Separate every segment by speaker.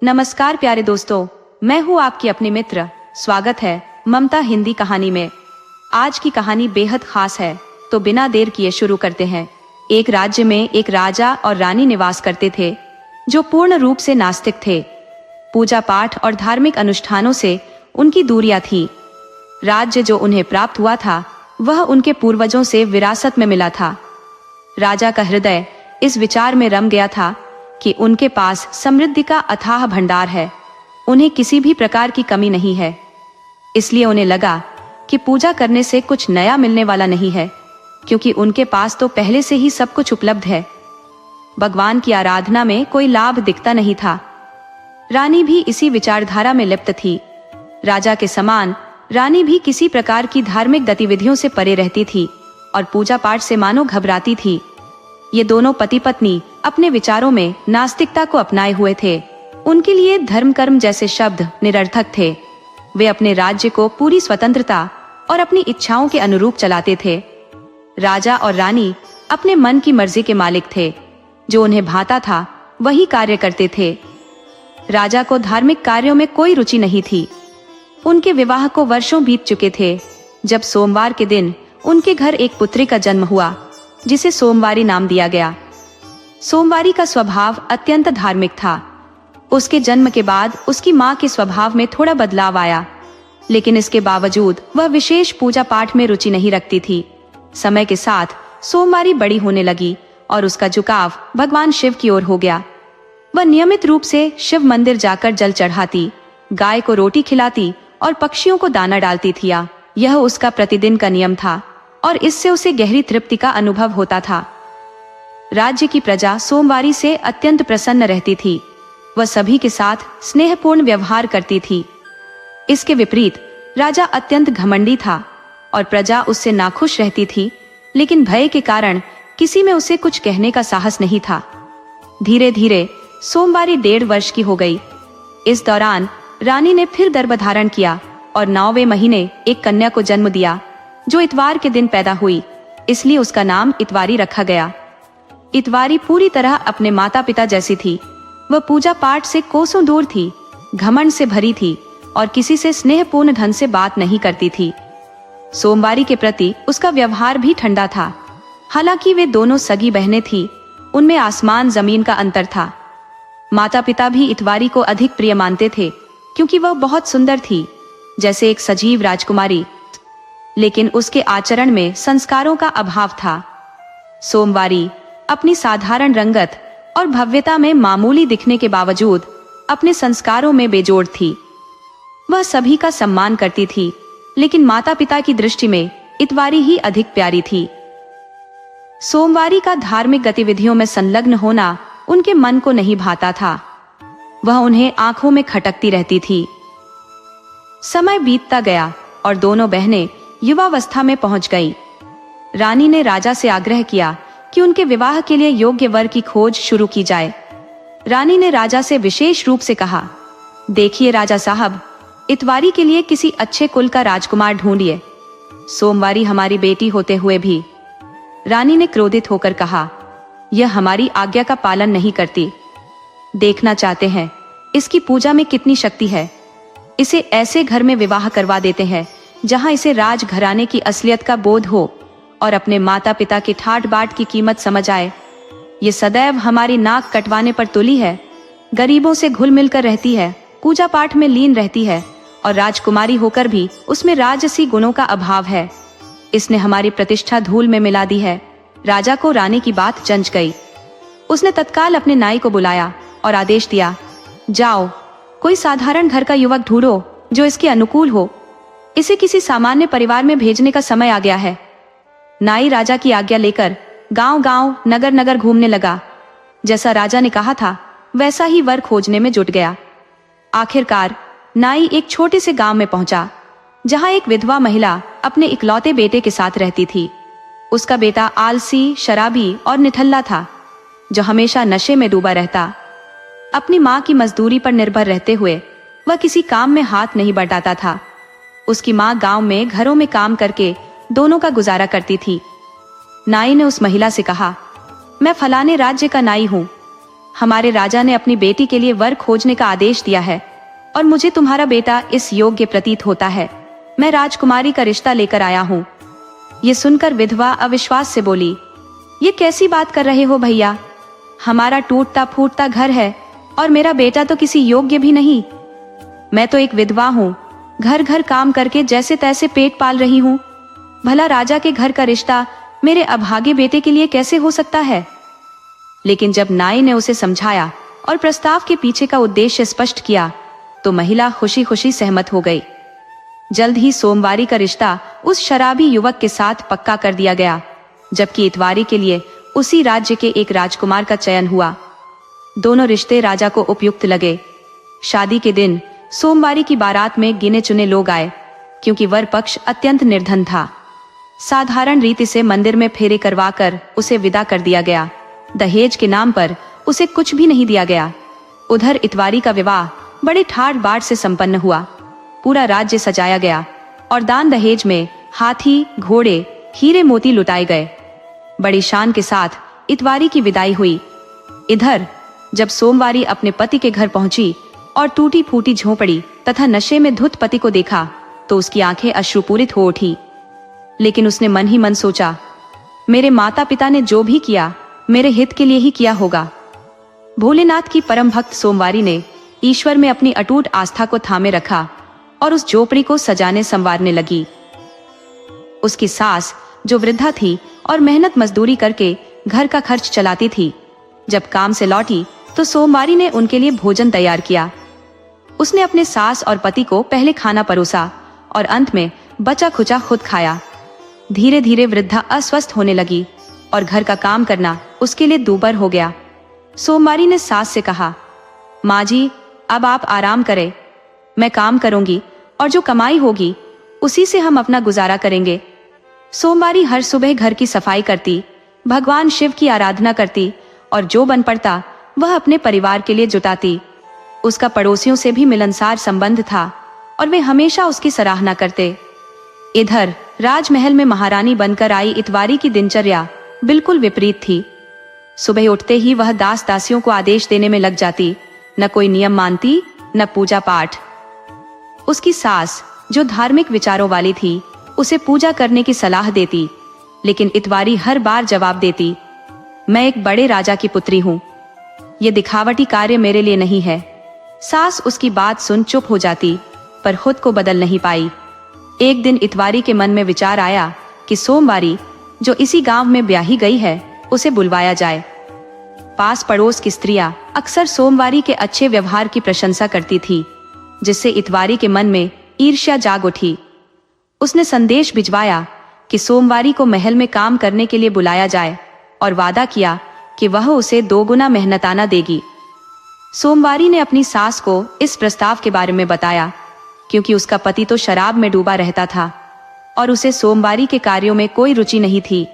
Speaker 1: नमस्कार प्यारे दोस्तों, मैं हूँ आपकी अपनी मित्र। स्वागत है ममता हिंदी कहानी में। आज की कहानी बेहद खास है, तो बिना देर किए शुरू करते हैं। एक राज्य में एक राजा और रानी निवास करते थे, जो पूर्ण रूप से नास्तिक थे। पूजा पाठ और धार्मिक अनुष्ठानों से उनकी दूरियां थी। राज्य जो उन्हें प्राप्त हुआ था, वह उनके पूर्वजों से विरासत में मिला था। राजा का हृदय इस विचार में रम गया था कि उनके पास समृद्धि का अथाह भंडार है, उन्हें किसी भी प्रकार की कमी नहीं है। इसलिए उन्हें लगा कि पूजा करने से कुछ नया मिलने वाला नहीं है, क्योंकि उनके पास तो पहले से ही सब कुछ उपलब्ध है। भगवान की आराधना में कोई लाभ दिखता नहीं था। रानी भी इसी विचारधारा में लिप्त थी। राजा के समान रानी भी किसी प्रकार की धार्मिक गतिविधियों से परे रहती थी और पूजा पाठ से मानो घबराती थी। ये दोनों पति पत्नी अपने विचारों में नास्तिकता को अपनाए हुए थे। उनके लिए धर्म कर्म जैसे शब्द निरर्थक थे। वे अपने राज्य को पूरी स्वतंत्रता और अपनी इच्छाओं के अनुरूप चलाते थे। राजा और रानी अपने मन की मर्जी के मालिक थे। जो उन्हें भाता था वही कार्य करते थे। राजा को धार्मिक कार्यों में कोई रुचि नहीं थी। उनके विवाह को वर्षों बीत चुके थे, जब सोमवार के दिन उनके घर एक पुत्री का जन्म हुआ, जिसे सोमवारी नाम दिया गया। सोमवारी का स्वभाव अत्यंत धार्मिक था। उसके जन्म के बाद उसकी मां के स्वभाव में थोड़ा बदलाव आया, लेकिन इसके बावजूद वह विशेष पूजा पाठ में रुचि नहीं रखती थी। समय के साथ सोमवारी बड़ी होने लगी और उसका झुकाव भगवान शिव की ओर हो गया। वह नियमित रूप से शिव मंदिर जाकर जल चढ़ाती, गाय को रोटी खिलाती और पक्षियों को दाना डालती थी। यह उसका प्रतिदिन का नियम था और इससे उसे गहरी तृप्ति का अनुभव होता था। राज्य की प्रजा सोमवारी से अत्यंत प्रसन्न रहती थी। वह सभी के साथ स्नेहपूर्ण व्यवहार करती थी। इसके विपरीत राजा अत्यंत घमंडी था और प्रजा उससे नाखुश रहती थी, लेकिन भय के कारण किसी में उसे कुछ कहने का साहस नहीं था। धीरे धीरे सोमवारी 1.5 वर्ष की हो गई। इस दौरान रानी ने फिर गर्भधारण किया और 9वें महीने एक कन्या को जन्म दिया, जो इतवार के दिन पैदा हुई। इसलिए उसका नाम इतवारी रखा गया। इतवारी पूरी तरह अपने माता पिता जैसी थी। वह पूजा पाठ से कोसों दूर थी, घमंड से भरी थी और किसी से स्नेहपूर्ण ढंग से बात नहीं करती थी। सोमवारी के प्रति उसका व्यवहार भी ठंडा था। हालांकि वे दोनों सगी बहनें थीं, उनमें आसमान जमीन का अंतर था। माता पिता भी इतवारी को अधिक प्रिय मानते थे, क्योंकि वह बहुत सुंदर थी, जैसे एक सजीव राजकुमारी। लेकिन उसके आचरण में संस्कारों का अभाव था। सोमवारी अपनी साधारण रंगत और भव्यता में मामूली दिखने के बावजूद अपने संस्कारों में बेजोड़ थी। वह सभी का सम्मान करती थी, लेकिन माता पिता की दृष्टि में इतवारी ही अधिक प्यारी थी। सोमवारी का धार्मिक गतिविधियों में संलग्न होना उनके मन को नहीं भाता था। वह उन्हें आंखों में खटकती रहती थी। समय बीतता गया और दोनों बहनें युवावस्था में पहुंच गईं। रानी ने राजा से आग्रह किया कि उनके विवाह के लिए योग्य वर की खोज शुरू की जाए। रानी ने राजा से विशेष रूप से कहा, देखिए राजा साहब, इतवारी के लिए किसी अच्छे कुल का राजकुमार ढूंढिए। सोमवारी हमारी बेटी होते हुए भी। रानी ने क्रोधित होकर कहा, यह हमारी आज्ञा का पालन नहीं करती। देखना चाहते हैं इसकी पूजा में कितनी शक्ति है। इसे ऐसे घर में विवाह करवा देते हैं जहां इसे राजघराने की असलियत का बोध हो और अपने माता पिता की ठाट बाट की कीमत समझ आए। ये सदैव हमारी नाक कटवाने पर तुली है, गरीबों से घुल मिलकर रहती है, पूजा पाठ में लीन रहती है और राजकुमारी होकर भी उसमें राजसी गुणों का अभाव है। इसने हमारी प्रतिष्ठा धूल में मिला दी है। राजा को रानी की बात जंच गई। उसने तत्काल अपने नाई को बुलाया और आदेश दिया, जाओ, कोई साधारण घर का युवक ढूंढो जो इसके अनुकूल हो। इसे किसी सामान्य परिवार में भेजने का समय आ गया है। नाई राजा की आज्ञा लेकर गांव-गांव, नगर-नगर घूमने लगा। जैसा राजा ने कहा था, वैसा ही वर खोजने में जुट गया। आखिरकार नाई एक छोटे से गांव में पहुंचा, जहां एक विधवा महिला अपने इकलौते बेटे के साथ रहती थी। उसका बेटा आलसी, शराबी और निठल्ला था, जो हमेशा नशे में डूबा रहता। अपनी मां की मजदूरी पर निर्भर रहते हुए वह किसी काम में हाथ नहीं बटाता था। उसकी मां गांव में घरों में काम करके दोनों का गुजारा करती थी। नाई ने उस महिला से कहा, मैं फलाने राज्य का नाई हूं। हमारे राजा ने अपनी बेटी के लिए वर खोजने का आदेश दिया है और मुझे तुम्हारा बेटा इस योग्य प्रतीत होता है। मैं राजकुमारी का रिश्ता लेकर आया हूँ। ये सुनकर विधवा अविश्वास से बोली, ये कैसी बात कर रहे हो भैया? हमारा टूटता फूटता घर है और मेरा बेटा तो किसी योग्य भी नहीं। मैं तो एक विधवा हूँ, घर घर काम करके जैसे तैसे पेट पाल रही हूँ। भला राजा के घर का रिश्ता मेरे अभागे बेटे के लिए कैसे हो सकता है? लेकिन जब नाई ने उसे समझाया और प्रस्ताव के पीछे का उद्देश्य स्पष्ट किया तो महिला खुशी खुशी सहमत हो गई। जल्द ही सोमवारी का रिश्ता उस शराबी युवक के साथ पक्का कर दिया गया, जबकि इतवारी के लिए उसी राज्य के एक राजकुमार का चयन हुआ। दोनों रिश्ते राजा को उपयुक्त लगे। शादी के दिन सोमवारी की बारात में गिने चुने लोग आए, क्योंकि वर पक्ष अत्यंत निर्धन था। साधारण रीति से मंदिर में फेरे करवाकर उसे विदा कर दिया गया। दहेज के नाम पर उसे कुछ भी नहीं दिया गया। उधर इतवारी का विवाह बड़े ठाट बाट से संपन्न हुआ। पूरा राज्य सजाया गया और दान दहेज में हाथी, घोड़े, हीरे मोती लुटाए गए। बड़ी शान के साथ इतवारी की विदाई हुई। इधर जब सोमवारी अपने पति के घर पहुंची और टूटी फूटी झोपड़ी तथा नशे में धुत पति को देखा तो उसकी आंखें अश्रुपूरित हो उठी। लेकिन उसने मन ही मन सोचा, मेरे माता पिता ने जो भी किया मेरे हित के लिए ही किया होगा। भोलेनाथ की परम भक्त सोमवारी ने ईश्वर में अपनी अटूट आस्था को थामे रखा और उस झोपड़ी को सजाने संवारने लगी। उसकी सास, जो वृद्धा थी और मेहनत मजदूरी करके घर का खर्च चलाती थी, जब काम से लौटी तो सोमवारी ने उनके लिए भोजन तैयार किया। उसने अपने सास और पति को पहले खाना परोसा और अंत में बचा खुचा खुद खाया। धीरे धीरे वृद्धा अस्वस्थ होने लगी और घर का काम करना उसके लिए दूभर हो गया। सोमवारी ने सास से कहा, माँ जी, अब आप आराम करें, मैं काम करूंगी और जो कमाई होगी उसी से हम अपना गुजारा करेंगे। सोमवारी हर सुबह घर की सफाई करती, भगवान शिव की आराधना करती और जो बन पड़ता वह अपने परिवार के लिए जुटाती। उसका पड़ोसियों से भी मिलनसार संबंध था और वे हमेशा उसकी सराहना करते। इधर राजमहल में महारानी बनकर आई इतवारी की दिनचर्या बिल्कुल विपरीत थी। सुबह उठते ही वह दास दासियों को आदेश देने में लग जाती, न कोई नियम मानती न पूजा पाठ। उसकी सास, जो धार्मिक विचारों वाली थी, उसे पूजा करने की सलाह देती, लेकिन इतवारी हर बार जवाब देती, मैं एक बड़े राजा की पुत्री हूँ, ये दिखावटी कार्य मेरे लिए नहीं है। सास उसकी बात सुन चुप हो जाती, पर खुद को बदल नहीं पाई। एक दिन इतवारी के मन में विचार आया कि सोमवारी, जो इसी गांव में ब्याही गई है, उसे बुलवाया जाए। पास पड़ोस की स्त्रियां अक्सर सोमवारी के अच्छे व्यवहार की प्रशंसा करती थी, जिससे इतवारी के मन में ईर्ष्या जाग उठी। उसने संदेश भिजवाया कि सोमवारी को महल में काम करने के लिए बुलाया जाए और वादा किया कि वह उसे 2 गुना मेहनताना देगी। सोमवारी ने अपनी सास को इस प्रस्ताव के बारे में बताया, क्योंकि उसका पति तो शराब में डूबा रहता था और उसे सोमवारी के कार्यों में कोई रुचि नहीं थी।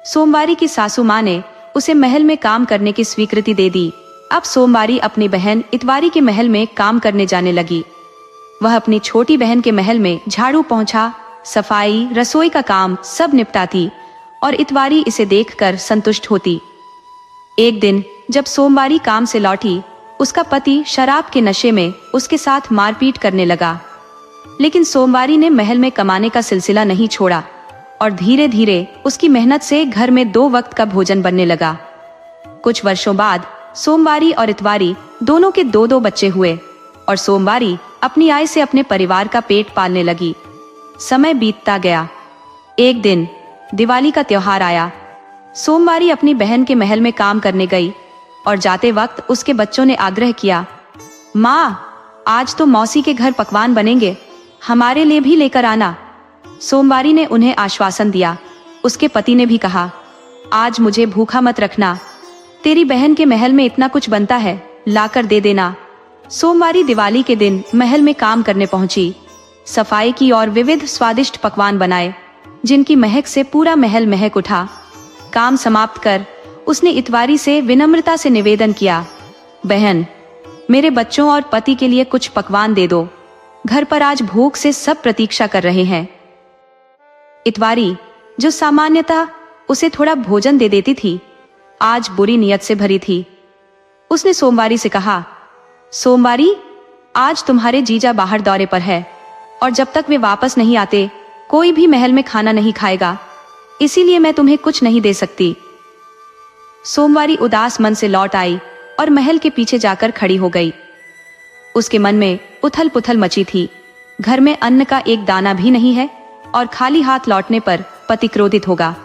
Speaker 1: सोमवारी की सासू माँ ने उसे महल में काम करने की स्वीकृति दे दी। अब सोमवारी अपनी बहन इतवारी के महल में काम करने जाने लगी। वह अपनी छोटी बहन के महल में झाड़ू पोंछा, सफाई, रसोई का काम सब निपटाती और इतवारी इसे देखकर संतुष्ट होती। एक दिन जब सोमवारी काम से लौटी, उसका पति शराब के नशे में उसके साथ मारपीट करने लगा। लेकिन सोमवारी ने महल में कमाने का सिलसिला नहीं छोड़ा और धीरे धीरे उसकी मेहनत से घर में 2 वक्त का भोजन बनने लगा। कुछ वर्षों बाद सोमवारी और इतवारी दोनों के 2-2 बच्चे हुए और सोमवारी अपनी आय से अपने परिवार का पेट पालने लगी। समय बीतता गया। एक दिन दिवाली का त्योहार आया। सोमवारी अपनी बहन के महल में काम करने गई और जाते वक्त उसके बच्चों ने आग्रह किया, माँ, आज तो मौसी के घर पकवान बनेंगे, हमारे लिए भी लेकर आना। सोमवारी ने उन्हें आश्वासन दिया। उसके पति ने भी कहा, आज मुझे भूखा मत रखना, तेरी बहन के महल में इतना कुछ बनता है, लाकर दे देना। सोमवारी दिवाली के दिन महल में काम करने पहुंची। सफाई की और विविध स्वादिष्ट पकवान बनाए, जिनकी महक से पूरा महल महक उठा। काम समाप्त कर उसने इतवारी से विनम्रता से निवेदन किया, बहन, मेरे बच्चों और पति के लिए कुछ पकवान दे दो, घर पर आज भूख से सब प्रतीक्षा कर रहे हैं। इतवारी, जो सामान्यतः उसे थोड़ा भोजन दे देती थी, आज बुरी नियत से भरी थी। उसने सोमवारी से कहा, सोमवारी, आज तुम्हारे जीजा बाहर दौरे पर है और जब तक वे वापस नहीं आते कोई भी महल में खाना नहीं खाएगा, इसीलिए मैं तुम्हें कुछ नहीं दे सकती। सोमवारी उदास मन से लौट आई और महल के पीछे जाकर खड़ी हो गई। उसके मन में उथल पुथल मची थी। घर में अन्न का एक दाना भी नहीं है और खाली हाथ लौटने पर पति क्रोधित होगा।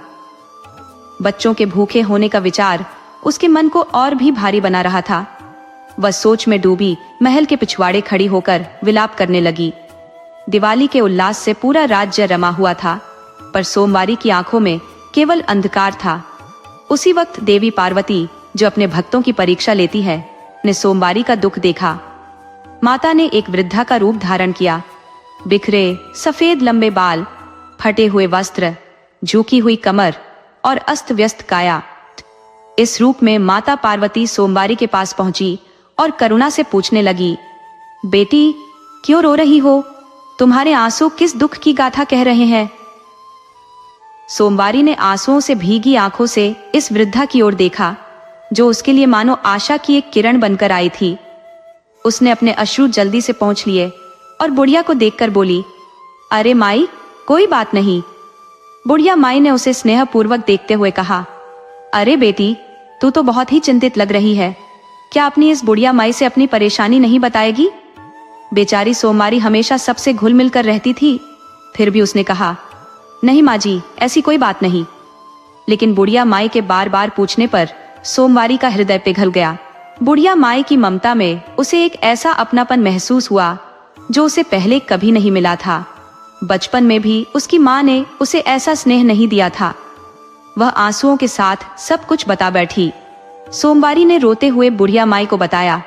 Speaker 1: बच्चों के भूखे होने का विचार उसके मन को और भी भारी बना रहा था। वह सोच में डूबी महल के पिछवाड़े खड़ी होकर विलाप करने लगी। दिवाली के उल्लास से पूरा राज्य रमा हुआ था, पर सोमवारी की आंखों में केवल अंधकार था। उसी वक्त देवी पार्वती, जो अपने भक्तों की परीक्षा लेती है, ने सोमवारी का दुख देखा। माता ने एक वृद्धा का रूप धारण किया। बिखरे सफेद लंबे बाल, फटे हुए वस्त्र, झुकी हुई कमर और अस्त व्यस्त काया। इस रूप में माता पार्वती सोमवारी के पास पहुंची और करुणा से पूछने लगी, बेटी, क्यों रो रही हो? तुम्हारे आंसू किस दुख की गाथा कह रहे हैं? सोमवारी ने आंसुओं से भीगी आंखों से इस वृद्धा की ओर देखा, जो उसके लिए मानो आशा की एक किरण बनकर आई थी। उसने अपने अश्रु जल्दी से पोंछ लिए और बुढ़िया को देखकर बोली, अरे माई, कोई बात नहीं। बुढ़िया माई ने उसे स्नेहपूर्वक देखते हुए कहा, अरे बेटी, तू तो बहुत ही चिंतित लग रही है। क्या अपनी इस बुढ़िया माई से अपनी परेशानी नहीं बताएगी? बेचारी सोमवारी हमेशा सबसे घुल मिल कर रहती थी। फिर भी उसने कहा, नहीं माँ जी, ऐसी कोई बात नहीं। लेकिन बुढ़िया माई के बार बार पूछने पर सोमवारी का हृदय पिघल गया। बुढ़िया माई की ममता में उसे एक ऐसा अपनापन महसूस हुआ जो उसे पहले कभी नहीं मिला था। बचपन में भी उसकी माँ ने उसे ऐसा स्नेह नहीं दिया था। वह आंसुओं के साथ सब कुछ बता बैठी। सोमवारी ने रोते हुए बुढ़िया माई को बताया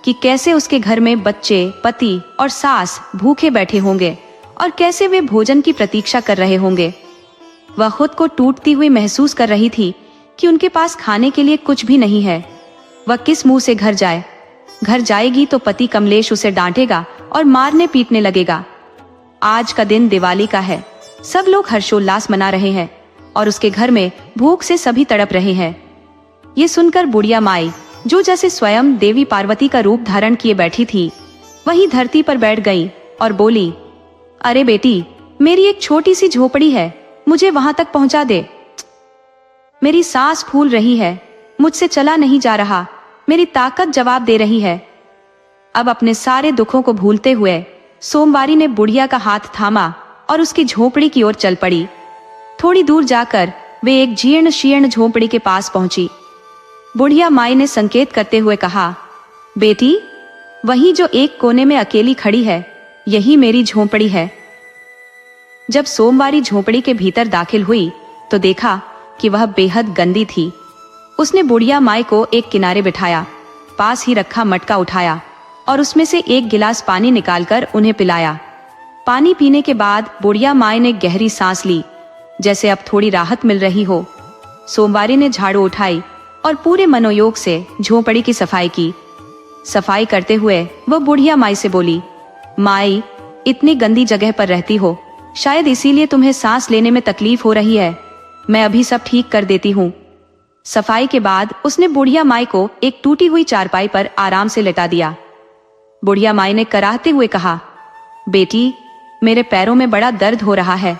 Speaker 1: कि कैसे उसके घर में बच्चे, पति और सास भूखे बैठे होंगे और कैसे वे भोजन की प्रतीक्षा कर रहे होंगे। वह खुद को टूटती हुई महसूस कर रही थी कि उनके पास खाने के लिए कुछ भी नहीं है। वह किस मुंह से घर जाए? घर जाएगी तो पति कमलेश उसे डांटेगा और मारने पीटने लगेगा। आज का दिन दिवाली का है। सब लोग हर्षोल्लास मना रहे हैं और उसके घर में भूख से सभी तड़प रहे हैं। ये सुनकर बुढ़िया माई, जो जैसे स्वयं देवी पार्वती का रूप धारण किए बैठी थी, वहीं धरती पर बैठ गई और बोली, अरे बेटी, मेरी एक छोटी सी झोपड़ी है, मुझे वहां तक पहुंचा दे। मेरी सांस फूल रही है, मुझसे चला नहीं जा रहा, मेरी ताकत जवाब दे रही है। अब अपने सारे दुखों को भूलते हुए सोमवारी ने बुढ़िया का हाथ थामा और उसकी झोपड़ी की ओर चल पड़ी। थोड़ी दूर जाकर वे एक जीर्ण शीर्ण झोपड़ी के पास पहुंची। बुढ़िया माई ने संकेत करते हुए कहा, बेटी, वहीं जो एक कोने में अकेली खड़ी है, यही मेरी झोपड़ी है। जब सोमवारी झोपड़ी के भीतर दाखिल हुई तो देखा कि वह बेहद गंदी थी। उसने बुढ़िया माई को एक किनारे बिठाया, पास ही रखा मटका उठाया और उसमें से एक गिलास पानी निकालकर उन्हें पिलाया। पानी पीने के बाद बुढ़िया माई ने गहरी सांस ली, जैसे अब थोड़ी राहत मिल रही हो। सोमवारी ने झाड़ू उठाई और पूरे मनोयोग से झोपड़ी की सफाई की। सफाई करते हुए वह बुढ़िया माई से बोली, माई, इतनी गंदी जगह पर रहती हो, शायद इसीलिए तुम्हें सांस लेने में तकलीफ हो रही है। मैं अभी सब ठीक कर देती हूँ। सफाई के बाद उसने बुढ़िया माई को एक टूटी हुई चारपाई पर आराम से लेटा दिया। बुढ़िया माई ने कराहते हुए कहा, बेटी, मेरे पैरों में बड़ा दर्द हो रहा है।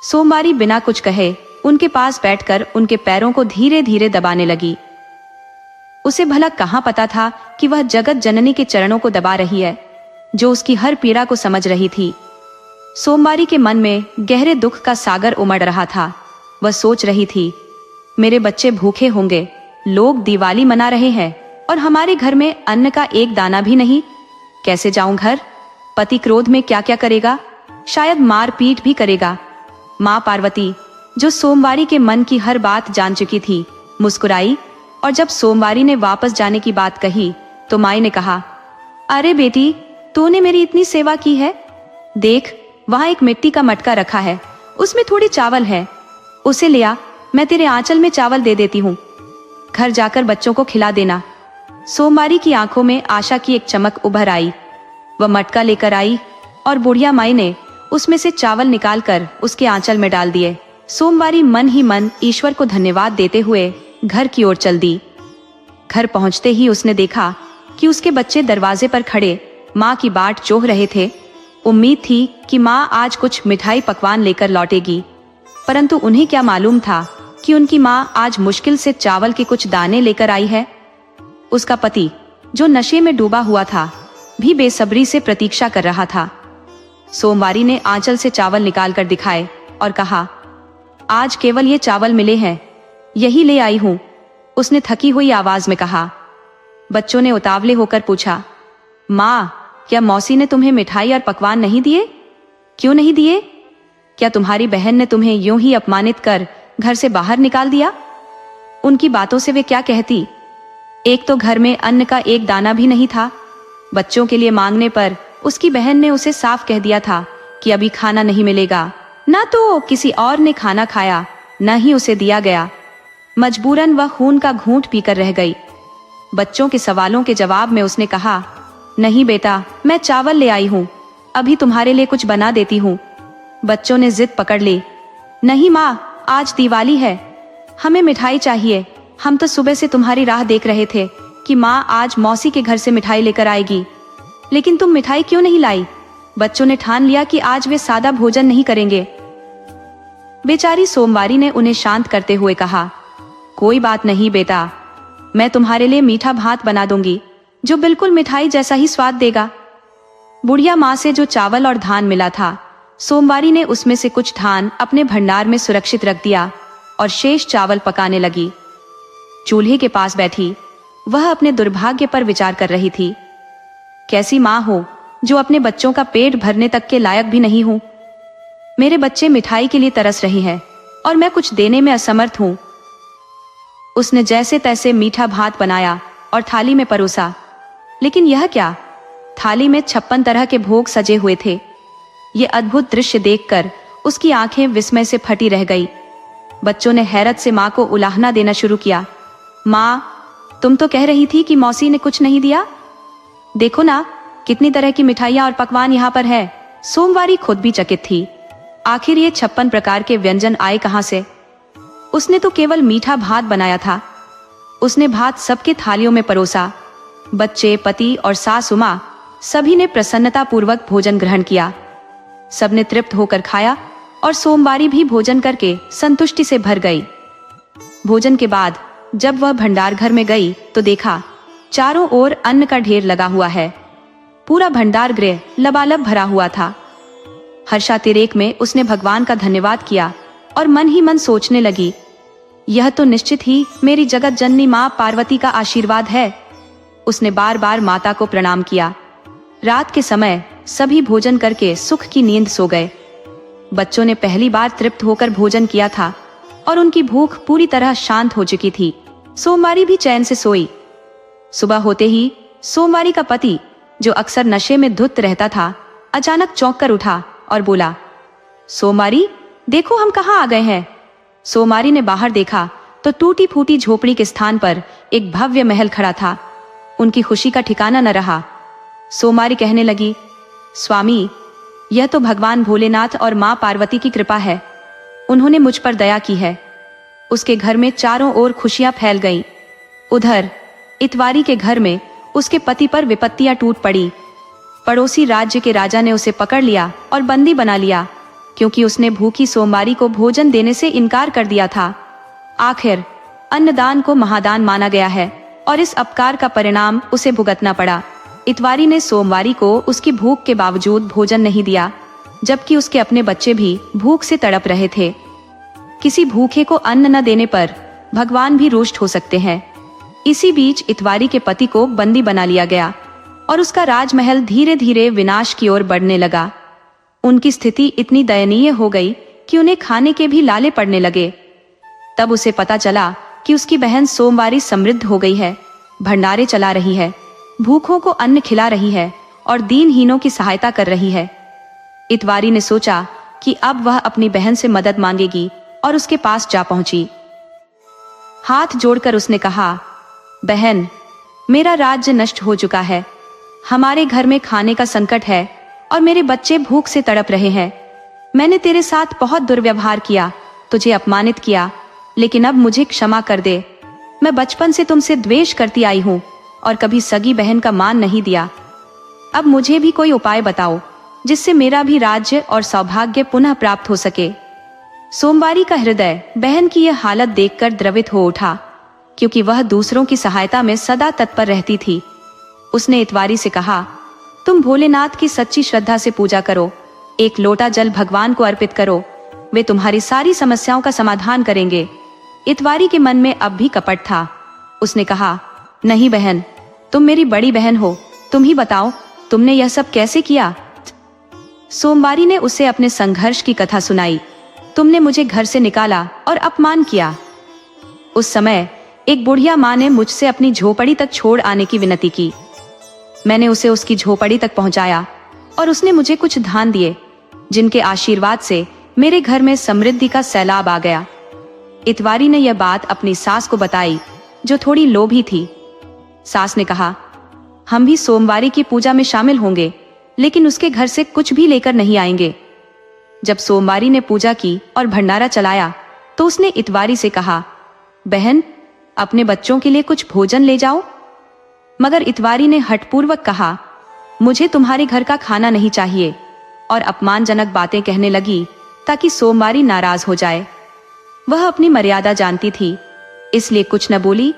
Speaker 1: सोमवारी बिना कुछ कहे उनके पास बैठकर उनके पैरों को धीरे धीरे दबाने लगी। उसे भला कहाँ पता था कि वह जगत जननी के चरणों को दबा रही है, जो उसकी हर पीड़ा को समझ रही थी। सोमवारी के मन में गहरे दुख का सागर उमड़ रहा था। वह सोच रही थी, मेरे बच्चे भूखे होंगे, लोग दिवाली मना रहे हैं और हमारे घर में अन्न का एक दाना भी नहीं। कैसे जाऊं घर? पति क्रोध में क्या क्या करेगा, शायद मार पीट भी करेगा। माँ पार्वती, जो सोमवारी के मन की हर बात जान चुकी थी, मुस्कुराई और जब सोमवारी ने वापस जाने की बात कही तो माई ने कहा, अरे बेटी, तूने मेरी इतनी सेवा की है, देख वहां एक मिट्टी का मटका रखा है, उसमें थोड़ी चावल है, उसे ले आ, मैं तेरे आंचल में चावल दे देती हूँ। घर जाकर बच्चों को खिला देना। सोमवारी की आंखों में आशा की एक चमक उभर आई। वह मटका लेकर आई और बुढ़िया माई ने उसमें से चावल निकालकर उसके आंचल में डाल दिए। सोमवारी मन ही मन ईश्वर को धन्यवाद देते हुए घर की ओर चल दी। घर पहुंचते ही उसने देखा कि उसके बच्चे दरवाजे पर खड़े माँ की बाट चोह रहे थे। उम्मीद थी कि माँ आज कुछ मिठाई पकवान लेकर लौटेगी, परंतु उन्हें क्या मालूम था कि उनकी माँ आज मुश्किल से चावल के कुछ दाने लेकर आई है। उसका पति, जो नशे में डूबा हुआ था, भी बेसब्री से प्रतीक्षा कर रहा था। सोमवारी ने आंचल से चावल निकालकर दिखाए और कहा, आज केवल ये चावल मिले हैं, यही ले आई हूं, उसने थकी हुई आवाज में कहा। बच्चों ने उतावले होकर पूछा, माँ, क्या मौसी ने तुम्हें मिठाई और पकवान नहीं दिए? क्यों नहीं दिए? क्या तुम्हारी बहन ने तुम्हें यूं ही अपमानित कर घर से बाहर निकाल दिया? उनकी बातों से वे क्या कहती? एक तो घर में अन्न का एक दाना भी नहीं था। बच्चों के लिए मांगने पर उसकी बहन ने उसे साफ कह दिया था कि अभी खाना नहीं मिलेगा। ना तो किसी और ने खाना खाया, न ही उसे दिया गया। मजबूरन वह खून का घूंट पीकर रह गई। बच्चों के सवालों के जवाब में उसने कहा, नहीं बेटा, मैं चावल ले आई हूँ, अभी तुम्हारे लिए कुछ बना देती हूँ। बच्चों ने जिद पकड़ ली, नहीं माँ, आज दिवाली है, हमें मिठाई चाहिए। हम तो सुबह से तुम्हारी राह देख रहे थे कि माँ आज मौसी के घर से मिठाई लेकर आएगी, लेकिन तुम मिठाई क्यों नहीं लाई? बच्चों ने ठान लिया कि आज वे सादा भोजन नहीं करेंगे। बेचारी सोमवारी ने उन्हें शांत करते हुए कहा, कोई बात नहीं बेटा, मैं तुम्हारे लिए मीठा भात बना दूंगी जो बिल्कुल मिठाई जैसा ही स्वाद देगा। बुढ़िया माँ से जो चावल और धान मिला था, सोमवारी ने उसमें से कुछ धान अपने भंडार में सुरक्षित रख दिया और शेष चावल पकाने लगी। चूल्हे के पास बैठी वह अपने दुर्भाग्य पर विचार कर रही थी। कैसी माँ हो जो अपने बच्चों का पेट भरने तक के लायक भी नहीं हूं। मेरे बच्चे मिठाई के लिए तरस रहे हैं और मैं कुछ देने में असमर्थ हूं। उसने जैसे तैसे मीठा भात बनाया और थाली में परोसा, लेकिन यह क्या, थाली में 56 तरह के भोग सजे हुए थे। ये अद्भुत दृश्य देखकर उसकी आंखें विस्मय से फटी रह गई। बच्चों ने हैरत से माँ को उलाहना देना शुरू किया, माँ, तुम तो कह रही थी कि मौसी ने कुछ नहीं दिया, देखो ना कितनी तरह की मिठाइयाँ और पकवान यहाँ पर है। सोमवारी खुद भी चकित थी, आखिर ये 56 प्रकार के व्यंजन आए कहाँ से? उसने तो केवल मीठा भात बनाया था। उसने भात सबके थालियों में परोसा। बच्चे, पति और सास उमा सभी ने प्रसन्नता पूर्वक भोजन ग्रहण किया। सबने तृप्त होकर खाया और सोमवारी भी भोजन करके संतुष्टि से भर गई। भोजन के बाद जब वह भंडार घर में गई तो देखा चारों ओर अन्न का ढेर लगा हुआ है। पूरा भंडार गृह लबालब भरा हुआ था। हर्षातिरेक में उसने भगवान का धन्यवाद किया और मन ही मन सोचने लगी, यह तो निश्चित ही मेरी जगत जननी माँ पार्वती का आशीर्वाद है। उसने बार बार माता को प्रणाम किया। रात के समय सभी भोजन करके सुख की नींद सो गए। बच्चों ने पहली बार तृप्त होकर भोजन किया था और उनकी भूख पूरी तरह शांत हो चुकी थी। सोमवारी भी चैन से सोई। सुबह होते ही सोमवारी का पति, जो अक्सर नशे में धुत रहता था, अचानक चौंक कर उठा और बोला, सोमवारी, देखो हम कहाँ आ गए हैं। सोमवारी ने बाहर देखा तो टूटी फूटी झोपड़ी के स्थान पर एक भव्य महल खड़ा था। उनकी खुशी का ठिकाना न रहा। सोमवारी कहने लगी, स्वामी, यह तो भगवान भोलेनाथ और माँ पार्वती की कृपा है। उन्होंने मुझ पर दया की है। उसके घर में चारों ओर खुशियां फैल गईं। उधर इतवारी के घर में उसके पति पर विपत्तियां टूट पड़ी। पड़ोसी राज्य के राजा ने उसे पकड़ लिया और बंदी बना लिया, क्योंकि उसने भूखी सोमवारी को भोजन देने से इनकार कर दिया था। आखिर अन्नदान को महादान माना गया है और इस अपकार का परिणाम उसे भुगतना पड़ा। इतवारी ने सोमवारी को उसकी भूख के बावजूद भोजन नहीं दिया, जबकि उसके अपने बच्चे भी भूख से तड़प रहे थे। किसी भूखे को अन्न न देने पर भगवान भी रुष्ट हो सकते हैं। इसी बीच इतवारी के पति को बंदी बना लिया गया और उसका राजमहल धीरे धीरे विनाश की ओर बढ़ने लगा। उनकी स्थिति इतनी दयनीय हो गई कि उन्हें खाने के भी लाले पड़ने लगे। तब उसे पता चला कि उसकी बहन सोमवारी समृद्ध हो गई है, भंडारे चला रही है, भूखों को अन्न खिला रही है और दीनहीनों की सहायता कर रही है। इतवारी ने सोचा कि अब वह अपनी बहन से मदद मांगेगी और उसके पास जा पहुंची। हाथ जोड़कर उसने कहा, बहन, मेरा राज्य नष्ट हो चुका है। हमारे घर में खाने का संकट है और मेरे बच्चे भूख से तड़प रहे हैं। मैंने तेरे साथ बहुत दुर्व्यवहार किया, तुझे अपमानित किया, लेकिन अब मुझे क्षमा कर दे। मैं बचपन से तुमसे द्वेष करती आई हूँ और कभी सगी बहन का मान नहीं दिया। अब मुझे भी कोई उपाय बताओ जिससे मेरा भी राज्य और सौभाग्य पुनः प्राप्त हो सके। सोमवारी का हृदय बहन की यह हालत देखकर द्रवित हो उठा, क्योंकि वह दूसरों की सहायता में सदा तत्पर रहती थी। उसने इतवारी से कहा, तुम भोलेनाथ की सच्ची श्रद्धा से पूजा करो, एक लोटा जल भगवान को अर्पित करो, वे तुम्हारी सारी समस्याओं का समाधान करेंगे। इतवारी के मन में अब भी कपट था। उसने कहा, नहीं बहन, तुम मेरी बड़ी बहन हो, तुम ही बताओ तुमने यह सब कैसे किया। सोमवारी ने उसे अपने संघर्ष की कथा सुनाई। तुमने मुझे घर से निकाला और अपमान किया। उस समय एक बुढ़िया माँ ने मुझसे अपनी झोपड़ी तक छोड़ आने की विनती की। मैंने उसे उसकी झोपड़ी तक पहुंचाया और उसने मुझे कुछ धान दिए, जिनके आशीर्वाद से मेरे घर में समृद्धि का सैलाब आ गया। इतवारी ने यह बात अपनी सास को बताई, जो थोड़ी लोभी थी। सास ने कहा, हम भी सोमवारी की पूजा में शामिल होंगे, लेकिन उसके घर से कुछ भी लेकर नहीं आएंगे। जब सोमवारी ने पूजा की और भंडारा चलाया तो उसने इतवारी से कहा, बहन, अपने बच्चों के लिए कुछ भोजन ले जाओ। मगर इतवारी ने हठपूर्वक कहा, मुझे तुम्हारे घर का खाना नहीं चाहिए, और अपमानजनक बातें कहने लगी ताकि सोमवारी नाराज हो जाए। वह अपनी मर्यादा जानती थी, इसलिए कुछ न बोली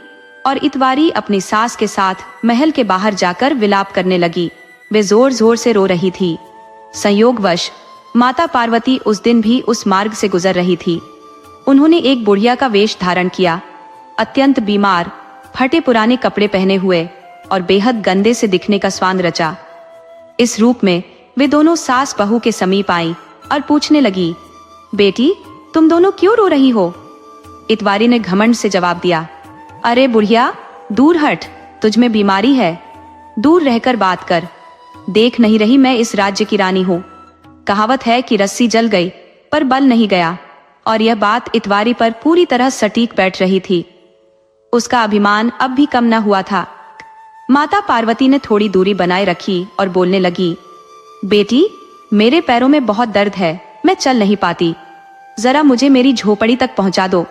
Speaker 1: और इतवारी अपनी सास के साथ महल के बाहर जाकर विलाप करने लगी। वे जोर जोर से रो रही थी। संयोगवश माता पार्वती उस दिन भी उस मार्ग से गुजर रही थी। उन्होंने एक बुढ़िया का वेश धारण किया, अत्यंत बीमार, फटे पुराने कपड़े पहने हुए और बेहद गंदे से दिखने का स्वांग रचा। इस रूप में वे दोनों सास बहू के समीप आईं और पूछने लगी, बेटी, तुम दोनों क्यों रो रही हो। इतवारी ने घमंड से जवाब दिया, अरे बुढ़िया, दूर हट, तुझ में बीमारी है, दूर रहकर बात कर। देख नहीं रही मैं इस राज्य की रानी हूँ। कहावत है कि रस्सी जल गई पर बल नहीं गया, और यह बात इतवारी पर पूरी तरह सटीक बैठ रही थी। उसका अभिमान अब भी कम न हुआ था। माता पार्वती ने थोड़ी दूरी बनाए रखी और बोलने लगी, बेटी, मेरे पैरों में बहुत दर्द है, मैं चल नहीं पाती, जरा मुझे मेरी झोपड़ी तक पहुंचा दो।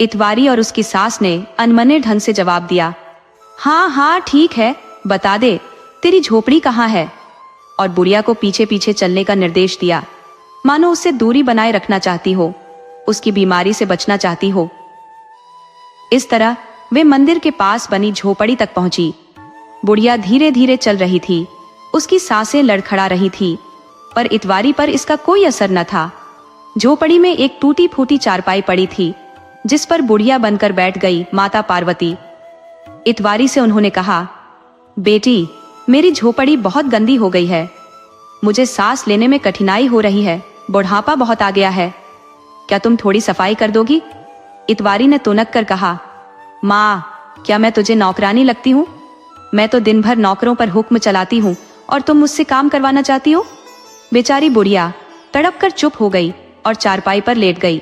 Speaker 1: इतवारी और उसकी सास ने अनमने ढंग से जवाब दिया, हाँ हाँ ठीक है, बता दे तेरी झोपड़ी कहाँ है, और बुढ़िया को पीछे पीछे चलने का निर्देश दिया, मानो उससे दूरी बनाए रखना चाहती हो, उसकी बीमारी से बचना चाहती हो। इस तरह वे मंदिर के पास बनी झोपड़ी तक पहुंची। बुढ़िया धीरे धीरे चल रही थी, उसकी सांसें लड़खड़ा रही थी, पर इतवारी पर इसका कोई असर न था। झोपड़ी में एक टूटी फूटी चारपाई पड़ी थी, जिस पर बुढ़िया बनकर बैठ गई माता पार्वती। इतवारी से उन्होंने कहा, बेटी, मेरी झोपड़ी बहुत गंदी हो गई है, मुझे सांस लेने में कठिनाई हो रही है, बुढ़ापा बहुत आ गया है, क्या तुम थोड़ी सफाई कर दोगी। इतवारी ने तुनक कर कहा, माँ, क्या मैं तुझे नौकरानी लगती हूँ। मैं तो दिन भर नौकरों पर हुक्म चलाती हूँ और तुम मुझसे काम करवाना चाहती हो। बेचारी बुढ़िया तड़प कर चुप हो गई और चारपाई पर लेट गई।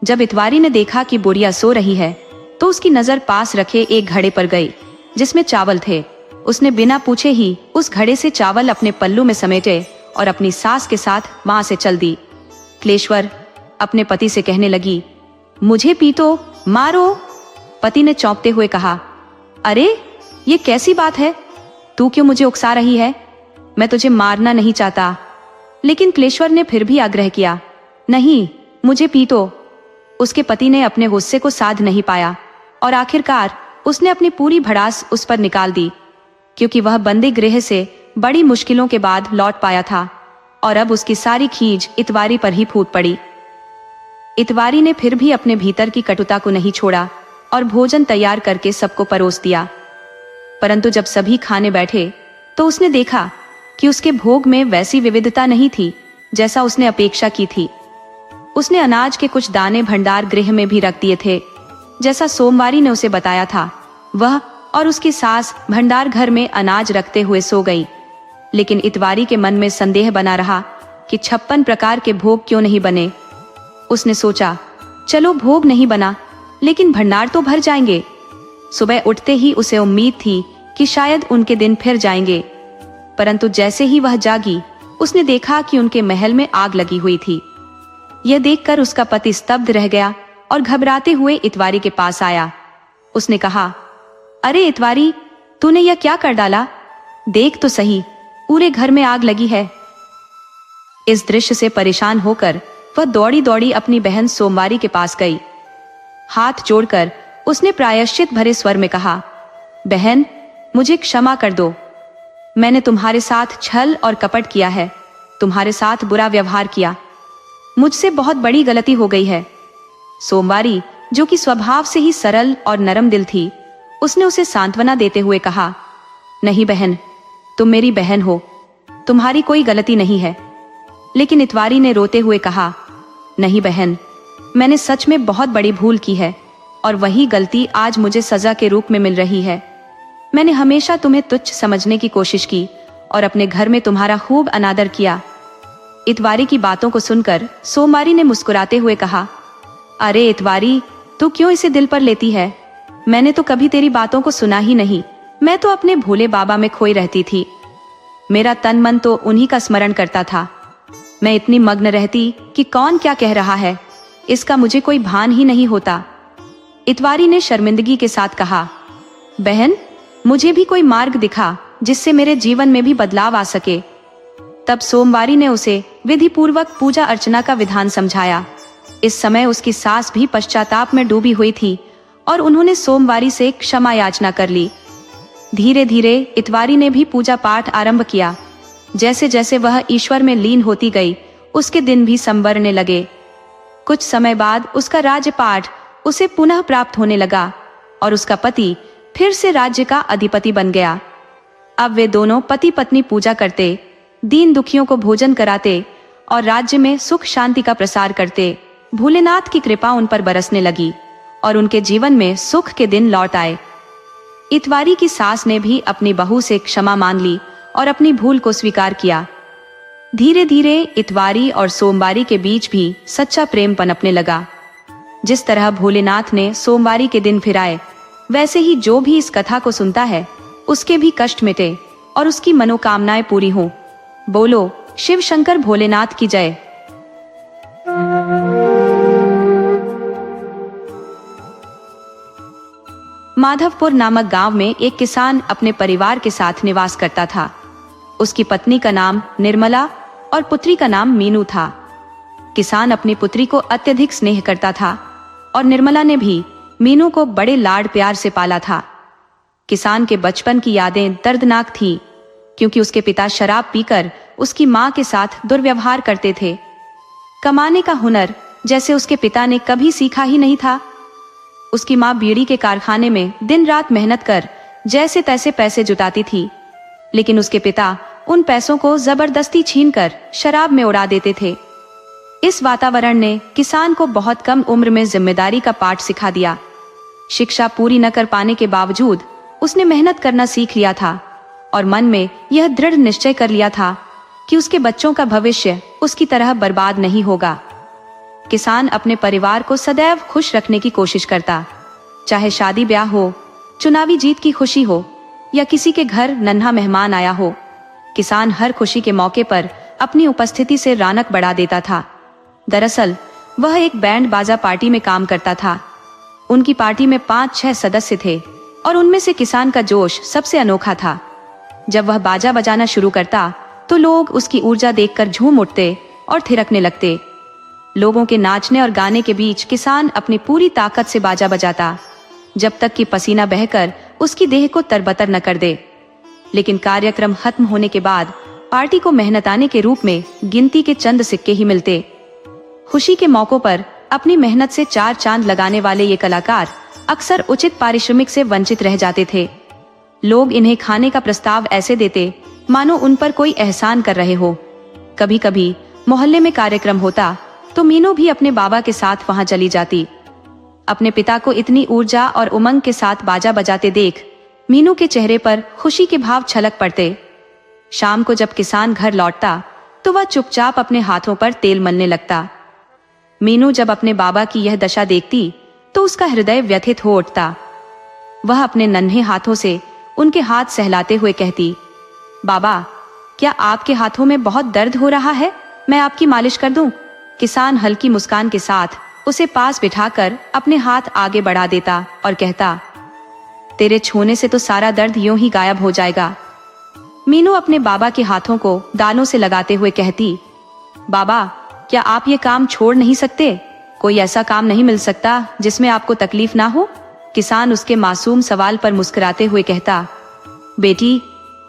Speaker 1: जब इतवारी ने देखा कि बुढ़िया सो रही है तो उसकी नजर पास रखे एक घड़े पर गई जिसमें चावल थे। उसने बिना पूछे ही उस घड़े से चावल अपने पल्लू में समेटे और अपनी सास के साथ वहां से चल दी। क्लेश्वर अपने पति से कहने लगी, मुझे पीटो, मारो। पति ने चौंकते हुए कहा, अरे ये कैसी बात है, तू क्यों मुझे उकसा रही है, मैं तुझे मारना नहीं चाहता। लेकिन क्लेश्वर ने फिर भी आग्रह किया, नहीं, मुझे पीटो। उसके पति ने अपने गुस्से को साध नहीं पाया और आखिरकार उसने अपनी पूरी भड़ास उस पर निकाल दी, क्योंकि वह बंदी गृह से बड़ी मुश्किलों के बाद लौट पाया था और अब उसकी सारी खीज इतवारी पर ही फूट पड़ी। इतवारी ने फिर भी अपने भीतर की कटुता को नहीं छोड़ा और भोजन तैयार करके सबको परोस दिया। परंतु जब सभी खाने बैठे तो उसने देखा कि उसके भोग में वैसी विविधता नहीं थी जैसा उसने अपेक्षा की थी। उसने अनाज के कुछ दाने भंडार गृह में भी रख दिए थे, जैसा सोमवारी ने उसे बताया था। वह और उसकी सास भंडार घर में अनाज रखते हुए सो गई। लेकिन इतवारी के मन में संदेह बना रहा कि 56 प्रकार के भोग क्यों नहीं बने। उसने सोचा, चलो भोग नहीं बना, लेकिन भंडार तो भर जाएंगे। सुबह उठते ही उसे उम्मीद थी कि शायद उनके दिन फिर जाएंगे, परंतु जैसे ही वह जागी उसने देखा कि उनके महल में आग लगी हुई थी। यह देखकर उसका पति स्तब्ध रह गया और घबराते हुए इतवारी के पास आया। उसने कहा, अरे इतवारी, तूने यह क्या कर डाला? देख तो सही, पूरे घर में आग लगी है। इस दृश्य से परेशान होकर वह दौड़ी दौड़ी अपनी बहन सोमवारी के पास गई। हाथ जोड़कर उसने प्रायश्चित भरे स्वर में कहा, बहन, मुझे क्षमा कर दो। मैंने तुम्हारे साथ छल और कपट किया है, तुम्हारे साथ बुरा व्यवहार किया। मुझसे बहुत बड़ी गलती हो गई है। सोमवारी, जो कि स्वभाव से ही सरल और नरम दिल थी, उसने उसे सांत्वना देते हुए कहा, नहीं बहन, तुम मेरी बहन हो, तुम्हारी कोई गलती नहीं है। लेकिन इतवारी ने रोते हुए कहा, नहीं बहन, मैंने सच में बहुत बड़ी भूल की है और वही गलती आज मुझे सजा के रूप में मिल रही है। मैंने हमेशा तुम्हें तुच्छ समझने की कोशिश की और अपने घर में तुम्हारा खूब अनादर किया। इतवारी की बातों को सुनकर सोमवारी ने मुस्कुराते हुए कहा, अरे इतवारी, तू क्यों इसे दिल पर लेती है? मैंने तो कभी तेरी बातों को सुना ही नहीं। मैं तो अपने भोले बाबा में खोई रहती थी। मेरा तन मन तो उन्हीं का स्मरण करता था। मैं इतनी मग्न रहती कि कौन क्या कह रहा है, इसका मुझे कोई भान ही नहीं होता। इतवारी ने शर्मिंदगी के साथ कहा, बहन, मुझे भी कोई मार्ग दिखा जिससे मेरे जीवन में भी बदलाव आ सके। तब सोमवारी ने उसे विधि पूर्वक पूजा अर्चना का विधान समझाया। इस समय उसकी सास भी पश्चाताप में डूबी हुई थी और उन्होंने सोमवारी से क्षमा याचना कर ली। धीरे धीरे इतवारी ने भी पूजा पाठ आरंभ किया। जैसे जैसे वह ईश्वर में लीन होती गई, उसके दिन भी संवरने लगे। कुछ समय बाद उसका राज्यपाठ उसे पुनः प्राप्त होने लगा और उसका पति फिर से राज्य का अधिपति बन गया। अब वे दोनों पति पत्नी पूजा करते, दीन दुखियों को भोजन कराते और राज्य में सुख शांति का प्रसार करते। भोलेनाथ की कृपा उन पर बरसने लगी और उनके जीवन में सुख के दिन लौट आए। इतवारी की सास ने भी अपनी बहू से क्षमा मान ली और अपनी भूल को स्वीकार किया। धीरे धीरे इतवारी और सोमवारी के बीच भी सच्चा प्रेम पनपने लगा। जिस तरह भोलेनाथ ने सोमवारी के दिन फिराए, वैसे ही जो भी इस कथा को सुनता है, उसके भी कष्ट मिटे और उसकी मनोकामनाएं पूरी हों। बोलो शिव शंकर भोलेनाथ की जय। माधवपुर नामक गांव में एक किसान अपने परिवार के साथ निवास करता था। उसकी पत्नी का नाम निर्मला और पुत्री का नाम मीनू था। किसान अपनी पुत्री को अत्यधिक स्नेह करता था और निर्मला ने भी मीनू को बड़े लाड प्यार से पाला था। किसान के बचपन की यादें दर्दनाक थीं, क्योंकि उसके पिता शराब पीकर उसकी मां के साथ दुर्व्यवहार करते थे। कमाने का हुनर जैसे उसके पिता ने कभी सीखा ही नहीं था। उसकी मां बीड़ी के कारखाने में दिन रात मेहनत कर जैसे तैसे पैसे जुटाती थी, लेकिन उसके पिता उन पैसों को जबरदस्ती छीनकर शराब में उड़ा देते थे। इस वातावरण ने किसान को बहुत कम उम्र में जिम्मेदारी का पाठ सिखा दिया। शिक्षा पूरी न कर पाने के बावजूद उसने मेहनत करना सीख लिया था और मन में यह दृढ़ निश्चय कर लिया था कि उसके बच्चों का भविष्य उसकी तरह बर्बाद नहीं होगा। किसान अपने परिवार को सदैव खुश रखने की कोशिश करता, चाहे शादी ब्याह हो, चुनावी जीत की खुशी हो या किसी के घर नन्हा मेहमान आया हो। किसान हर खुशी के मौके पर अपनी उपस्थिति से रौनक बढ़ा देता था। दरअसल वह एक बैंड बाजा पार्टी में काम करता था। उनकी पार्टी में 5-6 सदस्य थे और उनमें से किसान का जोश सबसे अनोखा था। जब वह बाजा बजाना शुरू करता तो लोग उसकी ऊर्जा देखकर झूम उठते और थिरकने लगते। लोगों के नाचने और गाने के बीच किसान अपनी पूरी ताकत से बाजा बजाता, जब तक कि पसीना बहकर उसकी देह को तरबतर न कर दे। लेकिन कार्यक्रम खत्म होने के बाद पार्टी को मेहनताने के रूप में गिनती के चंद सिक्के ही मिलते। खुशी के मौकों पर अपनी मेहनत से 4 चांद लगाने वाले ये कलाकार अक्सर उचित पारिश्रमिक से वंचित रह जाते थे। लोग इन्हें खाने का प्रस्ताव ऐसे देते मानो उन पर कोई एहसान कर रहे हो। कभी कभी मोहल्ले में कार्यक्रम होता तो मीनू भी अपने बाबा के साथ वहां चली जाती। अपने पिता को इतनी ऊर्जा और उमंग के साथ बाजा बजाते देख मीनू के चेहरे पर खुशी के भाव छलक पड़ते। शाम को जब किसान घर लौटता तो वह चुपचाप अपने हाथों पर तेल मलने लगता। मीनू जब अपने बाबा की यह दशा देखती तो उसका हृदय व्यथित हो उठता। वह अपने नन्हे हाथों से उनके हाथ सहलाते हुए कहती, बाबा, क्या आपके हाथों में बहुत दर्द हो रहा है? मैं आपकी मालिश कर दूं? किसान हल्की मुस्कान के साथ उसे पास बिठाकर अपने हाथ आगे बढ़ा देता और कहता, तेरे छूने से तो सारा दर्द यूं ही गायब हो जाएगा। मीनू अपने बाबा के हाथों को दानों से लगाते हुए कहती, बाबा क्या आप ये काम छोड़ नहीं सकते? कोई ऐसा काम नहीं मिल सकता जिसमें आपको तकलीफ ना हो? किसान उसके मासूम सवाल पर मुस्कुराते हुए कहता, बेटी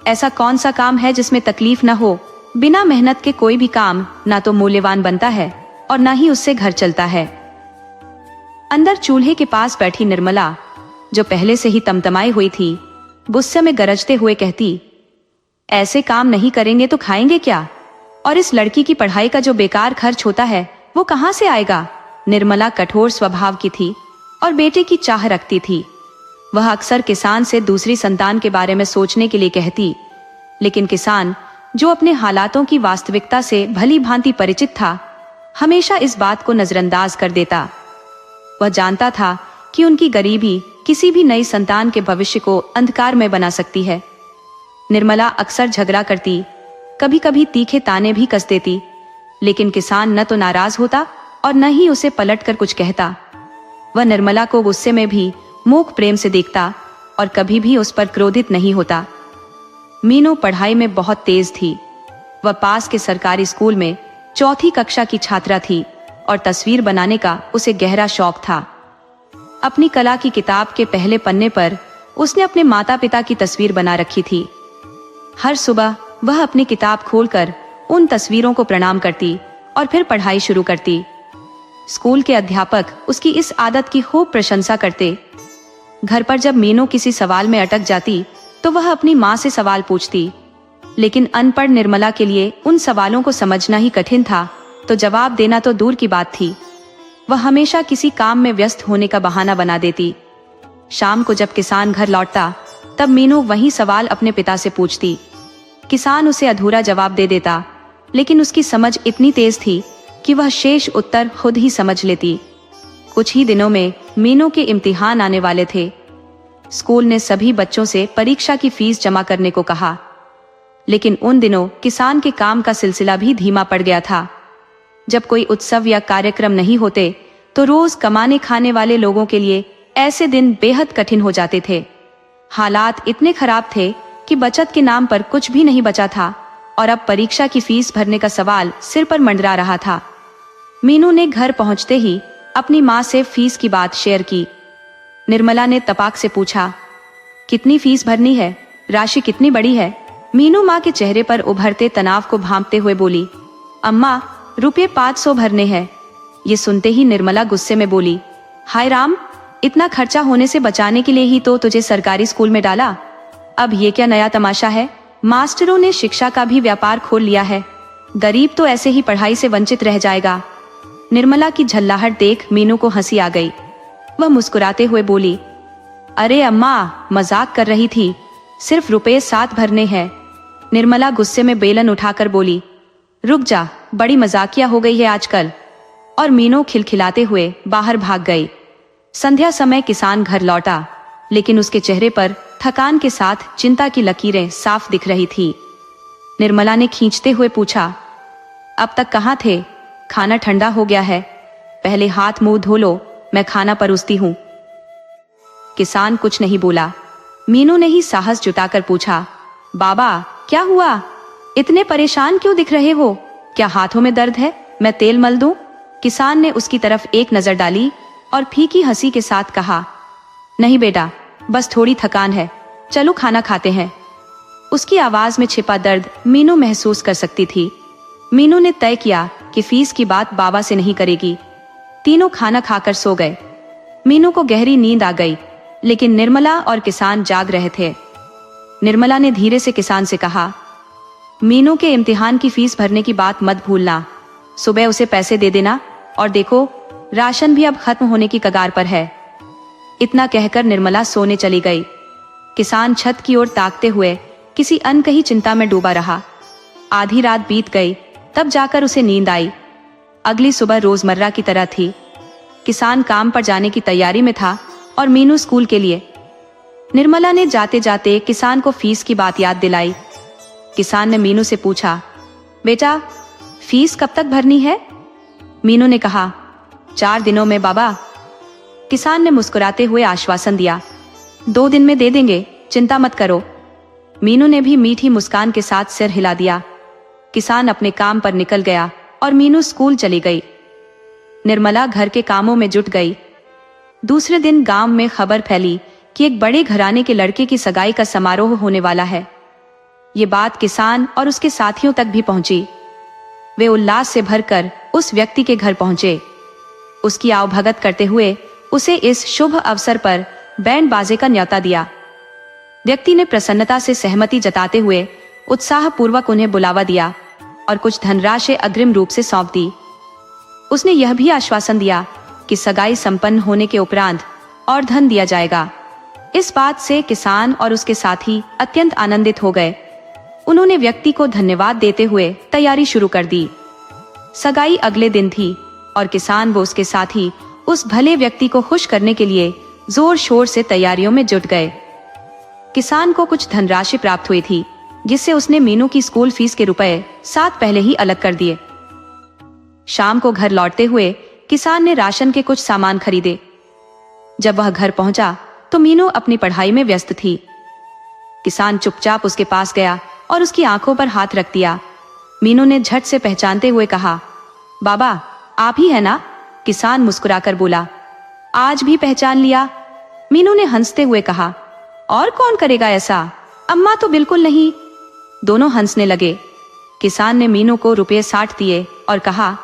Speaker 1: ऐसा कौन सा काम है जिसमें तकलीफ ना हो? बिना मेहनत के कोई भी काम ना तो मूल्यवान बनता है और ना ही उससे घर चलता है। अंदर चूल्हे के पास बैठी निर्मला, जो पहले से ही तमतमाई हुई थी, गुस्से में गरजते हुए कहती, ऐसे काम नहीं करेंगे तो खाएंगे क्या? और इस लड़की की पढ़ाई का जो बेकार खर्च होता है वो कहाँ से आएगा? निर्मला कठोर स्वभाव की थी और बेटे की चाह रखती थी। वह अक्सर किसान से दूसरी संतान के बारे में सोचने के लिए कहती, लेकिन किसान जो अपने हालातों की वास्तविकता से भली भांति परिचित था, हमेशा इस बात को नजरअंदाज कर देता। वह जानता था कि उनकी गरीबी किसी भी नई संतान के भविष्य को अंधकार में बना सकती है। निर्मला अक्सर झगड़ा करती, कभी कभी तीखे ताने भी कस देती, लेकिन किसान न तो नाराज होता और न ही उसे पलटकर कुछ कहता। वह निर्मला को गुस्से में भी मूक प्रेम से देखता और कभी भी उस पर क्रोधित नहीं होता। मीनू पढ़ाई में बहुत तेज थी। वह पास के सरकारी स्कूल में चौथी कक्षा की छात्रा थी और तस्वीर बनाने का उसे गहरा शौक था। अपनी कला की किताब के पहले पन्ने पर उसने अपने माता पिता की तस्वीर बना रखी थी। हर सुबह वह अपनी किताब खोलकर उन तस्वीरों को प्रणाम करती और फिर पढ़ाई शुरू करती। स्कूल के अध्यापक उसकी इस आदत की खूब प्रशंसा करते। घर पर जब मीनू किसी सवाल में अटक जाती तो वह अपनी माँ से सवाल पूछती, लेकिन अनपढ़ निर्मला के लिए उन सवालों को समझना ही कठिन था, तो जवाब देना तो दूर की बात थी। वह हमेशा किसी काम में व्यस्त होने का बहाना बना देती। शाम को जब किसान घर लौटता तब मीनू वही सवाल अपने पिता से पूछती। किसान उसे अधूरा जवाब दे देता, लेकिन उसकी समझ इतनी तेज थी कि वह शेष उत्तर खुद ही समझ लेती। कुछ ही दिनों में मीनू के इम्तिहान आने वाले थे। स्कूल ने सभी बच्चों से परीक्षा की फीस जमा करने को कहा, लेकिन उन दिनों किसान के काम का सिलसिला भी धीमा पड़ गया था। जब कोई उत्सव या कार्यक्रम नहीं होते तो रोज कमाने खाने वाले लोगों के लिए ऐसे दिन बेहद कठिन हो जाते थे। हालात इतने खराब थे कि बचत के नाम पर कुछ भी नहीं बचा था और अब परीक्षा की फीस भरने का सवाल सिर पर मंडरा रहा था। मीनू ने घर पहुंचते ही अपनी माँ से फीस की बात शेयर की। निर्मला ने तपाक से पूछा, कितनी फीस भरनी है? राशि कितनी बड़ी है? मीनू माँ के चेहरे पर उभरते तनाव को भांपते हुए बोली, अम्मा रुपये 500 भरने हैं। ये सुनते ही निर्मला गुस्से में बोली, हाय राम, इतना खर्चा होने से बचाने के लिए ही तो तुझे सरकारी स्कूल में डाला। अब ये क्या नया तमाशा है? मास्टरों ने शिक्षा का भी व्यापार खोल लिया है। गरीब तो ऐसे ही पढ़ाई से वंचित रह जाएगा। निर्मला की झल्लाहट देख मीनू को हंसी आ गई। वह मुस्कुराते हुए बोली, अरे अम्मा मजाक कर रही थी, सिर्फ रुपये 7 भरने हैं। निर्मला गुस्से में बेलन उठाकर बोली, रुक जा, बड़ी मजाकिया हो गई है आजकल। और मीनू खिलखिलाते हुए बाहर भाग गई। संध्या समय किसान घर लौटा, लेकिन उसके चेहरे पर थकान के साथ चिंता की लकीरें साफ दिख रही थी। निर्मला ने खींचते हुए पूछा, अब तक कहाँ थे? खाना ठंडा हो गया है, पहले हाथ मुंह धो लो, मैं खाना परोसती हूँ। किसान कुछ नहीं बोला। मीनू ने ही साहस जुटाकर पूछा, बाबा क्या हुआ? इतने परेशान क्यों दिख रहे हो? क्या हाथों में दर्द है? मैं तेल मल दूं? किसान ने उसकी तरफ एक नजर डाली और फीकी हंसी के साथ कहा, नहीं बेटा, बस थोड़ी थकान है, चलो खाना खाते हैं। उसकी आवाज में छिपा दर्द मीनू महसूस कर सकती थी। मीनू ने तय किया कि फीस की बात बाबा से नहीं करेगी। तीनों खाना खाकर सो गए। मीनू को गहरी नींद आ गई, लेकिन निर्मला और किसान जाग रहे थे। निर्मला ने धीरे से किसान से कहा, मीनू के इम्तिहान की फीस भरने की बात मत भूलना, सुबह उसे पैसे दे देना, और देखो राशन भी अब खत्म होने की कगार पर है। इतना कहकर निर्मला सोने चली गई। किसान छत की ओर ताकते हुए किसी अनकही चिंता में डूबा रहा। आधी रात बीत गई, तब जाकर उसे नींद आई। अगली सुबह रोजमर्रा की तरह थी। किसान काम पर जाने की तैयारी में था और मीनू स्कूल के लिए। निर्मला ने जाते जाते किसान को फीस की बात याद दिलाई। किसान ने मीनू से पूछा, बेटा फीस कब तक भरनी है? मीनू ने कहा, 4 दिनों में बाबा। किसान ने मुस्कुराते हुए आश्वासन दिया। 2 दिन में दे देंगे, चिंता मत करो। मीनू ने भी मीठी मुस्कान के साथ सिर हिला दिया। किसान अपने काम पर निकल गया और मीनू स्कूल चली गई। निर्मला घर के कामों में जुट गई। दूसरे दिन गांव में खबर फैली कि एक बड़े घराने के लड़के की सगाई का समारोह होने वाला है। ये बात किसान और उसके साथियों तक भी पहुंची। वे उल्लास से भरकर उस व्यक्ति के घर पहुंचे। उसकी आवभगत करते हुए उसे इस शुभ अवसर पर बैंड बाजे का न्योता दिया। व्यक्ति ने प्रसन्नता से सहमति जताते हुए उत्साहपूर्वक उन्हें बुलावा दिया और कुछ धनराशि अग्रिम रूप से सौंप दी। उसने यह भी आश्वासन दिया कि सगाई संपन्न होने के उपरांत और धन दिया जाएगा। इस बात से किसान और उसके साथी अत्यंत आनंदित हो गए। उन्होंने व्यक्ति को धन्यवाद देते हुए तैयारी शुरू कर दी। सगाई अगले दिन थी और किसान व उसके साथी उस भले व्यक्ति को खुश करने के लिए जोर शोर से तैयारियों में जुट गए। किसान को कुछ धनराशि प्राप्त हुई थी, जिससे उसने मीनू की स्कूल फीस के रुपए 7 पहले ही अलग कर दिए। शाम को घर लौटते हुए किसान ने राशन के कुछ सामान खरीदे। जब वह घर पहुंचा तो मीनू अपनी पढ़ाई में व्यस्त थी। किसान चुपचाप उसके पास गया और उसकी आंखों पर हाथ रख दिया। मीनू ने झट से पहचानते हुए कहा, बाबा आप ही है ना? किसान मुस्कुराकर बोला, आज भी पहचान लिया? मीनू ने हंसते हुए कहा, और कौन करेगा ऐसा, अम्मा तो बिल्कुल नहीं। दोनों हंसने लगे। किसान ने मीनू को रुपये 60 दिए और कहा,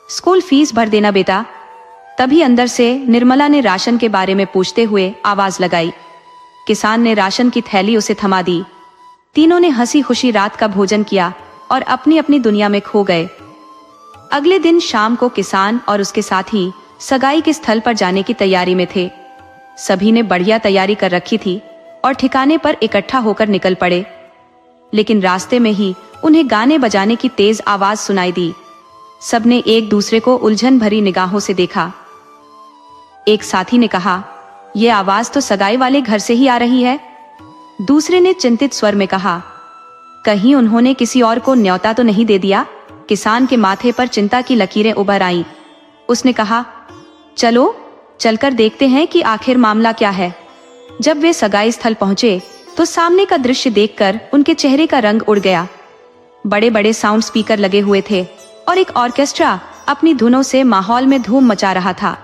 Speaker 1: स्कूल फीस भर देना बेटा। तभी अंदर से निर्मला ने राशन के बारे में पूछते हुए आवाज लगाई। किसान ने राशन की थैली उसे थमा दी। तीनों ने हंसी खुशी रात का भोजन किया और अपनी अपनी दुनिया में खो गए। अगले दिन शाम को किसान और उसके साथी सगाई के स्थल पर जाने की तैयारी में थे। सभी ने बढ़िया तैयारी कर रखी थी और ठिकाने पर इकट्ठा होकर निकल पड़े। लेकिन रास्ते में ही उन्हें गाने बजाने की तेज आवाज सुनाई दी। सबने एक दूसरे को उलझन भरी निगाहों से देखा। एक साथी ने कहा, यह आवाज तो सगाई वाले घर से ही आ रही है। दूसरे ने चिंतित स्वर में कहा, कहीं उन्होंने किसी और को न्योता तो नहीं दे दिया? किसान के माथे पर चिंता की लकीरें उभर आईं। उसने कहा, चलो चलकर देखते हैं कि आखिर मामला क्या है। जब वे सगाई स्थल पहुंचे तो सामने का दृश्य देखकर उनके चेहरे का रंग उड़ गया। बड़े बड़े साउंड स्पीकर लगे हुए थे और एक ऑर्केस्ट्रा अपनी धुनों से माहौल में धूम मचा रहा था।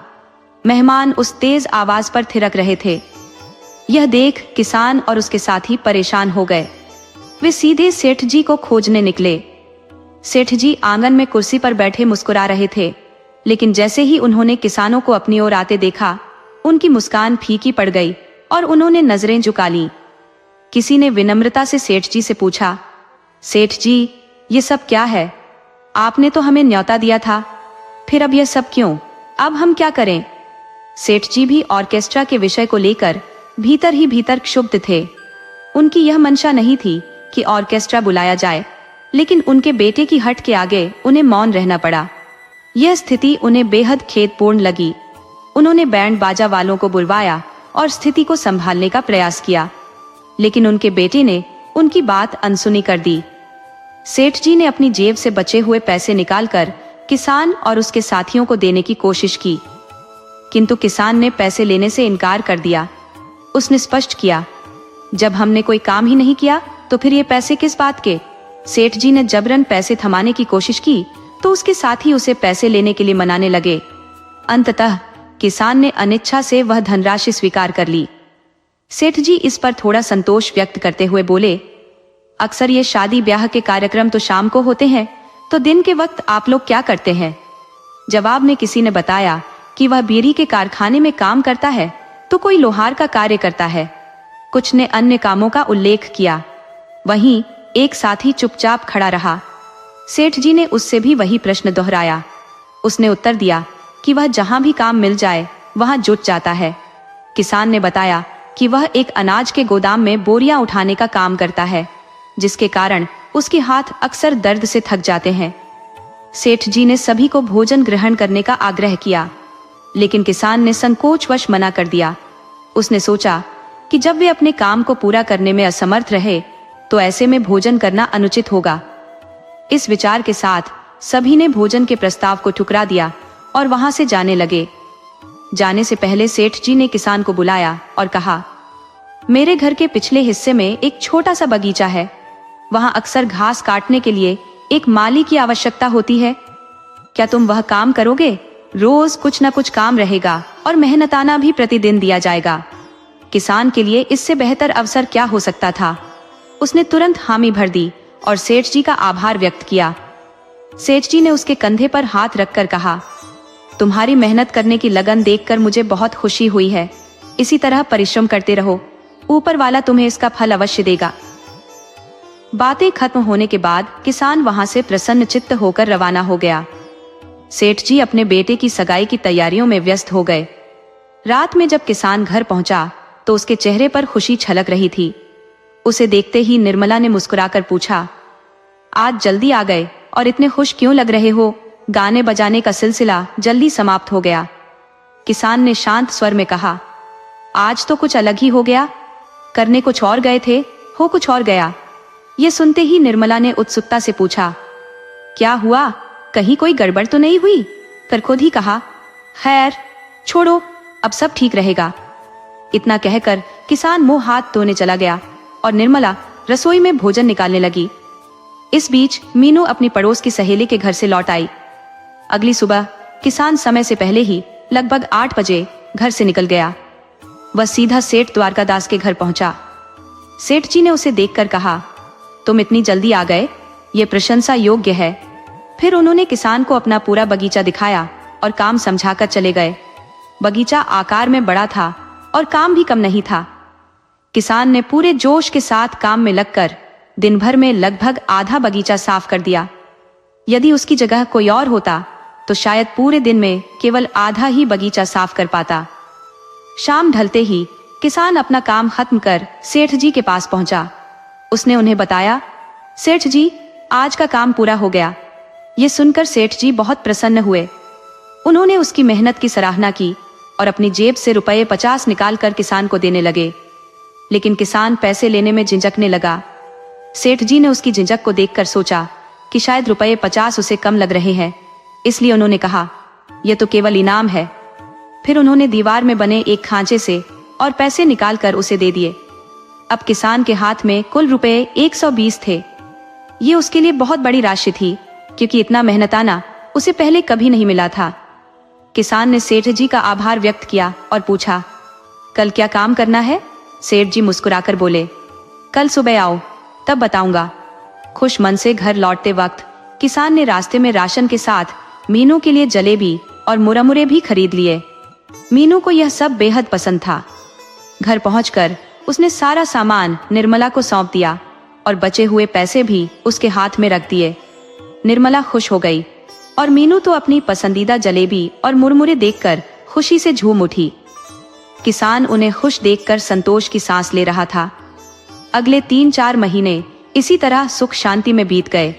Speaker 1: मेहमान उस तेज आवाज पर थिरक रहे थे। यह देख किसान और उसके साथी परेशान हो गए। वे सीधे सेठ जी को खोजने निकले। सेठ जी आंगन में कुर्सी पर बैठे मुस्कुरा रहे थे, लेकिन जैसे ही उन्होंने किसानों को अपनी ओर आते देखा, उनकी मुस्कान फीकी पड़ गई और उन्होंने नजरें झुका लीं। किसी ने विनम्रता से सेठ जी से पूछा, सेठ जी ये सब क्या है? आपने तो हमें न्योता दिया था, फिर अब यह सब क्यों? अब हम क्या करें? सेठ जी भी ऑर्केस्ट्रा के विषय को लेकर भीतर ही भीतर क्षुब्ध थे। उनकी यह मंशा नहीं थी कि ऑर्केस्ट्रा बुलाया जाए, लेकिन उनके बेटे की हट के आगे उन्हें मौन रहना पड़ा। यह स्थिति उन्हें बेहद खेदपूर्ण लगी। उन्होंने बैंड बाजा वालों को बुलवाया और स्थिति को संभालने का प्रयास किया, लेकिन उनके बेटे ने उनकी बात अनसुनी कर दी। सेठ जी ने अपनी जेब से बचे हुए पैसे निकालकर किसान और उसके साथियों को देने की कोशिश की, किंतु किसान ने पैसे लेने से इनकार कर दिया। उसने स्पष्ट किया, जब हमने कोई काम ही नहीं किया तो फिर ये पैसे किस बात के? सेठ जी ने जबरन पैसे थमाने की कोशिश की तो उसके साथी उसे पैसे लेने के लिए मनाने लगे। अंततः किसान ने अनिच्छा से वह धनराशि स्वीकार कर ली। सेठ जी इस पर थोड़ा संतोष व्यक्त करते हुए बोले, अक्सर ये शादी ब्याह के कार्यक्रम तो शाम को होते हैं, तो दिन के वक्त आप लोग क्या करते हैं? जवाब में किसी ने बताया कि वह बीड़ी के कारखाने में काम करता है, तो कोई लोहार का कार्य करता है। कुछ ने अन्य कामों का उल्लेख किया। वहीं एक साथी चुपचाप खड़ा रहा। सेठ जी ने उससे भी वही प्रश्न दोहराया। उसने उत्तर दिया कि वह जहां भी काम मिल जाए वहां जुट जाता है। किसान ने बताया कि वह एक अनाज के गोदाम में बोरियां उठाने का काम करता है, जिसके कारण उसके हाथ अक्सर दर्द से थक जाते हैं। सेठ जी ने सभी को भोजन ग्रहण करने का आग्रह किया, लेकिन किसान ने संकोचवश मना कर दिया। उसने सोचा कि जब वे अपने काम को पूरा करने में असमर्थ रहे तो ऐसे में भोजन करना अनुचित होगा। इस विचार के साथ सभी ने भोजन के प्रस्ताव को ठुकरा दिया और वहां से जाने लगे। जाने से पहले सेठ जी ने किसान को बुलाया और कहा, मेरे घर के पिछले हिस्से में एक छोटा सा बगीचा है। वहां अक्सर घास काटने के लिए एक माली की आवश्यकता होती है। क्या तुम वह काम करोगे? रोज कुछ न कुछ काम रहेगा और मेहनताना भी प्रतिदिन दिया जाएगा। किसान के लिए इससे बेहतर अवसर क्या हो सकता था। उसने तुरंत हामी भर दी और सेठ जी का आभार व्यक्त किया। सेठ जी ने उसके कंधे पर हाथ रखकर कहा, तुम्हारी मेहनत करने की लगन देखकर मुझे बहुत खुशी हुई है। इसी तरह परिश्रम करते रहो, ऊपर वाला तुम्हें इसका फल अवश्य देगा। बातें खत्म होने के बाद किसान वहां से प्रसन्न चित्त होकर रवाना हो गया। सेठ जी अपने बेटे की सगाई की तैयारियों में व्यस्त हो गए। रात में जब किसान घर पहुंचा तो उसके चेहरे पर खुशी छलक रही थी। उसे देखते ही निर्मला ने मुस्कुराकर पूछा, आज जल्दी आ गए और इतने खुश क्यों लग रहे हो? गाने बजाने का सिलसिला जल्दी समाप्त हो गया। किसान ने शांत स्वर में कहा, आज तो कुछ अलग ही हो गया। करने कुछ और गए थे, हो कुछ और गया। ये सुनते ही निर्मला ने उत्सुकता से पूछा, क्या हुआ? कहीं कोई गड़बड़ तो नहीं हुई? फिर खुद ही कहा, खैर छोड़ो, अब सब ठीक रहेगा। इतना कहकर किसान मुंह हाथ धोने चला गया और निर्मला रसोई में भोजन निकालने लगी। इस बीच मीनू अपनी पड़ोस की सहेली के घर से लौट आई। अगली सुबह किसान समय से पहले ही लगभग 8 बजे घर से निकल गया। वह सीधा सेठ द्वारकादास के घर पहुंचा। सेठ जी ने उसे देखकर कहा, तुम इतनी जल्दी आ गए, ये प्रशंसा योग्य है। फिर उन्होंने किसान को अपना पूरा बगीचा दिखाया और काम समझाकर चले गए। बगीचा आकार में बड़ा था और काम भी कम नहीं था। किसान ने पूरे जोश के साथ काम में लगकर दिन भर में लगभग आधा बगीचा साफ कर दिया। यदि उसकी जगह कोई और होता तो शायद पूरे दिन में केवल आधा ही बगीचा साफ कर पाता। शाम ढलते ही किसान अपना काम खत्म कर सेठ जी के पास पहुंचा। उसने उन्हें बताया, सेठ जी, आज का काम पूरा हो गया। ये सुनकर सेठ जी बहुत प्रसन्न हुए। उन्होंने उसकी मेहनत की सराहना की और अपनी जेब से रुपए 50 निकाल कर किसान को देने लगे। लेकिन किसान पैसे लेने में झिझकने लगा। सेठ जी ने उसकी झिझक को देखकर सोचा कि शायद रुपए 50 उसे कम लग रहे हैं, इसलिए उन्होंने कहा, यह तो केवल इनाम है। फिर उन्होंने दीवार में बने एक खांचे से और पैसे निकालकर उसे दे दिए। अब किसान के हाथ में कुल रुपए 120 थे। ये उसके लिए बहुत बड़ी राशि थी, क्योंकि इतना मेहनताना उसे पहले कभी नहीं मिला था। किसान ने सेठ जी का आभार व्यक्त किया और पूछा, कल क्या काम करना है? सेठ जी मुस्कुराकर बोले, कल सुबह आओ, तब बताऊंगा। खुश मन से घर लौटते वक्त किसान ने रास्ते में राशन के साथ मीनू के लिए जलेबी और मुरमुरे भी खरीद लिए। मीनू को यह सब बेहद पसंद था। घर पहुंचकर उसने सारा सामान निर्मला को सौंप दिया और बचे हुए पैसे भी उसके हाथ में रख दिए। निर्मला खुश हो गई और मीनू तो अपनी पसंदीदा जलेबी और मुरमुरे देखकर खुशी से झूम उठी। किसान उन्हें खुश देखकर संतोष की सांस ले रहा था। अगले 3-4 महीने इसी तरह सुख शांति में बीत गए।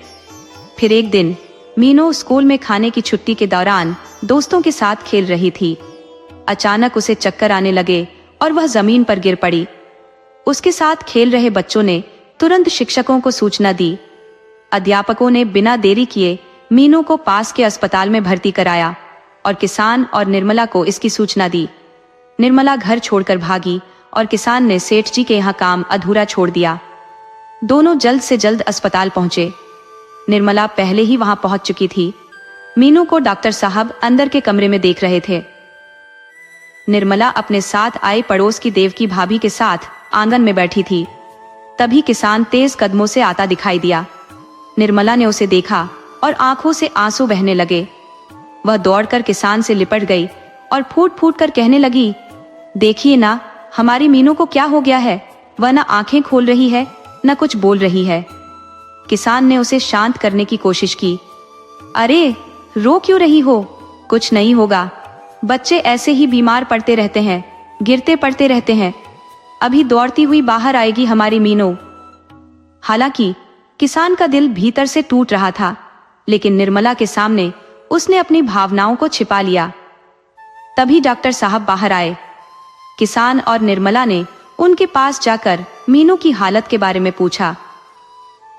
Speaker 1: फिर एक दिन मीनू स्कूल में खाने की छुट्टी के दौरान दोस्तों के साथ खेल रही थी। अचानक उसे चक्कर आने लगे और वह जमीन पर गिर पड़ी। उसके साथ खेल रहे बच्चों ने तुरंत शिक्षकों को सूचना दी। अध्यापकों ने बिना देरी किए मीनू को पास के अस्पताल में भर्ती कराया और किसान और निर्मला को इसकी सूचना दी। निर्मला घर छोड़कर भागी और किसान ने सेठ जी के यहाँ काम अधूरा छोड़ दिया। दोनों जल्द से जल्द अस्पताल पहुंचे। निर्मला पहले ही वहां पहुंच चुकी थी। मीनू को डॉक्टर साहब अंदर के कमरे में देख रहे थे। निर्मला अपने साथ आई पड़ोस की देवकी भाभी के साथ आंगन में बैठी थी। तभी किसान तेज कदमों से आता दिखाई दिया। निर्मला ने उसे देखा और आंखों से आंसू बहने लगे। वह दौड़कर किसान से लिपट गई और फूट फूट कर कहने लगी, देखिए ना, हमारी मीनू को क्या हो गया है? वह न आंखें खोल रही है, न कुछ बोल रही है। किसान ने उसे शांत करने की कोशिश की। अरे, रो क्यों रही हो? कुछ नहीं होगा। बच्चे ऐसे ही बीमार पड़ते रहते हैं, गिरते पड़ते रहते हैं। अभी दौड़ती हुई बाहर आएगी हमारी मीनू। हालांकि किसान का दिल भीतर से टूट रहा था, लेकिन निर्मला के सामने उसने अपनी भावनाओं को छिपा लिया। तभी डॉक्टर साहब बाहर आए। किसान और निर्मला ने उनके पास जाकर मीनू की हालत के बारे में पूछा।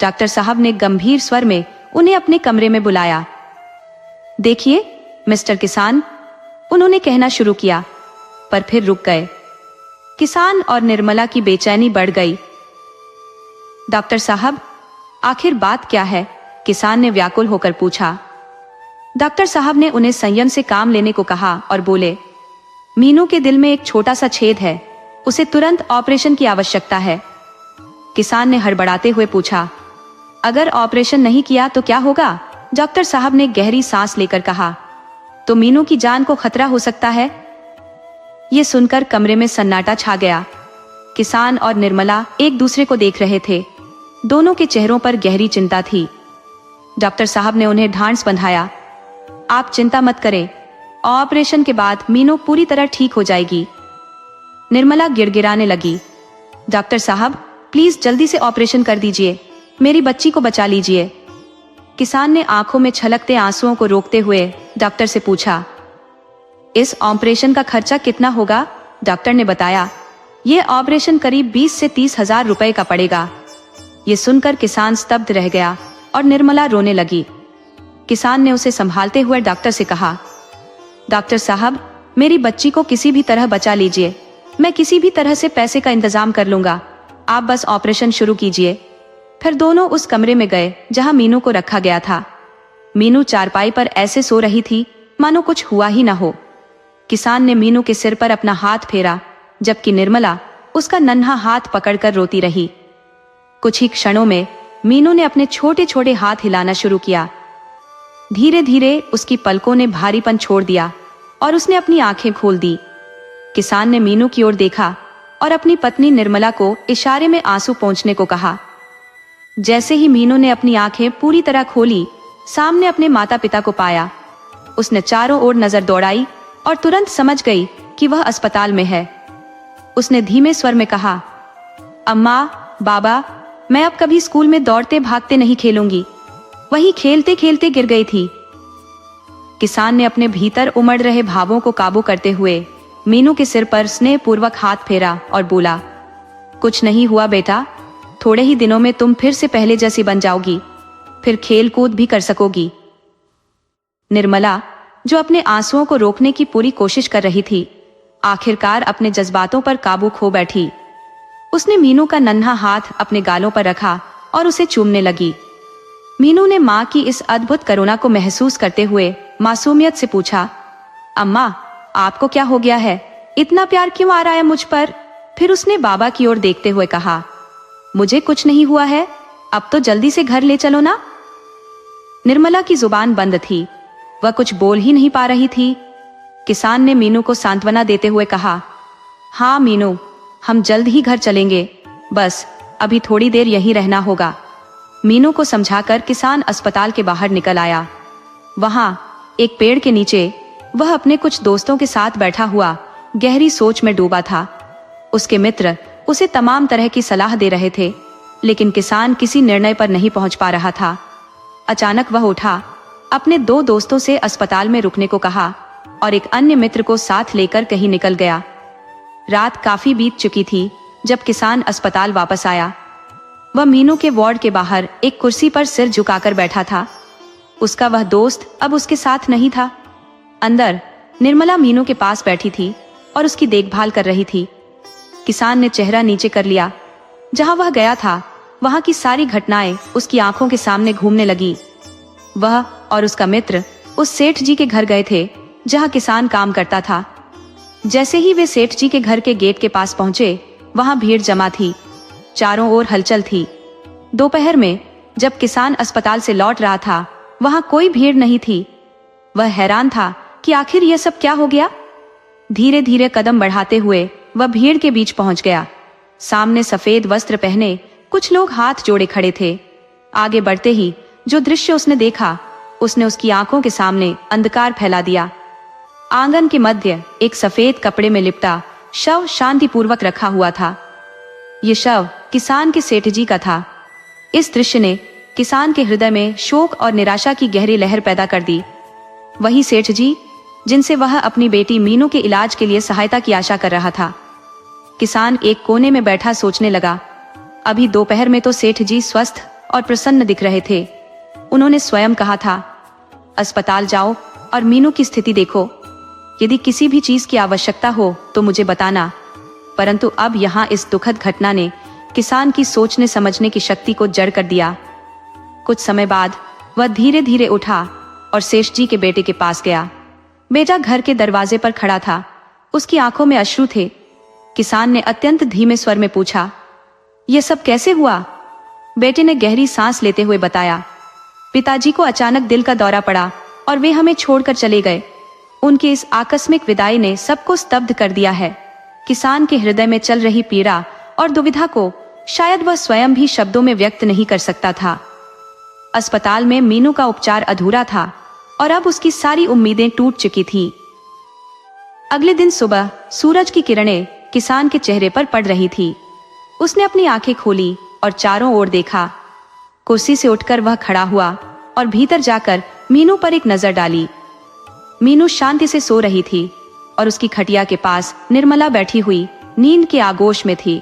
Speaker 1: डॉक्टर साहब ने गंभीर स्वर में उन्हें अपने कमरे में बुलाया। देखिए मिस्टर किसान, उन्होंने कहना शुरू किया, पर फिर रुक गए। किसान और निर्मला की बेचैनी बढ़ गई। डॉक्टर साहब, आखिर बात क्या है? किसान ने व्याकुल होकर पूछा। डॉक्टर साहब ने उन्हें संयम से काम लेने को कहा और बोले, मीनू के दिल में एक छोटा सा छेद है, उसे तुरंत ऑपरेशन की आवश्यकता है। किसान ने हड़बड़ाते हुए पूछा, अगर ऑपरेशन नहीं किया तो क्या होगा? डॉक्टर साहब ने गहरी सांस लेकर कहा, तो मीनू की जान को खतरा हो सकता है। ये सुनकर कमरे में सन्नाटा छा गया। किसान और निर्मला एक दूसरे को देख रहे थे। दोनों के चेहरों पर गहरी चिंता थी। डॉक्टर साहब ने उन्हें ढांढस बंधाया, आप चिंता मत करें, ऑपरेशन के बाद मीनू पूरी तरह ठीक हो जाएगी। निर्मला गिड़गिड़ाने लगी, डॉक्टर साहब प्लीज जल्दी से ऑपरेशन कर दीजिए, मेरी बच्ची को बचा लीजिए। किसान ने आंखों में छलकते आंसुओं को रोकते हुए डॉक्टर से पूछा, इस ऑपरेशन का खर्चा कितना होगा? डॉक्टर ने बताया, यह ऑपरेशन करीब 20 से 30 हजार रुपए का पड़ेगा। ये सुनकर किसान स्तब्ध रह गया और निर्मला रोने लगी। किसान ने उसे संभालते हुए डॉक्टर से कहा, डॉक्टर साहब मेरी बच्ची को किसी भी तरह बचा लीजिए, मैं किसी भी तरह से पैसे का इंतजाम कर लूंगा, आप बस ऑपरेशन शुरू कीजिए। फिर दोनों उस कमरे में गए जहां मीनू को रखा गया था। मीनू चारपाई पर ऐसे सो रही थी मानो कुछ हुआ ही ना हो। किसान ने मीनू के सिर पर अपना हाथ फेरा, जबकि निर्मला उसका नन्हा हाथ पकड़कर रोती रही। कुछ ही क्षणों में मीनू ने अपने छोटे छोटे हाथ हिलाना शुरू किया। धीरे धीरे उसकी पलकों ने भारीपन छोड़ दिया और उसने अपनी आंखें खोल दी। किसान ने मीनू की ओर देखा और अपनी पत्नी निर्मला को इशारे में आंसू पोंछने को कहा। जैसे ही मीनू ने अपनी आंखें पूरी तरह खोली, सामने अपने माता पिता को पाया। उसने चारों ओर नजर दौड़ाई और तुरंत समझ गई कि वह अस्पताल में है। उसने धीमे स्वर में कहा, अम्मा, बाबा, मैं अब कभी स्कूल में दौड़ते भागते नहीं खेलूंगी, वहीं खेलते खेलते गिर गई थी। किसान ने अपने भीतर उमड़ रहे भावों को काबू करते हुए मीनू के सिर पर स्नेहपूर्वक हाथ फेरा और बोला, कुछ नहीं हुआ बेटा, थोड़े ही दिनों में तुम फिर से पहले जैसी बन जाओगी, फिर खेल कूद भी कर सकोगी। निर्मला, जो अपने आंसुओं को रोकने की पूरी कोशिश कर रही थी, आखिरकार अपने जज्बातों पर काबू खो बैठी। उसने मीनू का नन्हा हाथ अपने गालों पर रखा और उसे चूमने लगी। मीनू ने मां की इस अद्भुत करुणा को महसूस करते हुए मासूमियत से पूछा, अम्मा, आपको क्या हो गया है? इतना प्यार क्यों आ रहा है मुझ पर? फिर उसने बाबा की ओर देखते हुए कहा, मुझे कुछ नहीं हुआ है, अब तो जल्दी से घर ले चलो ना। निर्मला की जुबान बंद थी, वह कुछ बोल ही नहीं पा रही थी। किसान ने मीनू को सांत्वना देते हुए कहा, हाँ मीनू, हम जल्द ही घर चलेंगे, बस अभी थोड़ी देर यहीं रहना होगा। मीनू को समझाकर किसान अस्पताल के बाहर निकल आया। वहां एक पेड़ के नीचे वह अपने कुछ दोस्तों के साथ बैठा हुआ गहरी सोच में डूबा था। उसके मित्र उसे तमाम तरह की सलाह दे रहे थे, लेकिन किसान किसी निर्णय पर नहीं पहुंच पा रहा था। अचानक वह उठा, अपने 2 दोस्तों से अस्पताल में रुकने को कहा और एक अन्य मित्र को साथ लेकर कहीं निकल गया। रात काफी बीत चुकी थी जब किसान अस्पताल वापस आया। वह मीनू के वार्ड के बाहर एक कुर्सी पर सिर झुकाकर बैठा था। उसका वह दोस्त अब उसके साथ नहीं था। अंदर निर्मला मीनू के पास बैठी थी और उसकी देखभाल कर रही थी। किसान ने चेहरा नीचे कर लिया। जहां वह गया था वहां की सारी घटनाएं उसकी आंखों के सामने घूमने लगी। वह और उसका मित्र उस सेठ जी के घर गए थे जहां किसान काम करता था। जैसे ही वे सेठ जी के घर के गेट के पास पहुंचे, वहां भीड़ जमा थी, चारों ओर हलचल थी। दोपहर में जब किसान अस्पताल से लौट रहा था, वहां कोई भीड़ नहीं थी। वह हैरान था कि आखिर यह सब क्या हो गया। धीरे धीरे कदम बढ़ाते हुए वह भीड़ के बीच पहुंच गया। सामने सफेद वस्त्र पहने कुछ लोग हाथ जोड़े खड़े थे। आगे बढ़ते ही जो दृश्य उसने देखा, उसने उसकी आंखों के सामने अंधकार फैला दिया। आंगन के मध्य एक सफेद कपड़े में लिपटा शव शांतिपूर्वक रखा हुआ था। ये शव किसान के सेठ जी का था। इस दृश्य ने किसान के हृदय में शोक और निराशा की गहरी लहर पैदा कर दी। वही सेठ जी जिनसे वह अपनी बेटी मीनू के इलाज के लिए सहायता की आशा कर रहा था। किसान एक कोने में बैठा सोचने लगा। अभी दोपहर में तो सेठ जी स्वस्थ और प्रसन्न दिख रहे थे। उन्होंने स्वयं कहा था, अस्पताल जाओ और मीनू की स्थिति देखो, यदि किसी भी चीज की आवश्यकता हो तो मुझे बताना। परंतु अब यहाँ इस दुखद घटना ने किसान की सोचने समझने की शक्ति को जड़ कर दिया। कुछ समय बाद वह धीरे धीरे उठा और सेठ जी के बेटे के पास गया। बेटा घर के दरवाजे पर खड़ा था, उसकी आंखों में अश्रु थे। किसान ने अत्यंत धीमे स्वर में पूछा, यह सब कैसे हुआ? बेटे ने गहरी सांस लेते हुए बताया, पिताजी को अचानक दिल का दौरा पड़ा और वे हमें छोड़कर चले गए। उनकी इस आकस्मिक विदाई ने सबको स्तब्ध कर दिया है। किसान के हृदय में चल रही पीड़ा और दुविधा को शायद वह स्वयं भी शब्दों में व्यक्त नहीं कर सकता था। अस्पताल में मीनू का उपचार अधूरा था और अब उसकी सारी उम्मीदें टूट चुकी थी। अगले दिन सुबह सूरज की किरणें किसान के चेहरे पर पड़ रही थी। उसने अपनी आंखें खोली और चारों ओर देखा। कुर्सी से उठकर वह खड़ा हुआ और भीतर जाकर मीनू पर एक नजर डाली। मीनू शांति से सो रही थी और उसकी खटिया के पास निर्मला बैठी हुई नींद के आगोश में थी।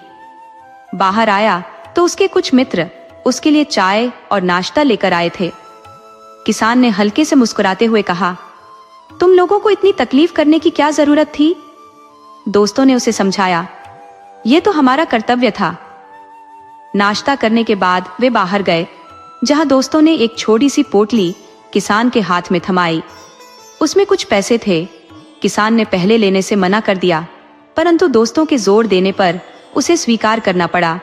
Speaker 1: बाहर आया तो उसके कुछ मित्र उसके लिए चाय और नाश्ता लेकर आए थे। किसान ने हल्के से मुस्कुराते हुए कहा, तुम लोगों को इतनी तकलीफ करने की क्या जरूरत थी? दोस्तों ने उसे समझाया, यह तो हमारा कर्तव्य था। नाश्ता करने के बाद वे बाहर गए, जहां दोस्तों ने एक छोटी सी पोटली किसान के हाथ में थमाई। उसमें कुछ पैसे थे। किसान ने पहले लेने से मना कर दिया, परंतु दोस्तों के जोर देने पर उसे स्वीकार करना पड़ा।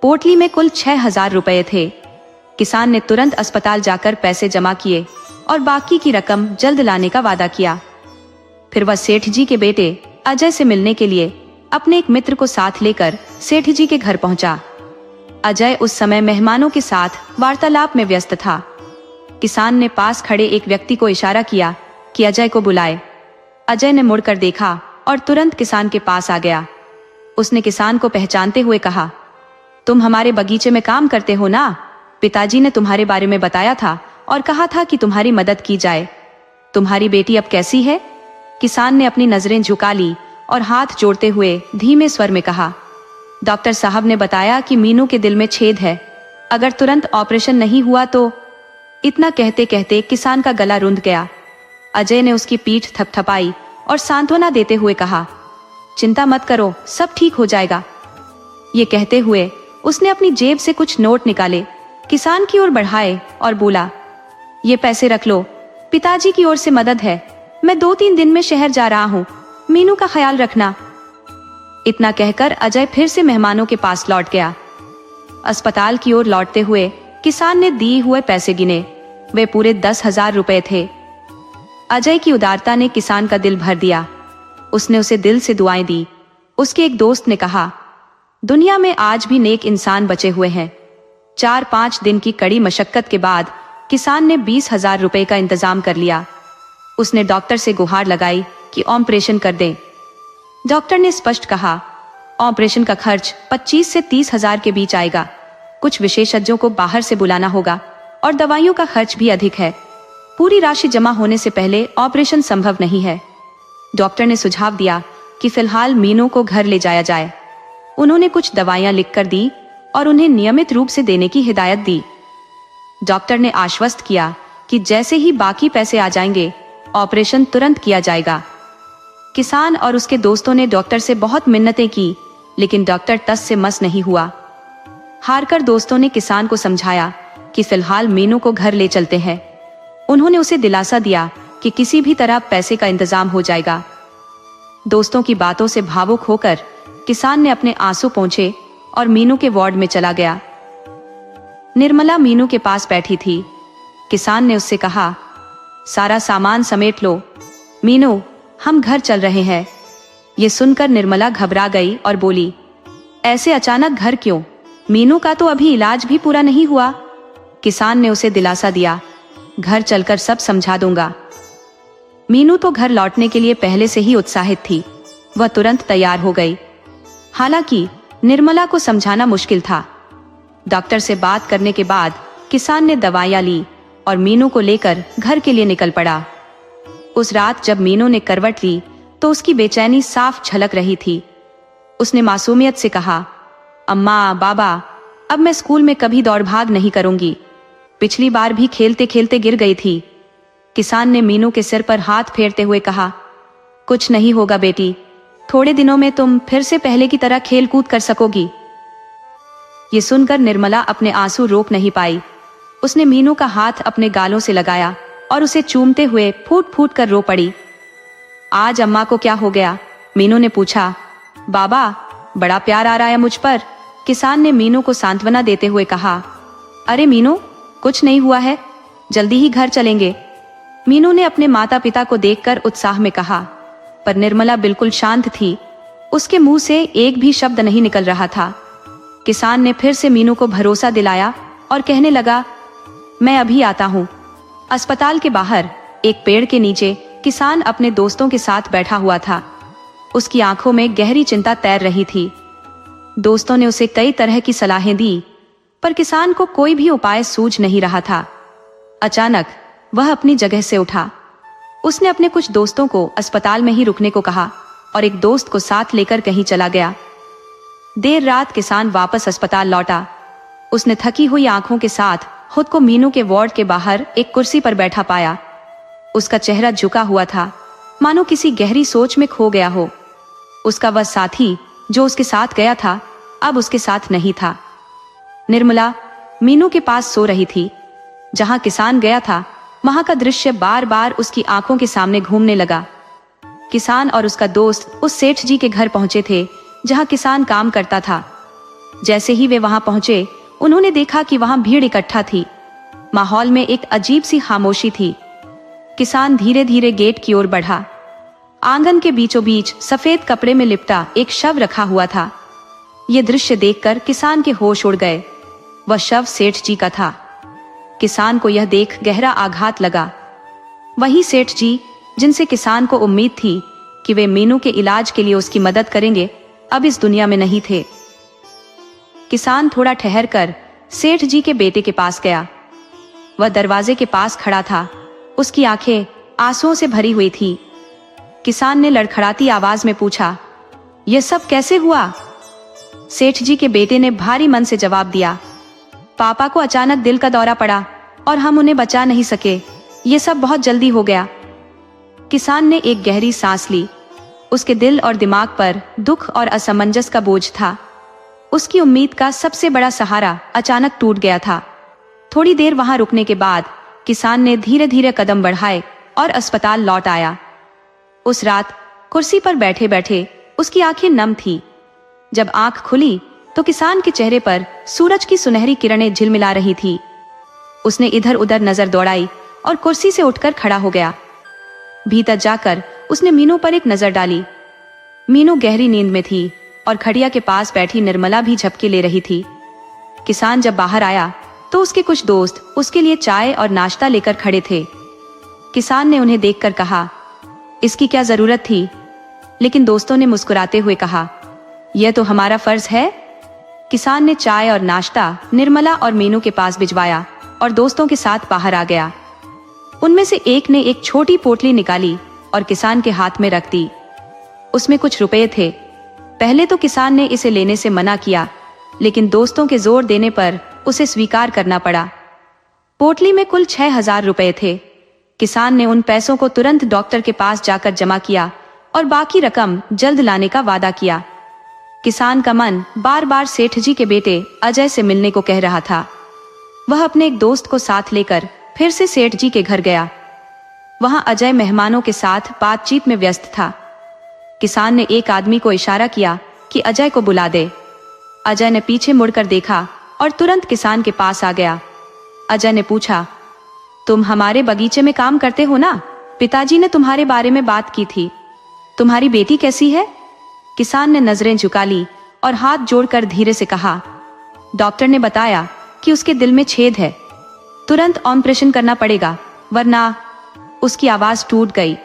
Speaker 1: पोटली में कुल 6,000 रुपए थे। किसान ने तुरंत अस्पताल जाकर पैसे जमा किए और बाकी की रकम जल्द लाने का वादा किया। फिर वह सेठ जी के बेटे अजय से मिलने के लिए अपने एक मित्र को साथ लेकर सेठ जी के घर पहुंचा। अजय उस समय मेहमानों के साथ वार्तालाप में व्यस्त था। किसान ने पास खड़े एक व्यक्ति को इशारा किया कि अजय को बुलाए। अजय ने मुड़कर देखा और तुरंत किसान के पास आ गया। उसने किसान को पहचानते हुए कहा, तुम हमारे बगीचे में काम करते हो ना? पिताजी ने तुम्हारे बारे में बताया था और कहा था कि तुम्हारी मदद की जाए। तुम्हारी बेटी अब कैसी है? किसान ने अपनी नजरें झुका ली और हाथ जोड़ते हुए धीमे स्वर में कहा, डॉक्टर साहब ने बताया कि मीनू के दिल में छेद है, अगर तुरंत ऑपरेशन नहीं हुआ तो। इतना कहते कहते किसान का गला रुंध गया। अजय ने उसकी पीठ थपथपाई और सांत्वना देते हुए कहा, चिंता मत करो, सब ठीक हो जाएगा। ये कहते हुए उसने अपनी जेब से कुछ नोट निकाले, किसान की ओर बढ़ाए और बोला, ये पैसे रख लो, पिताजी की ओर से मदद है। मैं 2-3 दिन में शहर जा रहा हूँ, मीनू का ख्याल रखना। इतना कहकर अजय फिर से मेहमानों के पास लौट गया। अस्पताल की ओर लौटते हुए किसान ने दिए हुए पैसे गिने। वे पूरे 10,000 रुपए थे। अजय की उदारता ने किसान का दिल भर दिया। उसने उसे दिल से दुआएं दी। उसके एक दोस्त ने कहा, दुनिया में आज भी नेक इंसान बचे हुए हैं। 4-5 दिन की कड़ी मशक्कत के बाद किसान ने 20,000 रुपए का इंतजाम कर लिया। उसने डॉक्टर से गुहार लगाई कि ऑपरेशन कर दें। डॉक्टर ने स्पष्ट कहा, ऑपरेशन का खर्च 25 से 30,000 के बीच आएगा। कुछ विशेषज्ञों को बाहर से बुलाना होगा और दवाइयों का खर्च भी अधिक है। पूरी राशि जमा होने से पहले ऑपरेशन संभव नहीं है। डॉक्टर ने सुझाव दिया कि फिलहाल मीनू को घर ले जाया जाए। उन्होंने कुछ दवाइयां लिखकर दी और उन्हें नियमित रूप से देने की हिदायत दी। डॉक्टर ने आश्वस्त किया कि जैसे ही बाकी पैसे आ जाएंगे, ऑपरेशन तुरंत किया जाएगा। किसान और उसके दोस्तों ने डॉक्टर से बहुत मिन्नतें की, लेकिन डॉक्टर टस से मस नहीं हुआ। हारकर दोस्तों ने किसान को समझाया कि फिलहाल मीनू को घर ले चलते हैं। उन्होंने उसे दिलासा दिया कि किसी भी तरह पैसे का इंतजाम हो जाएगा। दोस्तों की बातों से भावुक होकर किसान ने अपने आंसू पोंछे और मीनू के वार्ड में चला गया। निर्मला मीनू के पास बैठी थी। किसान ने उससे कहा, सारा सामान समेट लो, मीनू हम घर चल रहे हैं। ये सुनकर निर्मला घबरा गई और बोली, ऐसे अचानक घर क्यों? मीनू का तो अभी इलाज भी पूरा नहीं हुआ। किसान ने उसे दिलासा दिया, घर चलकर सब समझा दूंगा। मीनू तो घर लौटने के लिए पहले से ही उत्साहित थी। वह तुरंत तैयार हो गई। हालांकि निर्मला को समझाना मुश्किल था। डॉक्टर से बात करने के बाद किसान ने दवाइयां ली और मीनू को लेकर घर के लिए निकल पड़ा। उस रात जब मीनू ने करवट ली तो उसकी बेचैनी साफ झलक रही थी। उसने मासूमियत से कहा, अम्मा, बाबा, अब मैं स्कूल में कभी दौड़ भाग नहीं करूंगी। पिछली बार भी खेलते खेलते गिर गई थी। किसान ने मीनू के सिर पर हाथ फेरते हुए कहा, कुछ नहीं होगा बेटी, थोड़े दिनों में तुम फिर से पहले की तरह खेल कूद कर सकोगी। ये सुनकर निर्मला अपने आंसू रोक नहीं पाई। उसने मीनू का हाथ अपने गालों से लगाया और उसे चूमते हुए फूट फूट कर रो पड़ी। आज अम्मा को क्या हो गया? मीनू ने पूछा। बाबा, बड़ा प्यार आ रहा है मुझ पर, किसान ने मीनू को सांत्वना देते हुए कहा। अरे मीनू, कुछ नहीं हुआ है, जल्दी ही घर चलेंगे, मीनू ने अपने माता पिता को देखकर उत्साह में कहा। पर निर्मला बिल्कुल शांत थी, उसके मुंह से एक भी शब्द नहीं निकल रहा था। किसान ने फिर से मीनू को भरोसा दिलाया और कहने लगा, मैं अभी आता हूँ। अस्पताल के बाहर एक पेड़ के नीचे किसान अपने दोस्तों के साथ बैठा हुआ था। उसकी आंखों में गहरी चिंता तैर रही थी। दोस्तों ने उसे कई तरह की सलाहें दी, पर किसान को कोई भी उपाय सूझ नहीं रहा था। अचानक वह अपनी जगह से उठा। उसने अपने कुछ दोस्तों को अस्पताल में ही रुकने को कहा और एक दोस्त को साथ लेकर कहीं चला गया। देर रात किसान वापस अस्पताल लौटा। उसने थकी हुई आंखों के साथ खुद को मीनू के वार्ड के बाहर एक कुर्सी पर बैठा पाया। उसका चेहरा झुका हुआ था, मानो किसी गहरी सोच में खो गया हो। उसका वह साथी जो उसके साथ गया था, अब उसके साथ नहीं था। निर्मला मीनू के पास सो रही थी। जहां किसान गया था, वहां का दृश्य बार बार उसकी आंखों के सामने घूमने लगा। किसान और उसका दोस्त उस सेठ जी के घर पहुंचे थे, जहां किसान काम करता था। जैसे ही वे वहां पहुंचे, उन्होंने देखा कि वहां भीड़ इकट्ठा थी। माहौल में एक अजीब सी खामोशी थी। किसान धीरे धीरे गेट की ओर बढ़ा। आंगन के बीचों बीच सफेद कपड़े में लिपटा एक शव रखा हुआ था। यह दृश्य देखकर किसान के होश उड़ गए। वह शव सेठ जी का था। किसान को यह देख गहरा आघात लगा। वही सेठ जी जिनसे किसान को उम्मीद थी कि वे मीनू के इलाज के लिए उसकी मदद करेंगे, अब इस दुनिया में नहीं थे। किसान थोड़ा ठहर कर सेठ जी के बेटे के पास गया। वह दरवाजे के पास खड़ा था। उसकी आंखें आंसुओं से भरी हुई थी। किसान ने लड़खड़ाती आवाज में पूछा, यह सब कैसे हुआ? सेठ जी के बेटे ने भारी मन से जवाब दिया, पापा को अचानक दिल का दौरा पड़ा और हम उन्हें बचा नहीं सके। ये सब बहुत जल्दी हो गया। किसान ने एक गहरी सांस ली। उसके दिल और दिमाग पर दुख और असमंजस का बोझ था। उसकी उम्मीद का सबसे बड़ा सहारा अचानक टूट गया था। थोड़ी देर वहां रुकने के बाद किसान ने धीरे धीरे कदम बढ़ाए और अस्पताल लौट आया। उस रात कुर्सी पर बैठे बैठे उसकी आंखें नम थी। जब आंख खुली तो किसान के चेहरे पर सूरज की सुनहरी किरणें झिलमिला रही थी। उसने इधर उधर नजर दौड़ाई और कुर्सी से उठकर खड़ा हो गया। भीतर जाकर उसने मीनू पर एक नजर डाली। मीनू गहरी नींद में थी और खड़िया के पास बैठी निर्मला भी झपकी ले रही थी। किसान जब बाहर आया तो उसके कुछ दोस्त उसके लिए चाय और नाश्ता लेकर खड़े थे। किसान ने उन्हें देखकर कहा, इसकी क्या जरूरत थी? लेकिन दोस्तों ने मुस्कुराते हुए कहा, यह तो हमारा फर्ज है। किसान ने चाय और नाश्ता निर्मला और मीनू के पास भिजवाया और दोस्तों के साथ बाहर आ गया। उनमें से एक ने एक छोटी पोटली निकाली और किसान के हाथ में रख दी। उसमें कुछ रुपए थे। पहले तो किसान ने इसे लेने से मना किया, लेकिन दोस्तों के जोर देने पर उसे स्वीकार करना पड़ा। पोटली में कुल 6,000 रुपए थे। किसान ने उन पैसों को तुरंत डॉक्टर के पास जाकर जमा किया और बाकी रकम जल्द लाने का वादा किया। किसान का मन बार बार सेठ जी के बेटे अजय से मिलने को कह रहा था। वह अपने एक दोस्त को साथ लेकर फिर से सेठ जी के घर गया। वहां अजय मेहमानों के साथ बातचीत में व्यस्त था। किसान ने एक आदमी को इशारा किया कि अजय को बुला दे। अजय ने पीछे मुड़कर देखा और तुरंत किसान के पास आ गया। अजय ने पूछा, तुम हमारे बगीचे में काम करते हो ना? पिताजी ने तुम्हारे बारे में बात की थी। तुम्हारी बेटी कैसी है? किसान ने नजरें झुका ली और हाथ जोड़कर धीरे से कहा, डॉक्टर ने बताया कि उसके दिल में छेद है, तुरंत ऑपरेशन करना पड़ेगा वरना। उसकी आवाज टूट गई।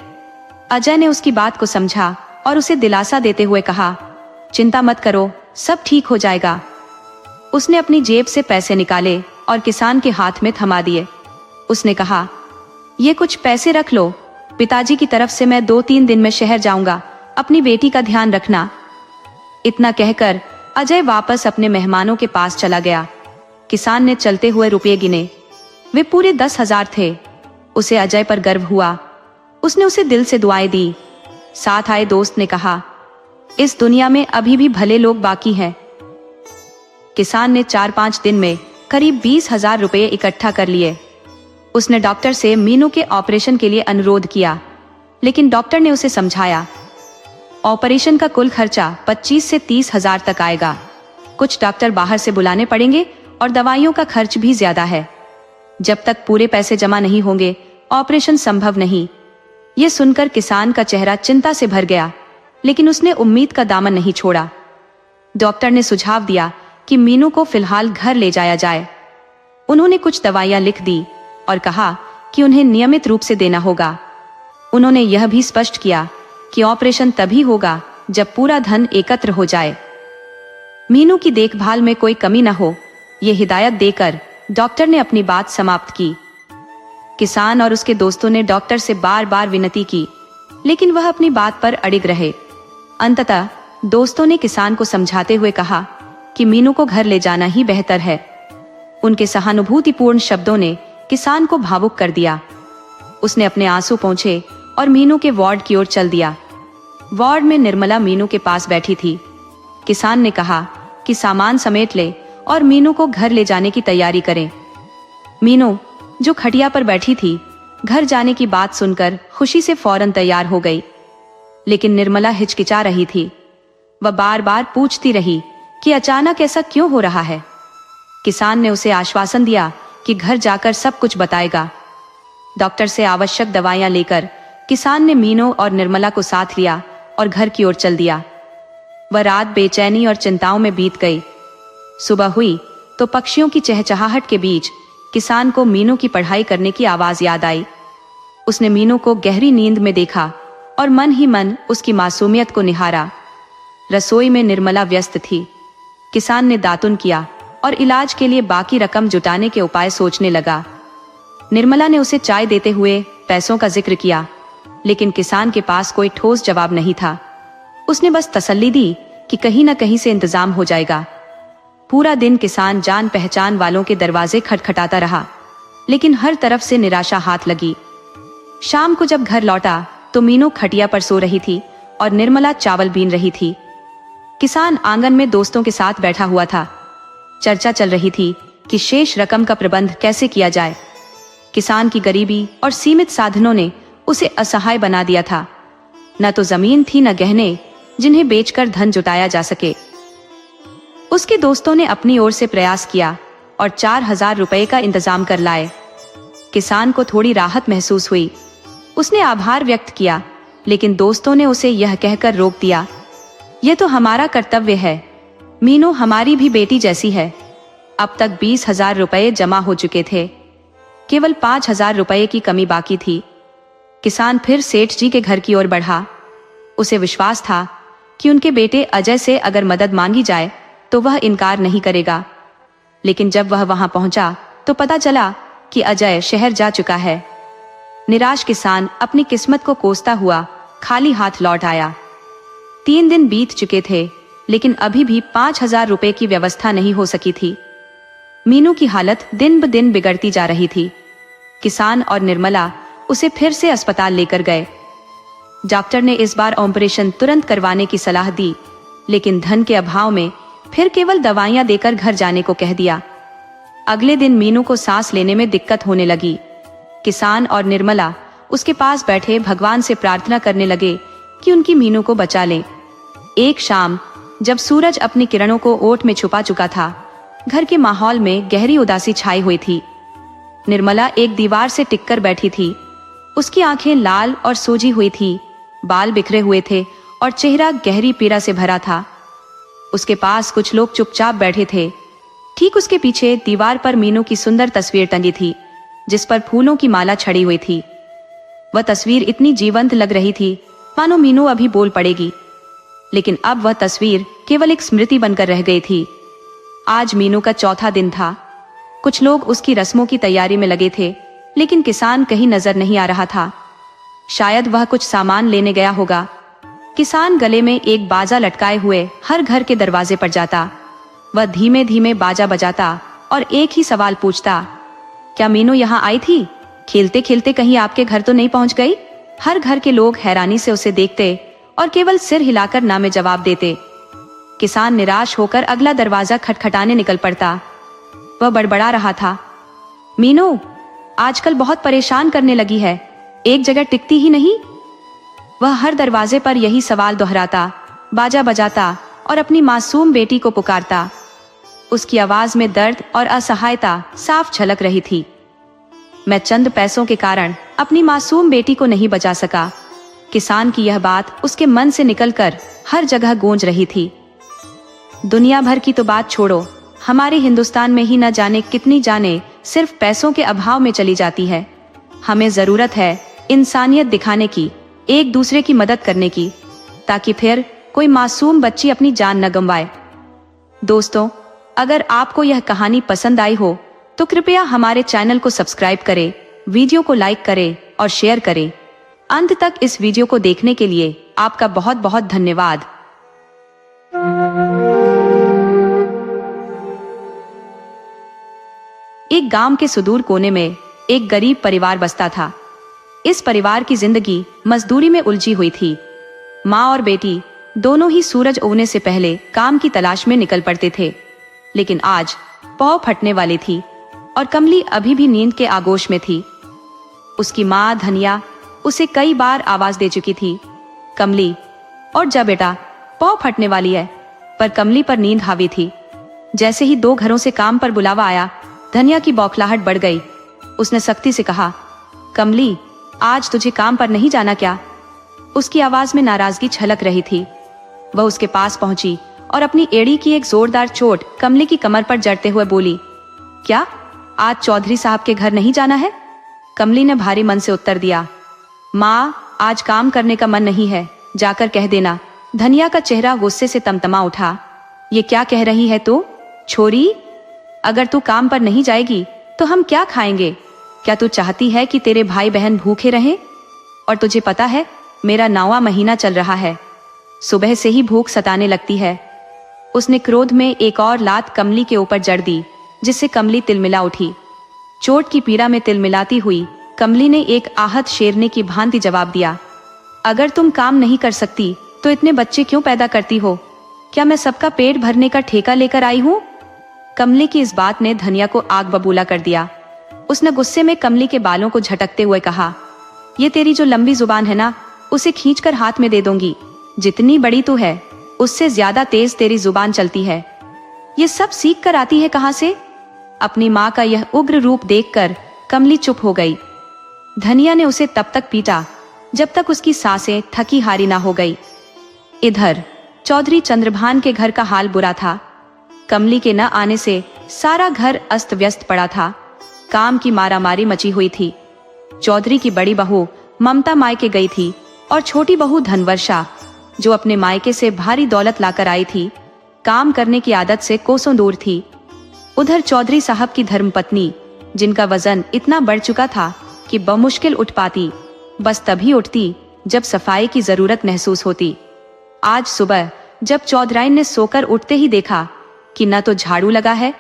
Speaker 1: अजय ने उसकी बात को समझा और उसे दिलासा देते हुए कहा, चिंता मत करो, सब ठीक हो जाएगा। उसने अपनी जेब से पैसे निकाले और किसान के हाथ में थमा दिए। उसने कहा, ये कुछ पैसे रख लो, पिताजी की तरफ से मैं 2-3 दिन में शहर जाऊंगा, अपनी बेटी का ध्यान रखना। इतना कहकर अजय वापस अपने मेहमानों के पास चला गया। किसान ने चलते हुए रुपये गिने। वे पूरे 10,000 थे। उसे अजय पर गर्व हुआ। उसने उसे दिल से दुआएं दी। साथ आए दोस्त ने कहा, इस दुनिया में अभी भी भले लोग बाकी हैं। किसान ने 4-5 दिन में करीब 20,000 रुपए इकट्ठा कर लिए। उसने डॉक्टर से मीनू के ऑपरेशन के लिए अनुरोध किया, लेकिन डॉक्टर ने उसे समझाया, ऑपरेशन का कुल खर्चा 25 से 30,000 तक आएगा। कुछ डॉक्टर बाहर से बुलाने पड़ेंगे और दवाइयों का खर्च भी ज्यादा है। जब तक पूरे पैसे जमा नहीं होंगे ऑपरेशन संभव नहीं। ये सुनकर किसान का चेहरा चिंता से भर गया, लेकिन उसने उम्मीद का दामन नहीं छोड़ा। डॉक्टर ने सुझाव दिया कि मीनू को फिलहाल घर ले जाया जाए। उन्होंने कुछ दवाइयां लिख दी और कहा कि उन्हें नियमित रूप से देना होगा। उन्होंने यह भी स्पष्ट किया कि ऑपरेशन तभी होगा जब पूरा धन एकत्र हो जाए। मीनू की देखभाल में कोई कमी न हो, यह हिदायत देकर डॉक्टर ने अपनी बात समाप्त की। किसान और उसके दोस्तों ने डॉक्टर से बार बार विनती की, लेकिन वह अपनी बात पर अड़िग रहे। अंततः दोस्तों ने किसान को समझाते हुए कहा कि मीनू को घर ले जाना ही बेहतर है। उनके सहानुभूतिपूर्ण शब्दों ने किसान को भावुक कर दिया। उसने अपने आंसू पोंछे और मीनू के वार्ड की ओर चल दिया। वार्ड में निर्मला मीनू के पास बैठी थी। किसान ने कहा कि सामान समेट ले और मीनू को घर ले जाने की तैयारी करें। मीनू, जो खटिया पर बैठी थी, घर जाने की बात सुनकर खुशी से फौरन तैयार हो गई, लेकिन निर्मला हिचकिचा रही थी। वह बार बार पूछती रही कि अचानक ऐसा क्यों हो रहा है। किसान ने उसे आश्वासन दिया कि घर जाकर सब कुछ बताएगा। डॉक्टर से आवश्यक दवाइयां लेकर किसान ने मीनू और निर्मला को साथ लिया और घर की ओर चल दिया। वह रात बेचैनी और चिंताओं में बीत गई। सुबह हुई तो पक्षियों की चहचहाहट के बीच किसान को मीनू की पढ़ाई करने की आवाज याद आई। उसने मीनू को गहरी नींद में देखा और मन ही मन उसकी मासूमियत को निहारा। रसोई में निर्मला व्यस्त थी। किसान ने दातुन किया और इलाज के लिए बाकी रकम जुटाने के उपाय सोचने लगा। निर्मला ने उसे चाय देते हुए पैसों का जिक्र किया, लेकिन किसान के पास कोई ठोस जवाब नहीं था। उसने बस तसल्ली दी कि कहीं न कहीं से इंतजाम हो जाएगा। पूरा दिन किसान जान पहचान वालों के दरवाजे खटखटाता रहा, लेकिन हर तरफ से निराशा हाथ लगी। शाम को जब घर लौटा तो मीनू खटिया पर सो रही थी और निर्मला चावल बीन रही थी। किसान आंगन में दोस्तों के साथ बैठा हुआ था। चर्चा चल रही थी कि शेष रकम का प्रबंध कैसे किया जाए। किसान की गरीबी और सीमित साधनों ने उसे असहाय बना दिया था। न तो जमीन थी न गहने जिन्हें बेचकर धन जुटाया जा सके। उसके दोस्तों ने अपनी ओर से प्रयास किया और 4,000 रुपए का इंतजाम कर लाए। किसान को थोड़ी राहत महसूस हुई। उसने आभार व्यक्त किया, लेकिन दोस्तों ने उसे यह कहकर रोक दिया, यह तो हमारा कर्तव्य है। मीनू हमारी भी बेटी जैसी है। अब तक 20,000 रुपए जमा हो चुके थे। केवल 5,000 रुपए की कमी बाकी थी। किसान फिर सेठ जी के घर की ओर बढ़ा। उसे विश्वास था कि उनके बेटे अजय से अगर मदद मांगी जाए तो वह इनकार नहीं करेगा। लेकिन जब वह वहां पहुंचा तो पता चला कि अजय शहर जा चुका है। निराश किसान अपनी किस्मत को कोसता हुआ खाली हाथ लौट आया। 3 दिन बीत चुके थे, लेकिन अभी भी 5,000 रुपए की व्यवस्था नहीं हो सकी थी। मीनू की हालत दिन ब दिन बिगड़ती जा रही थी। किसान और निर्मला उसे फिर से अस्पताल लेकर गए। डॉक्टर ने इस बार ऑपरेशन तुरंत करवाने की सलाह दी, लेकिन धन के अभाव में फिर केवल दवाइयां देकर घर जाने को कह दिया। अगले दिन मीनू को सांस लेने में दिक्कत होने लगी। किसान और निर्मला उसके पास बैठे भगवान से प्रार्थना करने लगे कि उनकी मीनू को बचा लें। एक शाम जब सूरज अपनी किरणों को ओट में छुपा चुका था, घर के माहौल में गहरी उदासी छाई हुई थी। निर्मला एक दीवार से टिककर बैठी थी। उसकी आंखें लाल और सूजी हुई थी, बाल बिखरे हुए थे और चेहरा गहरी पीड़ा से भरा था। उसके पास कुछ लोग चुपचाप बैठे थे। ठीक उसके पीछे दीवार पर मीनू की सुंदर तस्वीर टंगी थी, जिस पर फूलों की माला छड़ी हुई थी। वह तस्वीर इतनी जीवंत लग रही थी मानो मीनू अभी बोल पड़ेगी, लेकिन अब वह तस्वीर केवल एक स्मृति बनकर रह गई थी। आज मीनू का चौथा दिन था। कुछ लोग उसकी रस्मों की तैयारी में लगे थे, लेकिन किसान कहीं नजर नहीं आ रहा था। शायद वह कुछ सामान लेने गया होगा। किसान गले में एक बाजा लटकाए हुए हर घर के दरवाजे पर जाता। वह धीमे धीमे बाजा बजाता और एक ही सवाल पूछता, क्या मीनू यहाँ आई थी? खेलते खेलते कहीं आपके घर तो नहीं पहुंच गई? हर घर के लोग हैरानी से उसे देखते और केवल सिर हिलाकर ना में जवाब देते। किसान निराश होकर अगला दरवाजा खटखटाने निकल पड़ता। वह बड़बड़ा रहा था, मीनू आजकल बहुत परेशान करने लगी है, एक जगह टिकती ही नहीं। वह हर दरवाजे पर यही सवाल दोहराता, बाजा बजाता और अपनी मासूम बेटी को पुकारता। उसकी आवाज में दर्द और असहायता साफ झलक रही थी। मैं चंद पैसों के कारण अपनी मासूम बेटी को नहीं बचा सका। किसान की यह बात उसके मन से निकलकर हर जगह गूंज रही थी। दुनिया भर की तो बात छोड़ो, हमारे हिंदुस्तान में ही न जाने कितनी जाने सिर्फ पैसों के अभाव में चली जाती है। हमें जरूरत है इंसानियत दिखाने की, एक दूसरे की मदद करने की, ताकि फिर कोई मासूम बच्ची अपनी जान न गंवाए। दोस्तों, अगर आपको यह कहानी पसंद आई हो तो कृपया हमारे चैनल को सब्सक्राइब करें, वीडियो को लाइक करें और शेयर करें। अंत तक इस वीडियो को देखने के लिए आपका बहुत बहुत धन्यवाद। एक गांव के सुदूर कोने में एक गरीब परिवार बसता था। इस परिवार की जिंदगी मजदूरी में उलझी हुई थी। माँ और बेटी दोनों ही सूरज उगने से पहले काम की तलाश में निकल पड़ते थे। लेकिन आज पौ फटने वाली थी और कमली अभी भी नींद के आगोश में थी। उसकी माँ धनिया उसे कई बार आवाज दे चुकी थी, कमली और जा बेटा, पौ फटने वाली है। पर कमली पर नींद हावी थी। जैसे ही 2 घरों से काम पर बुलावा आया, धनिया की बौखलाहट बढ़ गई। उसने सख्ती से कहा, कमली आज तुझे काम पर नहीं जाना क्या? उसकी आवाज में नाराजगी छलक रही थी। वह उसके पास पहुंची और अपनी एड़ी की एक जोरदार चोट कमली की कमर पर जड़ते हुए बोली, क्या आज चौधरी साहब के घर नहीं जाना है? कमली ने भारी मन से उत्तर दिया, माँ आज काम करने का मन नहीं है, जाकर कह देना। धनिया का चेहरा गुस्से से तमतमा उठा। ये क्या कह रही है तू छोरी? अगर तू काम पर नहीं जाएगी तो हम क्या खाएंगे? क्या तू चाहती है कि तेरे भाई बहन भूखे रहें? और तुझे पता है मेरा 9वां महीना चल रहा है, सुबह से ही भूख सताने लगती है। उसने क्रोध में एक और लात कमली के ऊपर जड़ दी, जिससे कमली तिलमिला उठी। चोट की पीड़ा में तिलमिलाती हुई कमली ने एक आहत शेरने की भांति जवाब दिया, अगर तुम काम नहीं कर सकती तो इतने बच्चे क्यों पैदा करती हो? क्या मैं सबका पेट भरने का ठेका लेकर आई हूँ? कमली की इस बात ने धनिया को आग बबूला कर दिया। उसने गुस्से में कमली के बालों को झटकते हुए कहा, ये तेरी जो लंबी जुबान है ना, उसे खींचकर हाथ में दे दूंगी। जितनी बड़ी तू है उससे ज्यादा तेज तेरी जुबान चलती है। ये सब सीख कर आती है कहाँ से? अपनी माँ का यह उग्र रूप देखकर कमली चुप हो गई। धनिया ने उसे तब तक पीटा जब तक उसकी सांसें थकी हारी ना हो गई। इधर चौधरी चंद्रभान के घर का हाल बुरा था। कमली के न आने से सारा घर अस्त व्यस्त पड़ा था। काम की मारामारी मची हुई थी। चौधरी की बड़ी बहू ममता मायके गई थी और छोटी बहू धनवर्षा, जो अपने मायके से भारी दौलत लाकर आई थी, काम करने की आदत से कोसों दूर थी। उधर चौधरी साहब की धर्मपत्नी, जिनका वजन इतना बढ़ चुका था कि बमुश्किल उठ पाती, बस तभी उठती जब सफाई की जरूरत महसूस होती। आज सुबह जब चौधराइन ने सोकर उठते ही देखा कि न तो झाड़ू लगा है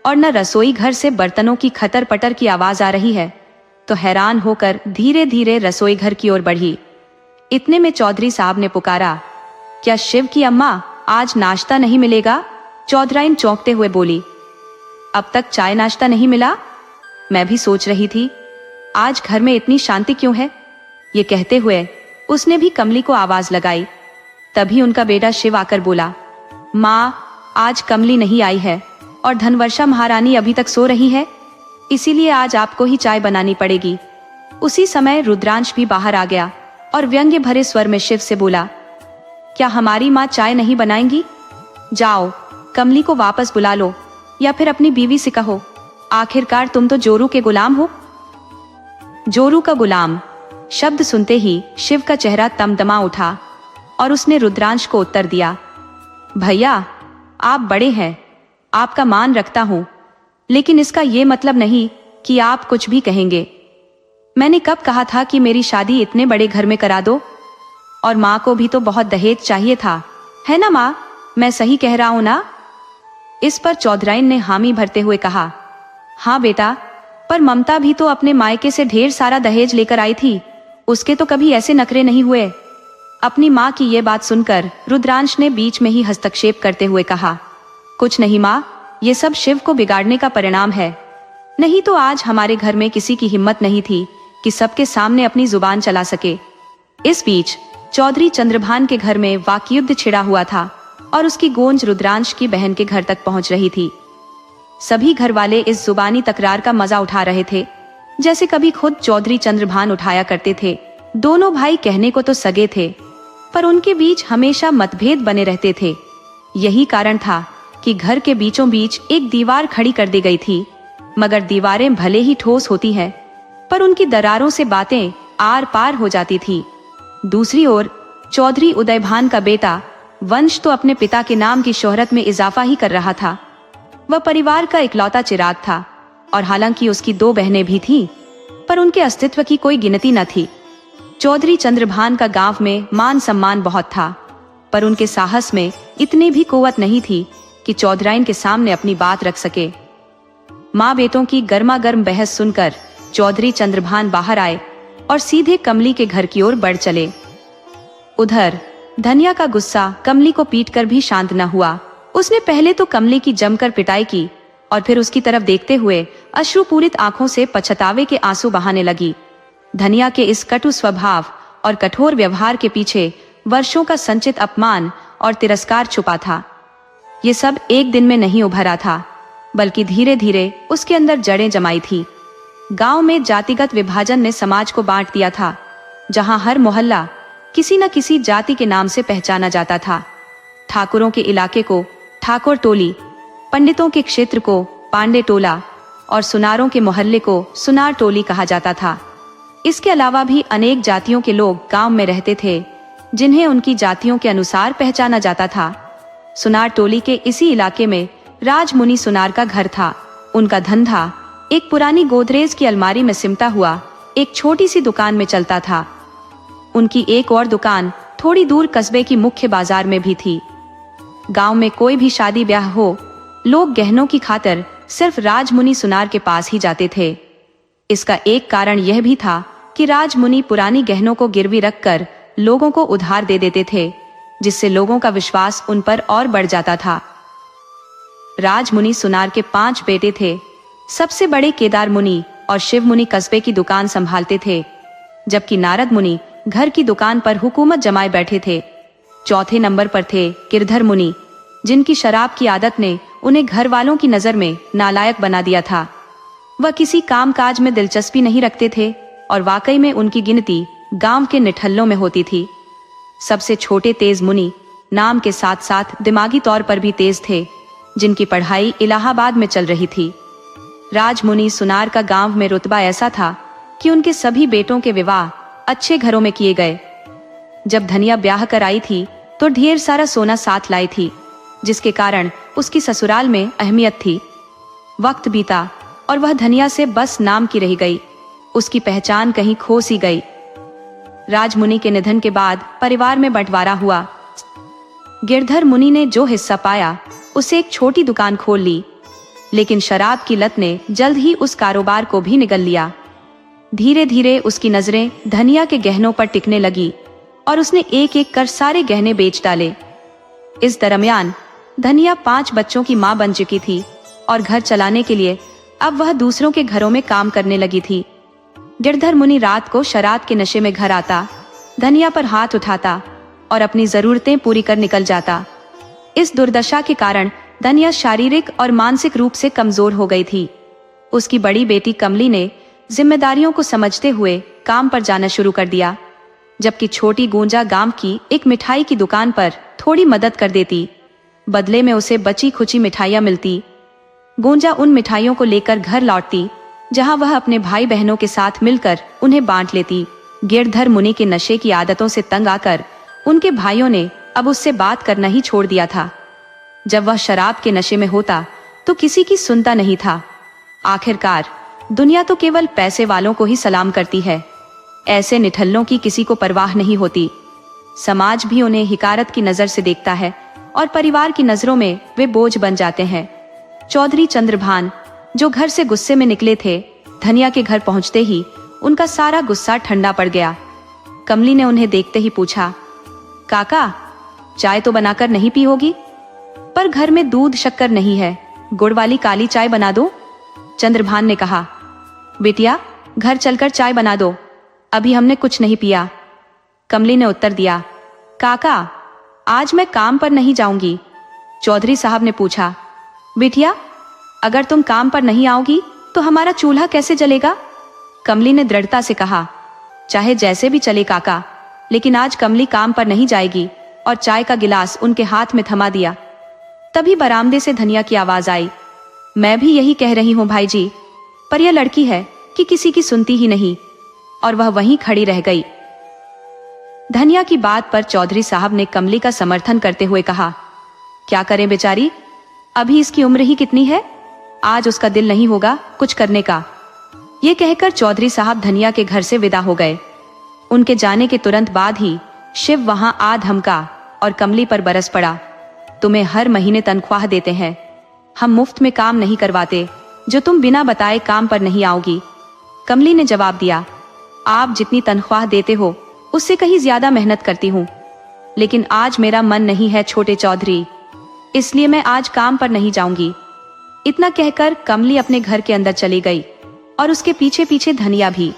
Speaker 1: और न रसोई घर से बर्तनों की खतर पटर की आवाज आ रही है, तो हैरान होकर धीरे धीरे रसोई घर की ओर बढ़ी। इतने में चौधरी साहब ने पुकारा, क्या शिव की अम्मा आज नाश्ता नहीं मिलेगा? चौधराइन चौंकते हुए बोली, अब तक चाय नाश्ता नहीं मिला? मैं भी सोच रही थी आज घर में इतनी शांति क्यों है। ये कहते हुए उसने भी कमली को आवाज लगाई। तभी उनका बेटा शिव आकर बोला, माँ आज कमली नहीं आई है और धनवर्षा महारानी अभी तक सो रही है, इसीलिए आज आपको ही चाय बनानी पड़ेगी। उसी समय रुद्रांश भी बाहर आ गया और व्यंग्य भरे स्वर में शिव से बोला, क्या हमारी माँ चाय नहीं बनाएंगी? जाओ कमली को वापस बुला लो या फिर अपनी बीवी से कहो, आखिरकार तुम तो जोरू के गुलाम हो। जोरू का गुलाम शब्द सुनते ही शिव का चेहरा तमतमा उठा और उसने रुद्रांश को उत्तर दिया, भैया आप बड़े हैं, आपका मान रखता हूं, लेकिन इसका ये मतलब नहीं कि आप कुछ भी कहेंगे। मैंने कब कहा था कि मेरी शादी इतने बड़े घर में करा दो? और माँ को भी तो बहुत दहेज चाहिए था, है ना माँ? मैं सही कह रहा हूं ना? इस पर चौधराइन ने हामी भरते हुए कहा, हाँ बेटा, पर ममता भी तो अपने मायके से ढेर सारा दहेज लेकर आई थी, उसके तो कभी ऐसे नखरे नहीं हुए। अपनी माँ की ये बात सुनकर रुद्रांश ने बीच में ही हस्तक्षेप करते हुए कहा, कुछ नहीं माँ, ये सब शिव को बिगाड़ने का परिणाम है। नहीं तो आज हमारे घर में किसी की हिम्मत नहीं थी कि सबके सामने अपनी जुबान चला सके। इस बीच चौधरी चंद्रभान के घर में वाकयुद्ध छिड़ा हुआ था और उसकी गूंज रुद्रांश की बहन के घर तक पहुंच रही थी। सभी घर वाले इस जुबानी तकरार का मजा उठा रहे थे, जैसे कभी खुद चौधरी चंद्रभान उठाया करते थे। दोनों भाई कहने को तो सगे थे, पर उनके बीच हमेशा मतभेद बने रहते थे। यही कारण था कि घर के बीचों बीच एक दीवार खड़ी कर दी गई थी, मगर दीवारें भले ही ठोस होती है, पर उनकी दरारों से बातें आर पार हो जाती थी। दूसरी ओर चौधरी उदयभान का बेटा वंश तो अपने पिता के नाम की शोहरत में इजाफा ही कर रहा था। वह परिवार का इकलौता चिराग था, और हालांकि उसकी 2 बहनें भी थीं, पर उनके अस्तित्व की कोई गिनती न थी। चौधरी चंद्रभान का गांव में मान सम्मान बहुत था, पर उनके साहस में इतनी भी कुव्वत नहीं थी कि चौधराइन के सामने अपनी बात रख सके। माँ बेटों की गर्मागर्म बहस सुनकर चौधरी चंद्रभान बाहर आए और सीधे कमली के घर की ओर बढ़ चले। उधर धनिया का गुस्सा कमली को पीटकर भी शांत न हुआ। उसने पहले तो कमली की जमकर पिटाई की और फिर उसकी तरफ देखते हुए अश्रुपूरित आंखों से पछतावे के आंसू बहाने लगी। धनिया के इस कटु स्वभाव और कठोर व्यवहार के पीछे वर्षों का संचित अपमान और तिरस्कार छुपा था। ये सब एक दिन में नहीं उभरा था, बल्कि धीरे धीरे उसके अंदर जड़ें जमाई थी। गांव में जातिगत विभाजन ने समाज को बांट दिया था, जहां हर मोहल्ला किसी न किसी जाति के नाम से पहचाना जाता था। ठाकुरों के इलाके को ठाकुर टोली, पंडितों के क्षेत्र को पांडे टोला और सुनारों के मोहल्ले को सुनार टोली कहा जाता था। इसके अलावा भी अनेक जातियों के लोग गांव में रहते थे, जिन्हें उनकी जातियों के अनुसार पहचाना जाता था। सुनार टोली के इसी इलाके में राजमुनि सुनार का घर था। उनका धंधा एक पुरानी गोदरेज की अलमारी में सिमटा हुआ एक छोटी सी दुकान में चलता था। उनकी एक और दुकान थोड़ी दूर कस्बे की मुख्य बाजार में भी थी। गांव में कोई भी शादी ब्याह हो, लोग गहनों की खातिर सिर्फ राजमुनि सुनार के पास ही जाते थे। इसका एक कारण यह भी था कि राजमुनि पुरानी गहनों को गिरवी रखकर लोगों को उधार दे देते थे, जिससे लोगों का विश्वास उन पर और बढ़ जाता था। राजमुनि सुनार के 5 बेटे थे। सबसे बड़े केदार मुनि और शिव मुनि कस्बे की दुकान संभालते थे, जबकि नारद मुनि घर की दुकान पर हुकूमत जमाए बैठे थे। चौथे नंबर पर थे गिरधर मुनि, जिनकी शराब की आदत ने उन्हें घर वालों की नजर में नालायक बना दिया था। वह किसी काम काज में दिलचस्पी नहीं रखते थे और वाकई में उनकी गिनती गांव के निठल्लों में होती थी। सबसे छोटे तेज मुनि नाम के साथ साथ दिमागी तौर पर भी तेज थे, जिनकी पढ़ाई इलाहाबाद में चल रही थी। राजमुनि सुनार का गांव में रुतबा ऐसा था कि उनके सभी बेटों के विवाह अच्छे घरों में किए गए। जब धनिया ब्याह कर आई थी तो ढेर सारा सोना साथ लाई थी, जिसके कारण उसकी ससुराल में अहमियत थी। वक्त बीता और वह धनिया से बस नाम की रह गई। उसकी पहचान कहीं खो सी गई। राजमुनि के निधन के बाद परिवार में बंटवारा हुआ। गिरधर मुनि ने जो हिस्सा पाया उसे एक छोटी दुकान खोल ली, लेकिन शराब की लत ने जल्द ही उस कारोबार को भी निगल लिया। धीरे धीरे उसकी नजरें धनिया के गहनों पर टिकने लगी और उसने एक एक कर सारे गहने बेच डाले। इस दरमियान धनिया 5 बच्चों की मां बन चुकी थी और घर चलाने के लिए अब वह दूसरों के घरों में काम करने लगी थी। गिरधर मुनि रात को शराब के नशे में घर आता, धनिया पर हाथ उठाता और अपनी जरूरतें पूरी कर निकल जाता। इस दुर्दशा के कारण धनिया शारीरिक और मानसिक रूप से कमजोर हो गई थी। उसकी बड़ी बेटी कमली ने जिम्मेदारियों को समझते हुए काम पर जाना शुरू कर दिया, जबकि छोटी गूंजा गांव की एक मिठाई की दुकान पर थोड़ी मदद कर देती। बदले में उसे बची खुची मिठाइयां मिलती। गूंजा उन मिठाइयों को लेकर घर लौटती, जहां वह अपने भाई बहनों के साथ मिलकर उन्हें बांट लेती। गिरधर मुनि के नशे की आदतों से तंग आकर उनके भाइयों ने अब उससे बात करना ही छोड़ दिया था। जब वह शराब के नशे में होता तो किसी की सुनता नहीं था। आखिरकार दुनिया तो केवल पैसे वालों को ही सलाम करती है। ऐसे निठल्लों की किसी को परवाह नहीं होती। समाज भी उन्हें हिकारत की नजर से देखता है और परिवार की नजरों में वे बोझ बन जाते हैं। चौधरी चंद्रभान जो घर से गुस्से में निकले थे, धनिया के घर पहुंचते ही उनका सारा गुस्सा ठंडा पड़ गया। कमली ने उन्हें देखते ही पूछा, काका, चाय तो बनाकर नहीं पी होगी? पर घर में दूध शक्कर नहीं है, गुड़ वाली काली चाय बना दो, चंद्रभान ने कहा। बिटिया, घर चलकर चाय बना दो, अभी हमने कुछ नहीं पिया, कमली ने उत्तर दिया। काका, आज मैं काम पर नहीं जाऊंगी, चौधरी साहब ने पूछा। बिटिया, अगर तुम काम पर नहीं आओगी तो हमारा चूल्हा कैसे जलेगा? कमली ने दृढ़ता से कहा। चाहे जैसे भी चले काका, लेकिन आज कमली काम पर नहीं जाएगी, और चाय का गिलास उनके हाथ में थमा दिया। तभी बरामदे से धनिया की आवाज आई। मैं भी यही कह रही हूं भाई जी, पर यह लड़की है कि किसी की सुनती ही नहीं, और वह वहीं खड़ी रह गई। धनिया की बात पर चौधरी साहब ने कमली का समर्थन करते हुए कहा, क्या करें बेचारी, अभी इसकी उम्र ही कितनी है, आज उसका दिल नहीं होगा कुछ करने का। ये कहकर चौधरी साहब धनिया के घर से विदा हो गए। उनके जाने के तुरंत बाद ही शिव वहां आ धमका और कमली पर बरस पड़ा। तुम्हें हर महीने तनख्वाह देते हैं, हम मुफ्त में काम नहीं करवाते, जो तुम बिना बताए काम पर नहीं आओगी। कमली ने जवाब दिया, आप जितनी तनख्वाह देते हो उससे कहीं ज्यादा मेहनत करती हूँ, लेकिन आज मेरा मन नहीं है छोटे चौधरी, इसलिए मैं आज काम पर नहीं जाऊंगी। इतना कहकर कमली अपने घर के अंदर चली गई और उसके पीछे पीछे धनिया भी।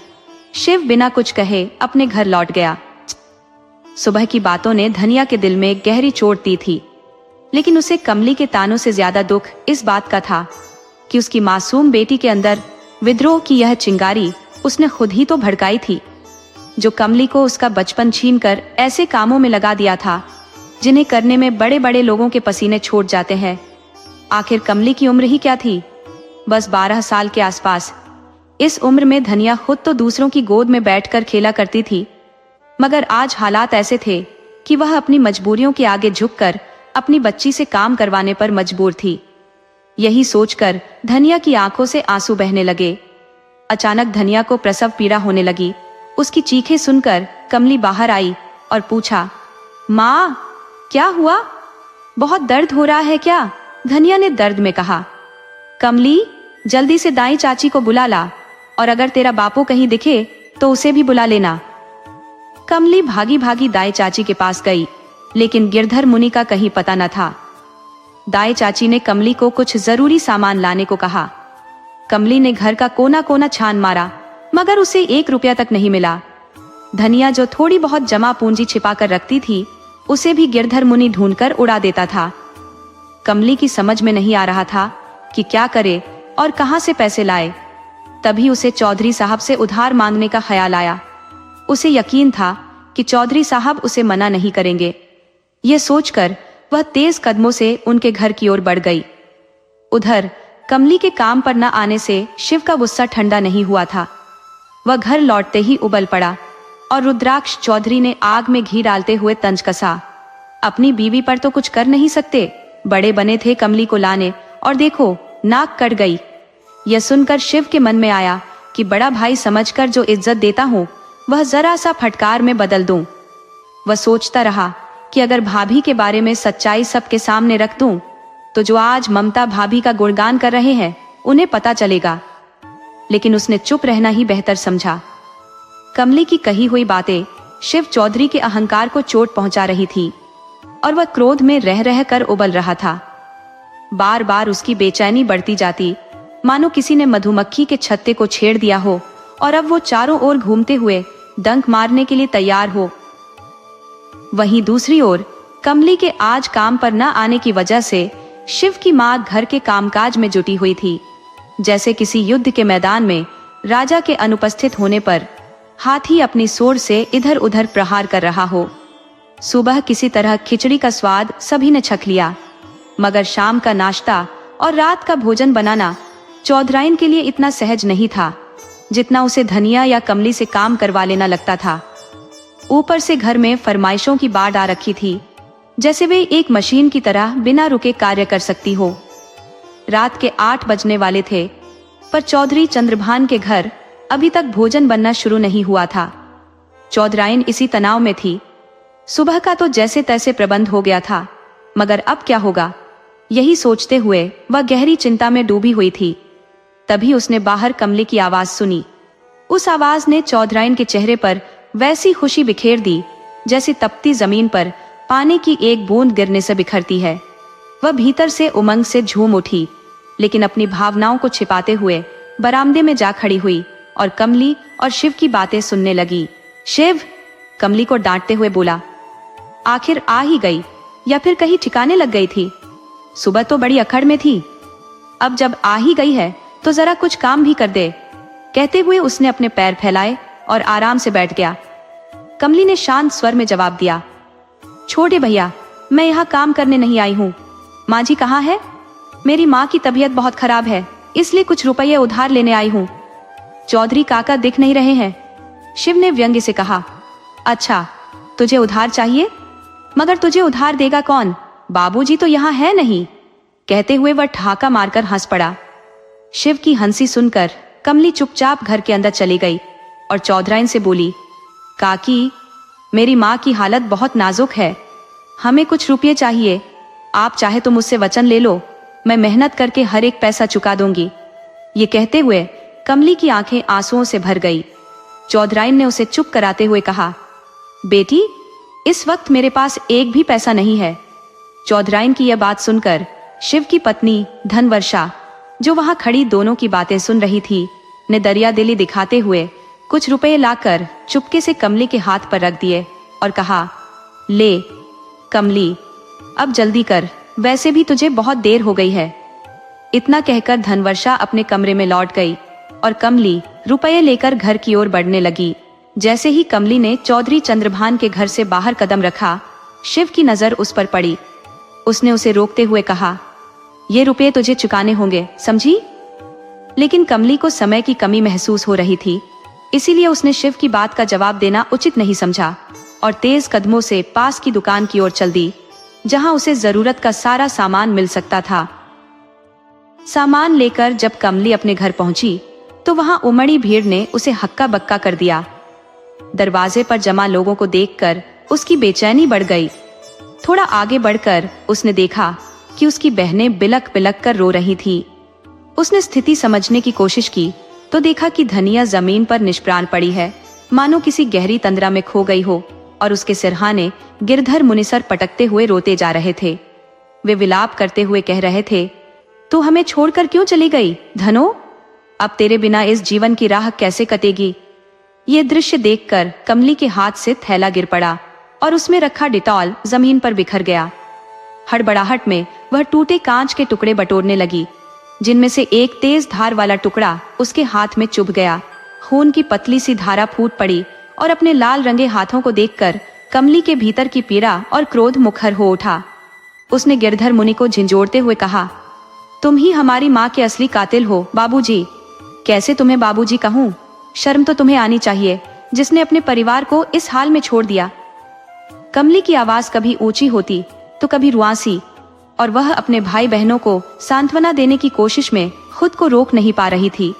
Speaker 1: शिव बिना कुछ कहे अपने घर लौट गया। सुबह की बातों ने धनिया के दिल में गहरी चोट दी थी, लेकिन उसे कमली के तानों से ज्यादा दुख इस बात का था कि उसकी मासूम बेटी के अंदर विद्रोह की यह चिंगारी उसने खुद ही तो भड़काई थी, जो कमली को उसका बचपन छीनकर ऐसे कामों में लगा दिया था जिन्हें करने में बड़े बड़े लोगों के पसीने छूट जाते हैं। आखिर कमली की उम्र ही क्या थी, बस 12 साल के आसपास। इस उम्र में धनिया खुद तो दूसरों की गोद में बैठकर खेला करती थी, मगर आज हालात ऐसे थे कि वह अपनी मजबूरियों के आगे झुककर अपनी बच्ची से काम करवाने पर मजबूर थी। यही सोचकर धनिया की आंखों से आंसू बहने लगे। अचानक धनिया को प्रसव पीड़ा होने लगी। उसकी चीखें सुनकर कमली बाहर आई और पूछा, माँ, क्या हुआ, बहुत दर्द हो रहा है क्या? धनिया ने दर्द में कहा। कमली, जल्दी से दाई चाची को बुला ला, और अगर तेरा बापू कहीं दिखे तो उसे भी बुला लेना। कमली भागी भागी दाई चाची के पास गई, लेकिन गिरधर मुनि का कहीं पता न था। दाई चाची ने कमली को कुछ जरूरी सामान लाने को कहा। कमली ने घर का कोना कोना छान मारा, मगर उसे 1 रुपया तक नहीं मिला। धनिया जो थोड़ी बहुत जमा पूंजी छिपा कर रखती थी, उसे भी गिरधर मुनि ढूंढकर उड़ा देता था। कमली की समझ में नहीं आ रहा था कि क्या करे और कहां से पैसे लाए। तभी उसे चौधरी साहब से उधार मांगने का ख्याल आया। उसे यकीन था कि चौधरी साहब उसे मना नहीं करेंगे। यह सोचकर वह तेज कदमों से उनके घर की ओर बढ़ गई। उधर कमली के काम पर न आने से शिव का गुस्सा ठंडा नहीं हुआ था। वह घर लौटते ही उबल पड़ा और रुद्राक्ष चौधरी ने आग में घी डालते हुए तंज कसा। अपनी बीवी पर तो कुछ कर नहीं सकते, बड़े बने थे कमली को लाने, और देखो नाक कट गई। यह सुनकर शिव के मन में आया कि बड़ा भाई समझकर जो इज्जत देता हूँ वह जरा सा फटकार में बदल दूं। वह सोचता रहा कि अगर भाभी के बारे में सच्चाई सबके सामने रख दूं तो जो आज ममता भाभी का गुणगान कर रहे हैं उन्हें पता चलेगा। लेकिन उसने चुप रहना ही बेहतर समझा। कमली की कही हुई बातें शिव चौधरी के अहंकार को चोट पहुंचा रही थी, और वह क्रोध में रह रह कर उबल रहा था। बार बार उसकी बेचैनी बढ़ती जाती, मानो किसी ने मधुमक्खी के छत्ते को छेड़ दिया हो और अब वो चारों ओर घूमते हुए डंक मारने के लिए तैयार हो। वहीं दूसरी ओर कमली के आज काम पर न आने की वजह से शिव की मां घर के कामकाज में जुटी हुई थी, जैसे किसी युद्ध के मैदान में राजा के अनुपस्थित होने पर हाथी अपनी सोर से इधर उधर प्रहार कर रहा हो। सुबह किसी तरह खिचड़ी का स्वाद सभी ने चख लिया, मगर शाम का नाश्ता और रात का भोजन बनाना चौधराइन के लिए इतना सहज नहीं था जितना उसे धनिया या कमली से काम करवा लेना लगता था। ऊपर से घर में फरमाइशों की बाढ़ आ रखी थी, जैसे वे एक मशीन की तरह बिना रुके कार्य कर सकती हो। रात के 8 बजने वाले थे, पर चौधरी चंद्रभान के घर अभी तक भोजन बनना शुरू नहीं हुआ था। चौधराइन इसी तनाव में थी। सुबह का तो जैसे तैसे प्रबंध हो गया था, मगर अब क्या होगा, यही सोचते हुए वह गहरी चिंता में डूबी हुई थी। तभी उसने बाहर कमली की आवाज सुनी। उस आवाज ने चौधराइन के चेहरे पर वैसी खुशी बिखेर दी जैसे तपती जमीन पर पानी की एक बूंद गिरने से बिखरती है। वह भीतर से उमंग से झूम उठी, लेकिन अपनी भावनाओं को छिपाते हुए बरामदे में जा खड़ी हुई और कमली और शिव की बातें सुनने लगी। शिव कमली को डांटते हुए बोला, आखिर आ ही गई या फिर कहीं ठिकाने लग गई थी? सुबह तो बड़ी अखड़ में थी, अब जब आ ही गई है तो जरा कुछ काम भी कर दे। कहते हुए उसने अपने पैर फैलाए और आराम से बैठ गया। कमली ने शांत स्वर में जवाब दिया, छोटे भैया, मैं यहाँ काम करने नहीं आई हूँ। माँ जी कहाँ है? मेरी माँ की तबीयत बहुत खराब है, इसलिए कुछ रुपये उधार लेने आई हूँ। चौधरी काका दिख नहीं रहे हैं। शिव ने व्यंग्य से कहा, अच्छा तुझे उधार चाहिए? मगर तुझे उधार देगा कौन? बाबूजी तो यहाँ है नहीं। कहते हुए वह ठहाका मारकर हंस पड़ा। शिव की हंसी सुनकर कमली चुपचाप घर के अंदर चली गई और चौधराइन से बोली, काकी, मेरी माँ की हालत बहुत नाजुक है, हमें कुछ रुपये चाहिए। आप चाहे तो मुझसे वचन ले लो, मैं मेहनत करके हर एक पैसा चुका दूंगी। ये कहते हुए कमली की आंखें आंसुओं से भर गई। चौधराइन ने उसे चुप कराते हुए कहा, बेटी, इस वक्त मेरे पास एक भी पैसा नहीं है। चौधराइन की यह बात सुनकर शिव की पत्नी धनवर्षा, जो वहां खड़ी दोनों की बातें सुन रही थी, ने दरियादिली दिखाते हुए कुछ रुपए लाकर चुपके से कमली के हाथ पर रख दिए और कहा, ले कमली, अब जल्दी कर, वैसे भी तुझे बहुत देर हो गई है। इतना कहकर धनवर्षा अपने कमरे में लौट गई और कमली रुपये लेकर घर की ओर बढ़ने लगी। जैसे ही कमली ने चौधरी चंद्रभान के घर से बाहर कदम रखा, शिव की नजर उस पर पड़ी। उसने उसे रोकते हुए कहा, ये रुपये तुझे चुकाने होंगे, समझी? लेकिन कमली को समय की कमी महसूस हो रही थी, इसीलिए उसने शिव की बात का जवाब देना उचित नहीं समझा और तेज कदमों से पास की दुकान की ओर चल दी, जहां उसे जरूरत का सारा सामान मिल सकता था। सामान लेकर जब कमली अपने घर पहुंची तो वहां उमड़ी भीड़ ने उसे हक्का बक्का कर दिया। दरवाजे पर जमा लोगों को देखकर उसकी बेचैनी बढ़ गई। थोड़ा आगे बढ़कर उसने देखा कि उसकी बहनें बिलक बिलक कर रो रही थी। उसने स्थिति समझने की कोशिश की तो देखा कि धनिया जमीन पर निष्प्राण पड़ी है, मानो किसी गहरी तंद्रा में खो गई हो, और उसके सिरहाने गिरधर मुनिसर पटकते हुए रोते जा रहे थे। वे विलाप करते हुए कह रहे थे, तू हमें छोड़कर क्यों चली गई धनो? अब तेरे बिना इस जीवन की राह कैसे कटेगी? ये दृश्य देखकर कमली के हाथ से थैला गिर पड़ा और उसमें रखा डिटॉल जमीन पर बिखर गया। हड़बड़ाहट में वह टूटे कांच के टुकड़े बटोरने लगी, जिनमें से एक तेज धार वाला टुकड़ा उसके हाथ में चुभ गया। खून की पतली सी धारा फूट पड़ी और अपने लाल रंगे हाथों को देखकर कमली के भीतर की पीड़ा और क्रोध मुखर हो उठा। उसने गिरधर मुनि को झिंझोड़ते हुए कहा, तुम ही हमारी माँ के असली कातिल हो बाबूजी। कैसे तुम्हें बाबूजी कहूँ? शर्म तो तुम्हें आनी चाहिए, जिसने अपने परिवार को इस हाल में छोड़ दिया। कमली की आवाज कभी ऊंची होती तो कभी रुआसी, और वह अपने भाई बहनों को सांत्वना देने की कोशिश में खुद को रोक नहीं पा रही थी।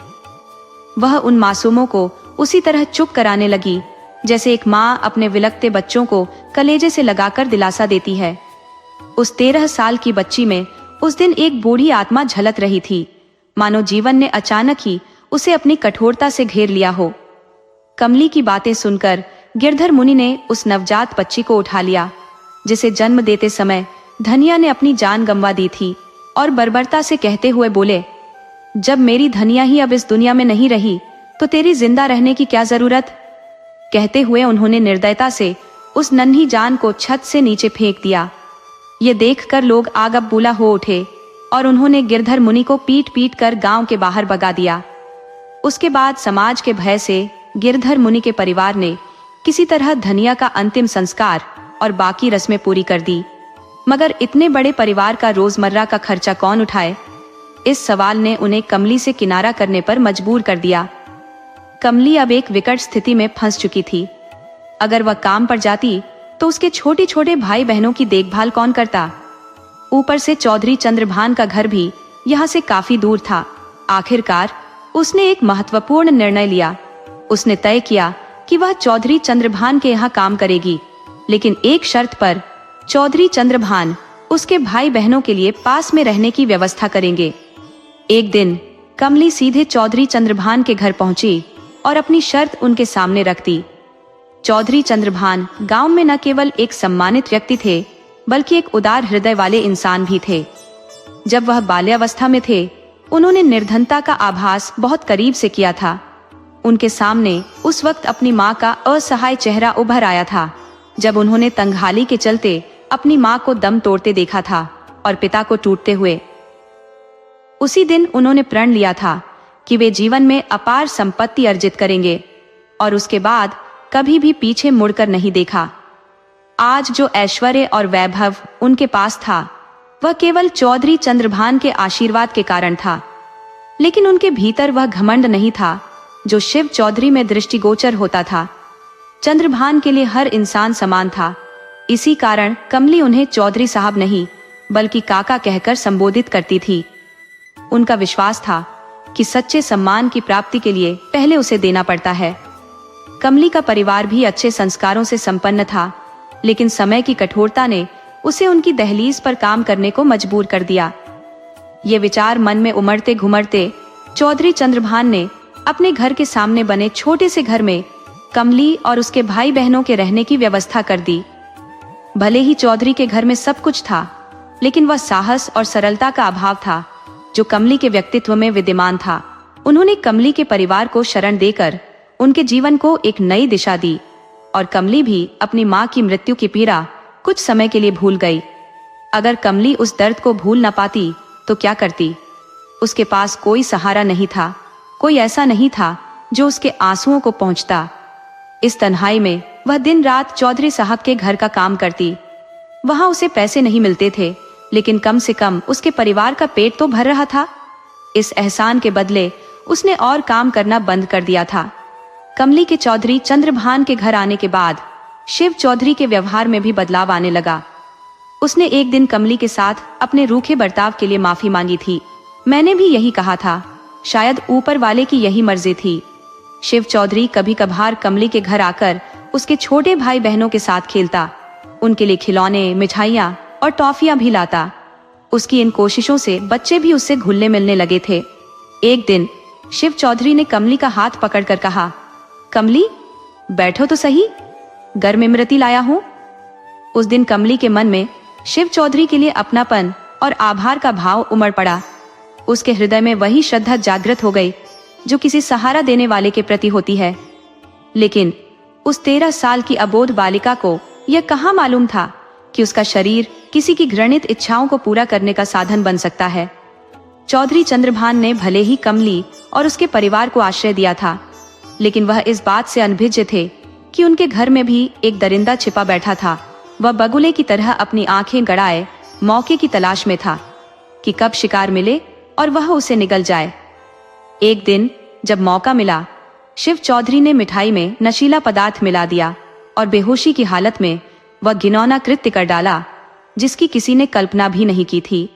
Speaker 1: वह उन मासूमों को उसी तरह चुप कराने लगी जैसे एक माँ अपने विलकते बच्चों को कलेजे से लगाकर दिलासा देती है। उस 13 साल की बच्ची में उस दिन एक बूढ़ी आत्मा झलक रही थी, मानो जीवन ने अचानक ही उसे अपनी कठोरता से घेर लिया हो। कमली की बातें सुनकर गिरधर मुनि ने उस नवजात बच्ची को उठा लिया, जिसे जन्म देते समय धनिया ने अपनी जान गंवा दी थी, और बर्बरता से कहते हुए बोले, जब मेरी धनिया ही अब इस दुनिया में नहीं रही तो तेरी जिंदा रहने की क्या जरूरत? कहते हुए उन्होंने निर्दयता से उस नन्ही जान को छत से नीचे फेंक दिया। ये देखकर लोग आग बबूला हो उठे और उन्होंने गिरधर मुनि को पीट पीट कर गांव के बाहर भगा दिया। उसके बाद समाज के भय से गिरधर मुनि के परिवार ने किसी तरह धनिया का अंतिम संस्कार और बाकी रस्में पूरी कर दी। मगर इतने बड़े परिवार का रोजमर्रा का खर्चा कौन उठाए? इस सवाल ने उन्हें कमली से किनारा करने पर मजबूर कर दिया। कमली अब एक विकट स्थिति में फंस चुकी थी। अगर वह काम पर जाती तो उसके छोटे छोटे भाई बहनों की देखभाल कौन करता? ऊपर से चौधरी चंद्रभान का घर भी यहाँ से काफी दूर था। आखिरकार उसने एक महत्वपूर्ण निर्णय लिया। उसने तय किया कि वह चौधरी चंद्रभान के यहाँ काम करेगी, लेकिन एक शर्त पर। चौधरी चंद्रभान उसके भाई बहनों के लिए पास में रहने की व्यवस्था करेंगे। एक दिन कमली सीधे चौधरी चंद्रभान के घर पहुंची और अपनी शर्त उनके सामने रख दी। चौधरी चंद्रभान गांव में न केवल एक सम्मानित व्यक्ति थे, बल्कि एक उदार हृदय वाले इंसान भी थे। जब वह बाल्यावस्था में थे, उन्होंने निर्धनता का आभास बहुत करीब से किया था। उनके सामने उस वक्त अपनी माँ का असहाय चेहरा उभर आया था, जब उन्होंने तंगहाली के चलते अपनी माँ को दम तोड़ते देखा था और पिता को टूटते हुए। उसी दिन उन्होंने प्रण लिया था कि वे जीवन में अपार संपत्ति अर्जित करेंगे और उसके बाद कभी भी पीछे मुड़कर नहीं देखा। आज जो ऐश्वर्य और वैभव उनके पास था, वह केवल चौधरी चंद्रभान के आशीर्वाद के कारण था, लेकिन उनके भीतर वह घमंड नहीं था जो शिव चौधरी में दृष्टिगोचर होता था। चंद्रभान के लिए हर इंसान समान था, इसी कारण कमली उन्हें चौधरी साहब नहीं बल्कि काका कहकर संबोधित करती थी। उनका विश्वास था कि सच्चे सम्मान की प्राप्ति के लिए पहले उसे देना पड़ता है। कमली का परिवार भी अच्छे संस्कारों से संपन्न था, लेकिन समय की कठोरता ने उसे उनकी दहलीज पर काम करने को मजबूर कर दिया। ये विचार मन में उमड़ते घुमड़ते चौधरी चंद्रभान ने अपने घर के सामने बने छोटे से घर में कमली और उसके भाई बहनों के रहने की व्यवस्था कर दी। भले ही चौधरी के घर में सब कुछ था, लेकिन वह साहस और सरलता का अभाव था जो कमली के व्यक्तित्व में विद्यमान था। उन्होंने कमली के परिवार को शरण देकर उनके जीवन को एक नई दिशा दी और कमली भी अपनी माँ की मृत्यु की पीड़ा कुछ समय के लिए भूल गई। अगर कमली उस दर्द को भूल न पाती तो क्या करती? उसके पास कोई सहारा नहीं था, कोई ऐसा नहीं था जो उसके आंसुओं को पहुंचता। इस तन्हाई में वह दिन रात चौधरी साहब के घर का काम करती। वहां उसे पैसे नहीं मिलते थे, लेकिन कम से कम उसके परिवार का पेट तो भर रहा था। इस एहसान के बदले उसने और काम करना बंद कर दिया था। कमली के चौधरी चंद्रभान के घर आने के बाद शिव चौधरी के व्यवहार में भी बदलाव आने लगा। उसने एक दिन कमली के साथ अपने रूखे बर्ताव के लिए माफी मांगी थी। मैंने भी यही कहा था, शायद ऊपर वाले की यही मर्जी थी। शिव चौधरी कभी कभार कमली के घर आकर उसके छोटे भाई बहनों के साथ खेलता, उनके लिए खिलौने, मिठाइयाँ और टॉफियां भी लाता। उसकी इन कोशिशों से बच्चे भी उससे घुलने मिलने लगे थे। एक दिन शिव चौधरी ने कमली का हाथ पकड़कर कहा, कमली बैठो तो सही, गर्म इमरती लाया हूं। उस दिन कमली के मन में शिव चौधरी के लिए अपनापन और आभार का भाव उमड़ पड़ा। उसके हृदय में वही श्रद्धा जागृत हो गई जो किसी सहारा देने वाले के प्रति होती है। लेकिन उस 13 साल की अबोध बालिका को यह कहाँ मालूम था कि उसका शरीर किसी की घृणित इच्छाओं को पूरा करने का साधन बन सकता है। चौधरी चंद्रभान ने भले ही कमली और उसके परिवार को आश्रय दिया था, लेकिन वह इस बात से अनभिज्ञ थे कि उनके घर में भी एक दरिंदा छिपा बैठा था। वह बगुले की तरह अपनी आंखें गड़ाए मौके की तलाश में था कि कब शिकार मिले और वह उसे निगल जाए। एक दिन जब मौका मिला, शिव चौधरी ने मिठाई में नशीला पदार्थ मिला दिया और बेहोशी की हालत में वह घिनौना कृत्य कर डाला जिसकी किसी ने कल्पना भी नहीं की थी।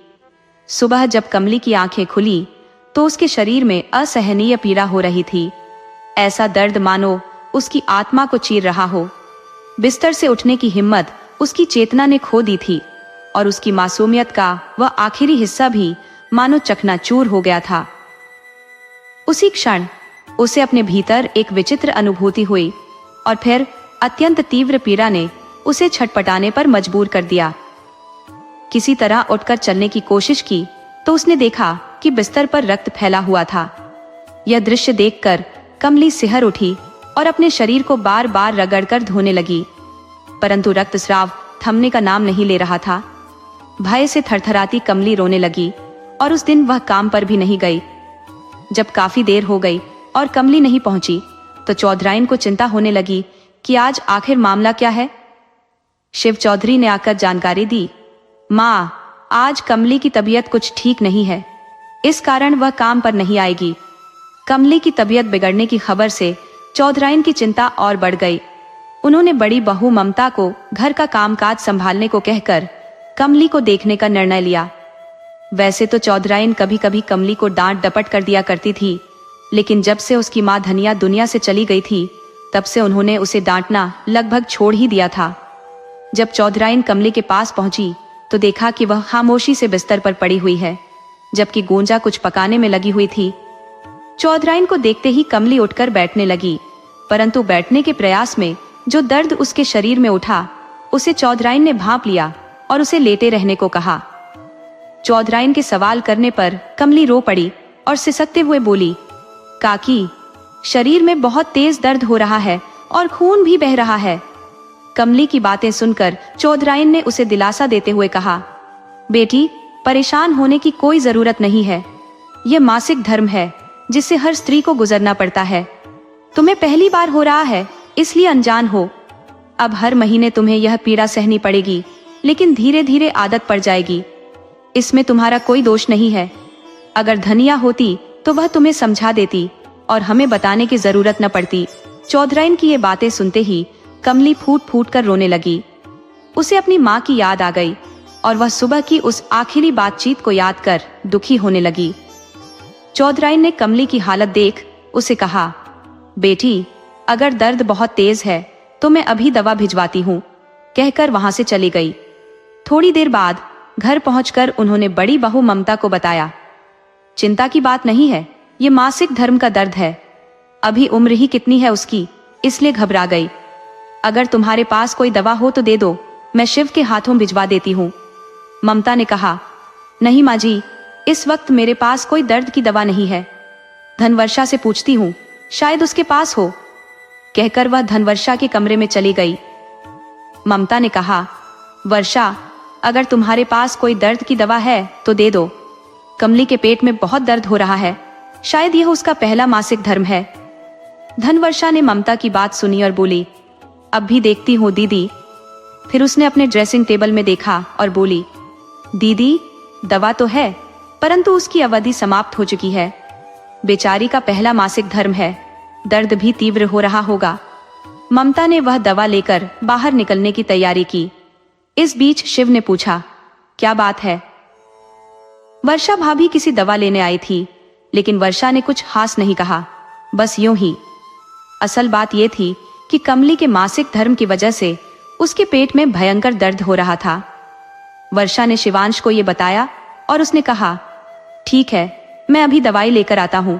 Speaker 1: सुबह जब कमली की आंखें खुली तो उसके शरीर में असहनीय पीड़ा हो रही थी। ऐसा दर्द मानो उसकी आत्मा को चीर रहा हो। बिस्तर से उठने की हिम्मत उसकी चेतना ने खो दी थी और उसकी मासूमियत का वह आखिरी हिस्सा भी मानो चकनाचूर हो गया था। उसी क्षण उसे अपने भीतर एक विचित्र अनुभूति हुई और फिर अत्यंत तीव्र पीड़ा ने उसे छटपटाने पर मजबूर कर दिया। किसी तरह उठकर चलने की कोशिश की तो उसने देखा कि बिस्तर पर रक्त फैला हुआ था। यह दृश्य देखकर कमली सिहर उठी और अपने शरीर को बार बार रगड़कर धोने लगी, परंतु रक्तस्राव थमने का नाम नहीं ले रहा था। भय से थरथराती कमली रोने लगी और उस दिन वह काम पर भी नहीं गई। जब काफी देर हो गई और कमली नहीं पहुंची तो चौधराइन को चिंता होने लगी कि आज आखिर मामला क्या है। शिव चौधरी ने आकर जानकारी दी, माँ, आज कमली की तबीयत कुछ ठीक नहीं है, इस कारण वह काम पर नहीं आएगी। कमली की तबीयत बिगड़ने की खबर से चौधराइन की चिंता और बढ़ गई। उन्होंने बड़ी बहू ममता को घर का कामकाज संभालने को कहकर कमली को देखने का निर्णय लिया। वैसे तो चौधराइन कभी कभी कमली को डांट डपट कर दिया करती थी, लेकिन जब से उसकी माँ धनिया दुनिया से चली गई थी तब से उन्होंने उसे डांटना लगभग छोड़ ही दिया था। जब चौधराइन कमली के पास पहुंची तो देखा कि वह खामोशी से बिस्तर पर पड़ी हुई है, जबकि गोंजा कुछ पकाने में लगी हुई थी। चौधराइन को देखते ही कमली उठकर बैठने लगी, परंतु बैठने के प्रयास में जो दर्द उसके शरीर में उठा उसे चौधराइन ने भांप लिया और उसे लेटे रहने को कहा। चौधराइन के सवाल करने पर कमली रो पड़ी और सिसकते हुए बोली, काकी, शरीर में बहुत तेज दर्द हो रहा है और खून भी बह रहा है। कमली की बातें सुनकर चौधराइन ने उसे दिलासा देते हुए कहा, बेटी, परेशान होने की कोई जरूरत नहीं है। यह मासिक धर्म है जिससे हर स्त्री को गुजरना पड़ता है। तुम्हें पहली बार हो रहा है इसलिए अनजान हो। अब हर महीने तुम्हें यह पीड़ा सहनी पड़ेगी, लेकिन धीरे धीरे आदत पड़ जाएगी। इसमें तुम्हारा कोई दोष नहीं है। अगर धनिया होती तो वह तुम्हें समझा देती और हमें बताने की जरूरत न पड़ती। चौधराइन की ये बातें सुनते ही कमली फूट फूट कर रोने लगी। उसे अपनी माँ की याद आ गई और वह सुबह की उस आखिरी बातचीत को याद कर दुखी होने लगी। चौधराइन ने कमली की हालत देख उसे कहा, बेटी, अगर दर्द बहुत तेज है तो मैं अभी दवा भिजवाती हूँ, कहकर वहां से चली गई। थोड़ी देर बाद घर पहुंचकर उन्होंने बड़ी बहू ममता को बताया, चिंता की बात नहीं है, ये मासिक धर्म का दर्द है। अभी उम्र ही कितनी है उसकी, इसलिए घबरा गई। अगर तुम्हारे पास कोई दवा हो तो दे दो, मैं शिव के हाथों भिजवा देती हूँ। ममता ने कहा, नहीं माँ जी, इस वक्त मेरे पास कोई दर्द की दवा नहीं है। धनवर्षा से पूछती हूँ, शायद उसके पास हो, कहकर वह धनवर्षा के कमरे में चली गई। ममता ने कहा, वर्षा, अगर तुम्हारे पास कोई दर्द की दवा है तो दे दो। कमली के पेट में बहुत दर्द हो रहा है, शायद यह उसका पहला मासिक धर्म है। धनवर्षा ने ममता की बात सुनी और बोली, अब भी देखती हूँ दीदी। फिर उसने अपने ड्रेसिंग टेबल में देखा और बोली, दीदी, दवा तो है परंतु उसकी अवधि समाप्त हो चुकी है। बेचारी का पहला मासिक धर्म है, दर्द भी तीव्र हो रहा होगा। ममता ने वह दवा लेकर बाहर निकलने की तैयारी की। इस बीच शिव ने पूछा, क्या बात है? वर्षा भाभी किसी दवा लेने आई थी, लेकिन वर्षा ने कुछ खास नहीं कहा, बस यूं ही। असल बात यह थी कि कमली के मासिक धर्म की वजह से उसके पेट में भयंकर दर्द हो रहा था। वर्षा ने शिवांश को यह बताया और उसने कहा, ठीक है, मैं अभी दवाई लेकर आता हूं।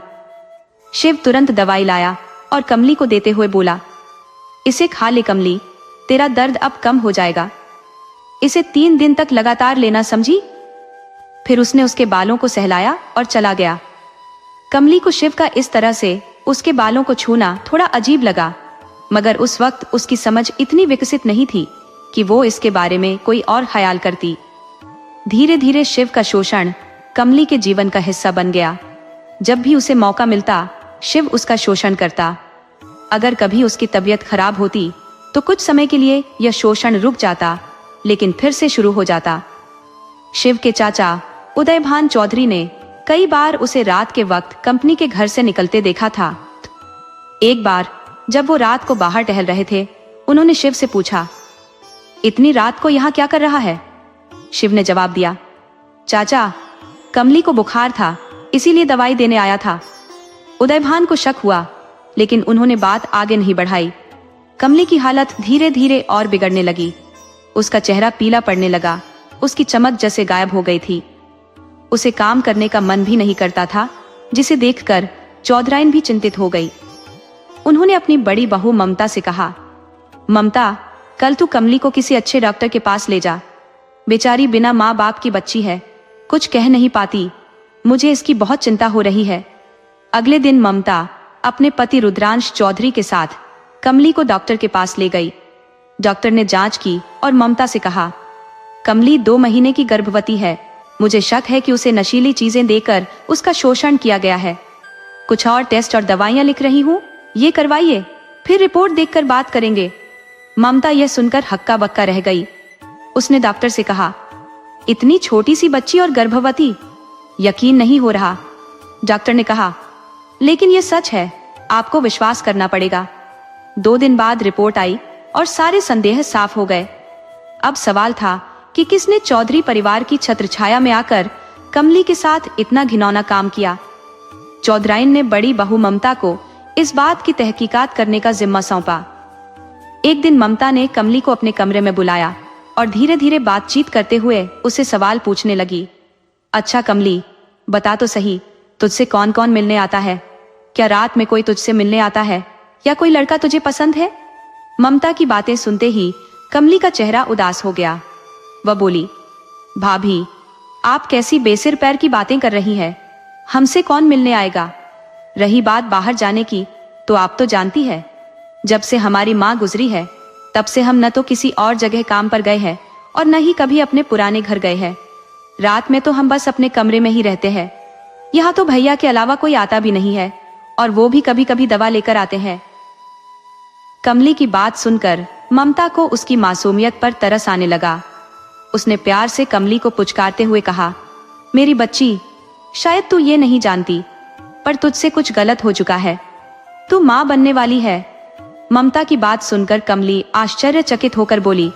Speaker 1: शिव तुरंत दवाई लाया और कमली को देते हुए बोला, इसे खा ले कमली, तेरा दर्द अब कम हो जाएगा। इसे 3 दिन तक लगातार लेना, समझी? फिर उसने उसके बालों को सहलाया और चला गया। कमली को शिव का इस तरह से उसके बालों को छूना थोड़ा अजीब लगा, मगर उस वक्त उसकी समझ इतनी विकसित नहीं थी कि वो इसके बारे में कोई और ख्याल करती। धीरे धीरे शिव का शोषण कमली के जीवन का हिस्सा बन गया। जब भी उसे मौका मिलता, शिव उसका शोषण करता। अगर कभी उसकी तबीयत खराब होती तो कुछ समय के लिए यह शोषण रुक जाता, लेकिन फिर से शुरू हो जाता। शिव के चाचा उदयभान चौधरी ने कई बार उसे रात के वक्त कंपनी के घर से निकलते देखा था। एक बार जब वो रात को बाहर टहल रहे थे, उन्होंने शिव से पूछा, इतनी रात को यहाँ क्या कर रहा है? शिव ने जवाब दिया, चाचा, कमली को बुखार था, इसीलिए दवाई देने आया था। उदयभान को शक हुआ, लेकिन उन्होंने बात आगे नहीं बढ़ाई। कमली की हालत धीरे धीरे और बिगड़ने लगी। उसका चेहरा पीला पड़ने लगा, उसकी चमक जैसे गायब हो गई थी। उसे काम करने का मन भी नहीं करता था, जिसे देखकर चौधराइन भी चिंतित हो गई। उन्होंने अपनी बड़ी बहू ममता से कहा, ममता, कल तू कमली को किसी अच्छे डॉक्टर के पास ले जा। बेचारी बिना माँ बाप की बच्ची है, कुछ कह नहीं पाती, मुझे इसकी बहुत चिंता हो रही है। अगले दिन ममता अपने पति रुद्रांश चौधरी के साथ कमली को डॉक्टर के पास ले गई। डॉक्टर ने जांच की और ममता से कहा, कमली 2 महीने की गर्भवती है, मुझे शक है कि उसे नशीली चीजें देकर उसका शोषण किया गया है। कुछ और टेस्ट और दवाइयां लिख रही हूँ, ये करवाइए, फिर रिपोर्ट देखकर बात करेंगे। ममता यह सुनकर हक्का बक्का रह गई। उसने डॉक्टर से कहा, इतनी छोटी सी बच्ची और गर्भवती, यकीन नहीं हो रहा। डॉक्टर ने कहा, लेकिन यह सच है, आपको विश्वास करना पड़ेगा। 2 दिन बाद रिपोर्ट आई और सारे संदेह साफ हो गए। अब सवाल था कि किसने चौधरी परिवार की छत्रछाया में आकर कमली के साथ इतना घिनौना काम किया। चौधराइन ने बड़ी बहू ममता को इस बात की तहकीकात करने का जिम्मा सौंपा। एक दिन ममता ने कमली को अपने कमरे में बुलाया और धीरे धीरे बातचीत करते हुए उसे सवाल पूछने लगी। अच्छा कमली, बता तो सही, तुझसे कौन कौन मिलने आता है? क्या रात में कोई तुझसे मिलने आता है या कोई लड़का तुझे पसंद है? ममता की बातें सुनते ही कमली का चेहरा उदास हो गया। वह बोली, भाभी, आप कैसी बेसिर पैर की बातें कर रही हैं? हमसे कौन मिलने आएगा? रही बात बाहर जाने की, तो आप तो जानती है, जब से हमारी माँ गुजरी है तब से हम न तो किसी और जगह काम पर गए हैं और न ही कभी अपने पुराने घर गए हैं। रात में तो हम बस अपने कमरे में ही रहते हैं। यहाँ तो भैया के अलावा कोई आता भी नहीं है, और वो भी कभी कभी दवा लेकर आते हैं। कमली की बात सुनकर ममता को उसकी मासूमियत पर तरस आने लगा। उसने प्यार से कमली को पुचकारते हुए कहा, मेरी बच्ची, शायद तू ये नहीं जानती, पर तुझसे कुछ गलत हो चुका है। तू माँ बनने वाली है। ममता की बात सुनकर कमली आश्चर्यचकित होकर बोली,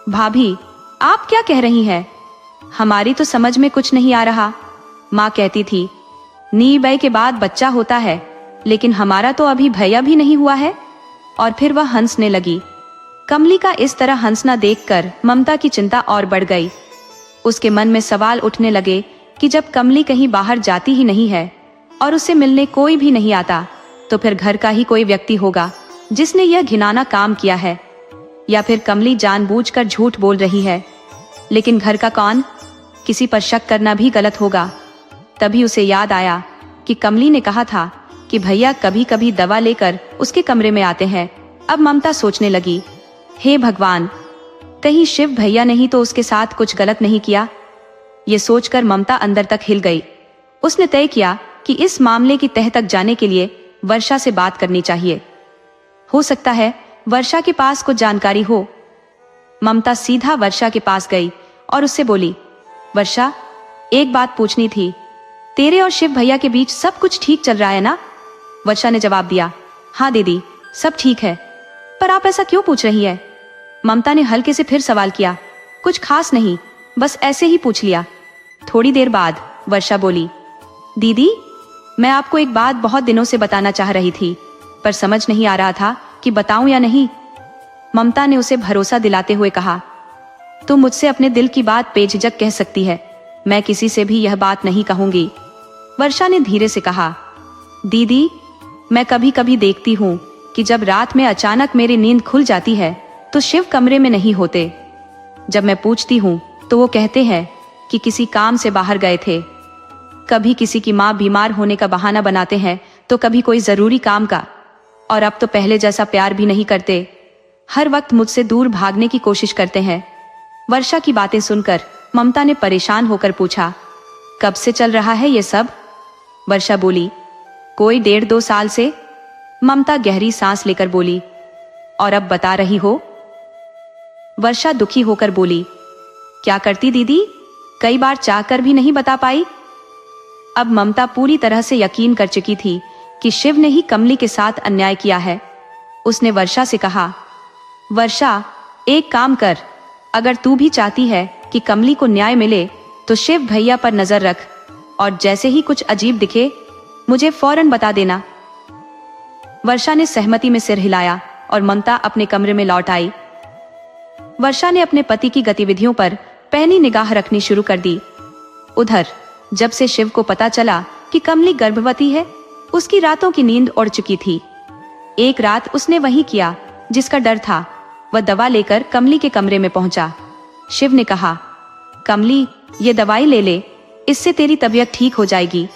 Speaker 1: भाभी, आप क्या कह रही हैं? हमारी तो समझ में कुछ नहीं आ रहा। माँ कहती थी, नी बे के बाद बच्चा होता है, लेकिन हमारा तो अभी भैया भी नहीं हुआ है। और फिर वह हंसने लगी। कमली का इस तरह हंसना देखकर ममता की चिंता और बढ़ गई। उसके मन में सवाल उठने लगे कि जब कमली कहीं बाहर जाती ही नहीं है और उससे मिलने कोई भी नहीं आता, तो फिर घर का ही कोई व्यक्ति होगा जिसने यह घिनौना काम किया है, या फिर कमली जानबूझकर झूठ बोल रही है। लेकिन घर का कौन? किसी पर शक करना भी गलत होगा। तभी उसे याद आया कि कमली ने कहा था कि भैया कभी कभी दवा लेकर उसके कमरे में आते हैं। अब ममता सोचने लगी, हे भगवान, कहीं शिव भैया ने ही तो उसके साथ कुछ गलत नहीं किया। ये सोचकर ममता अंदर तक हिल गई। उसने तय किया कि इस मामले की तह तक जाने के लिए वर्षा से बात करनी चाहिए। हो सकता है वर्षा के पास कुछ जानकारी हो। ममता सीधा वर्षा के पास गई और उससे बोली, वर्षा, एक बात पूछनी थी। तेरे और शिव भैया के बीच सब कुछ ठीक चल रहा है ना? वर्षा ने जवाब दिया, हाँ दीदी, सब ठीक है। पर आप ऐसा क्यों पूछ रही है? ममता ने हल्के से फिर सवाल किया। कुछ खास नहीं, बस ऐसे ही पूछ लिया। थोड़ी देर बाद वर्षा बोली, दीदी, मैं आपको एक बात बहुत दिनों से बताना चाह रही थी, पर समझ नहीं आ रहा था कि बताऊं या नहीं। ममता ने उसे भरोसा दिलाते हुए कहा, तुम मुझसे अपने दिल की बात बेझिझक कह सकती है। मैं किसी से भी यह बात नहीं कहूंगी। वर्षा ने धीरे से कहा, दीदी, मैं कभी कभी देखती हूँ कि जब रात में अचानक मेरी नींद खुल जाती है तो शिव कमरे में नहीं होते। जब मैं पूछती हूँ तो वो कहते हैं कि किसी काम से बाहर गए थे। कभी किसी की माँ बीमार होने का बहाना बनाते हैं, तो कभी कोई जरूरी काम का। और अब तो पहले जैसा प्यार भी नहीं करते, हर वक्त मुझसे दूर भागने की कोशिश करते हैं। वर्षा की बातें सुनकर ममता ने परेशान होकर पूछा, कब से चल रहा है ये सब? वर्षा बोली, कोई 1.5-2 साल से। ममता गहरी सांस लेकर बोली, और अब बता रही हो? वर्षा दुखी होकर बोली, क्या करती दीदी, कई बार चाहकर भी नहीं बता पाई। अब ममता पूरी तरह से यकीन कर चुकी थी कि शिव ने ही कमली के साथ अन्याय किया है। उसने वर्षा से कहा, वर्षा, एक काम कर, अगर तू भी चाहती है कि कमली को न्याय मिले तो शिव भैया पर नजर रख, और जैसे ही कुछ अजीब दिखे मुझे फौरन बता देना। वर्षा ने सहमति में सिर हिलाया और ममता अपने कमरे में लौट आई। वर्षा ने अपने पति की गतिविधियों पर पैनी निगाह रखनी शुरू कर दी। उधर जब से शिव को पता चला कि कमली गर्भवती है, उसकी रातों की नींद उड़ चुकी थी। एक रात उसने वही किया जिसका डर था। वह दवा लेकर कमली के कमरे में पहुंचा। शिव ने कहा, कमली, ये दवाई ले ले, इससे तेरी तबीयत ठीक हो जाएगी।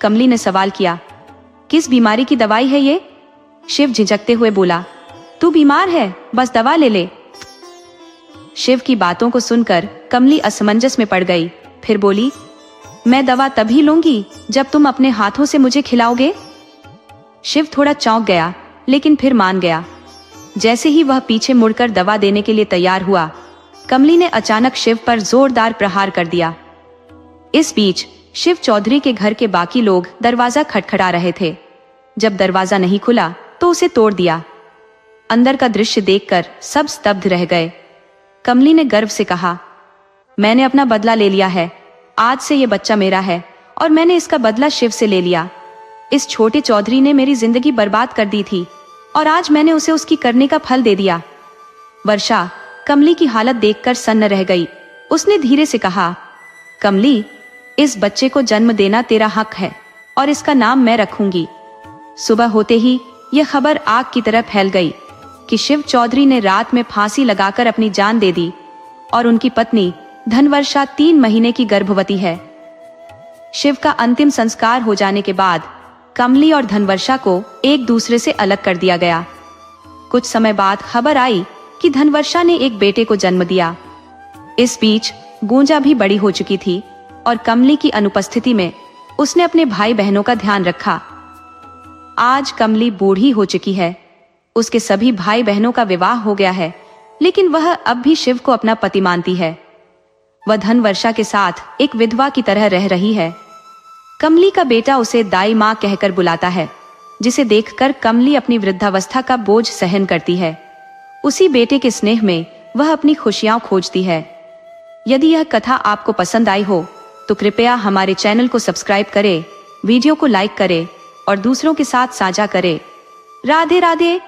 Speaker 1: कमली ने सवाल किया, किस बीमारी की दवाई है ये? शिव झिझकते हुए बोला, तू बीमार है, बस दवा ले ले। शिव की बातों को सुनकर कमली असमंजस में पड़ गई। फिर बोली, मैं दवा तभी लूंगी जब तुम अपने हाथों से मुझे खिलाओगे। शिव थोड़ा चौंक गया, लेकिन फिर मान गया। जैसे ही वह पीछे मुड़कर दवा देने के लिए तैयार हुआ, कमली ने अचानक शिव पर जोरदार प्रहार कर दिया। इस बीच शिव चौधरी के घर के बाकी लोग दरवाजा खटखटा रहे थे। जब दरवाजा नहीं खुला तो उसे तोड़ दिया। अंदर का दृश्य देखकर सब स्तब्ध रह गए। कमली ने गर्व से कहा, मैंने अपना बदला ले लिया है। आज से ये बच्चा मेरा है और मैंने इसका बदला शिव से ले लिया। इस छोटे चौधरी ने मेरी जिंदगी बर्बाद कर दी थी और आज मैंने उसे उसकी करने का फल दे दिया। वर्षा कमली की हालत देखकर सन्न रह गई। उसने धीरे से कहा, कमली, इस बच्चे को जन्म देना तेरा हक है और इसका नाम मैं रखूंगी। सुबह होते ही यह खबर आग की तरह फैल गई। कि शिव चौधरी ने रात में फांसी लगाकर अपनी जान दे दी और उनकी पत्नी धनवर्षा 3 महीने की गर्भवती है। शिव का अंतिम संस्कार हो जाने के बाद कमली और धनवर्षा को एक दूसरे से अलग कर दिया गया। कुछ समय बाद खबर आई कि धनवर्षा ने एक बेटे को जन्म दिया। इस बीच गुंजा भी बड़ी हो चुकी थी और कमली की अनुपस्थिति में उसने अपने भाई बहनों का ध्यान रखा। आज कमली बूढ़ी हो चुकी है, उसके सभी भाई बहनों का विवाह हो गया है, लेकिन वह अब भी शिव को अपना पति मानती है। वह धनवर्षा के साथ एक विधवा की तरह रह रही है। कमली का बेटा उसे दाई माँ कहकर बुलाता है, जिसे देखकर कमली अपनी वृद्धावस्था का बोझ सहन करती है। उसी बेटे के स्नेह में वह अपनी खुशियां खोजती है। यदि यह कथा आपको पसंद आई हो तो कृपया हमारे चैनल को सब्सक्राइब करें, वीडियो को लाइक करें और दूसरों के साथ साझा करें। राधे राधे।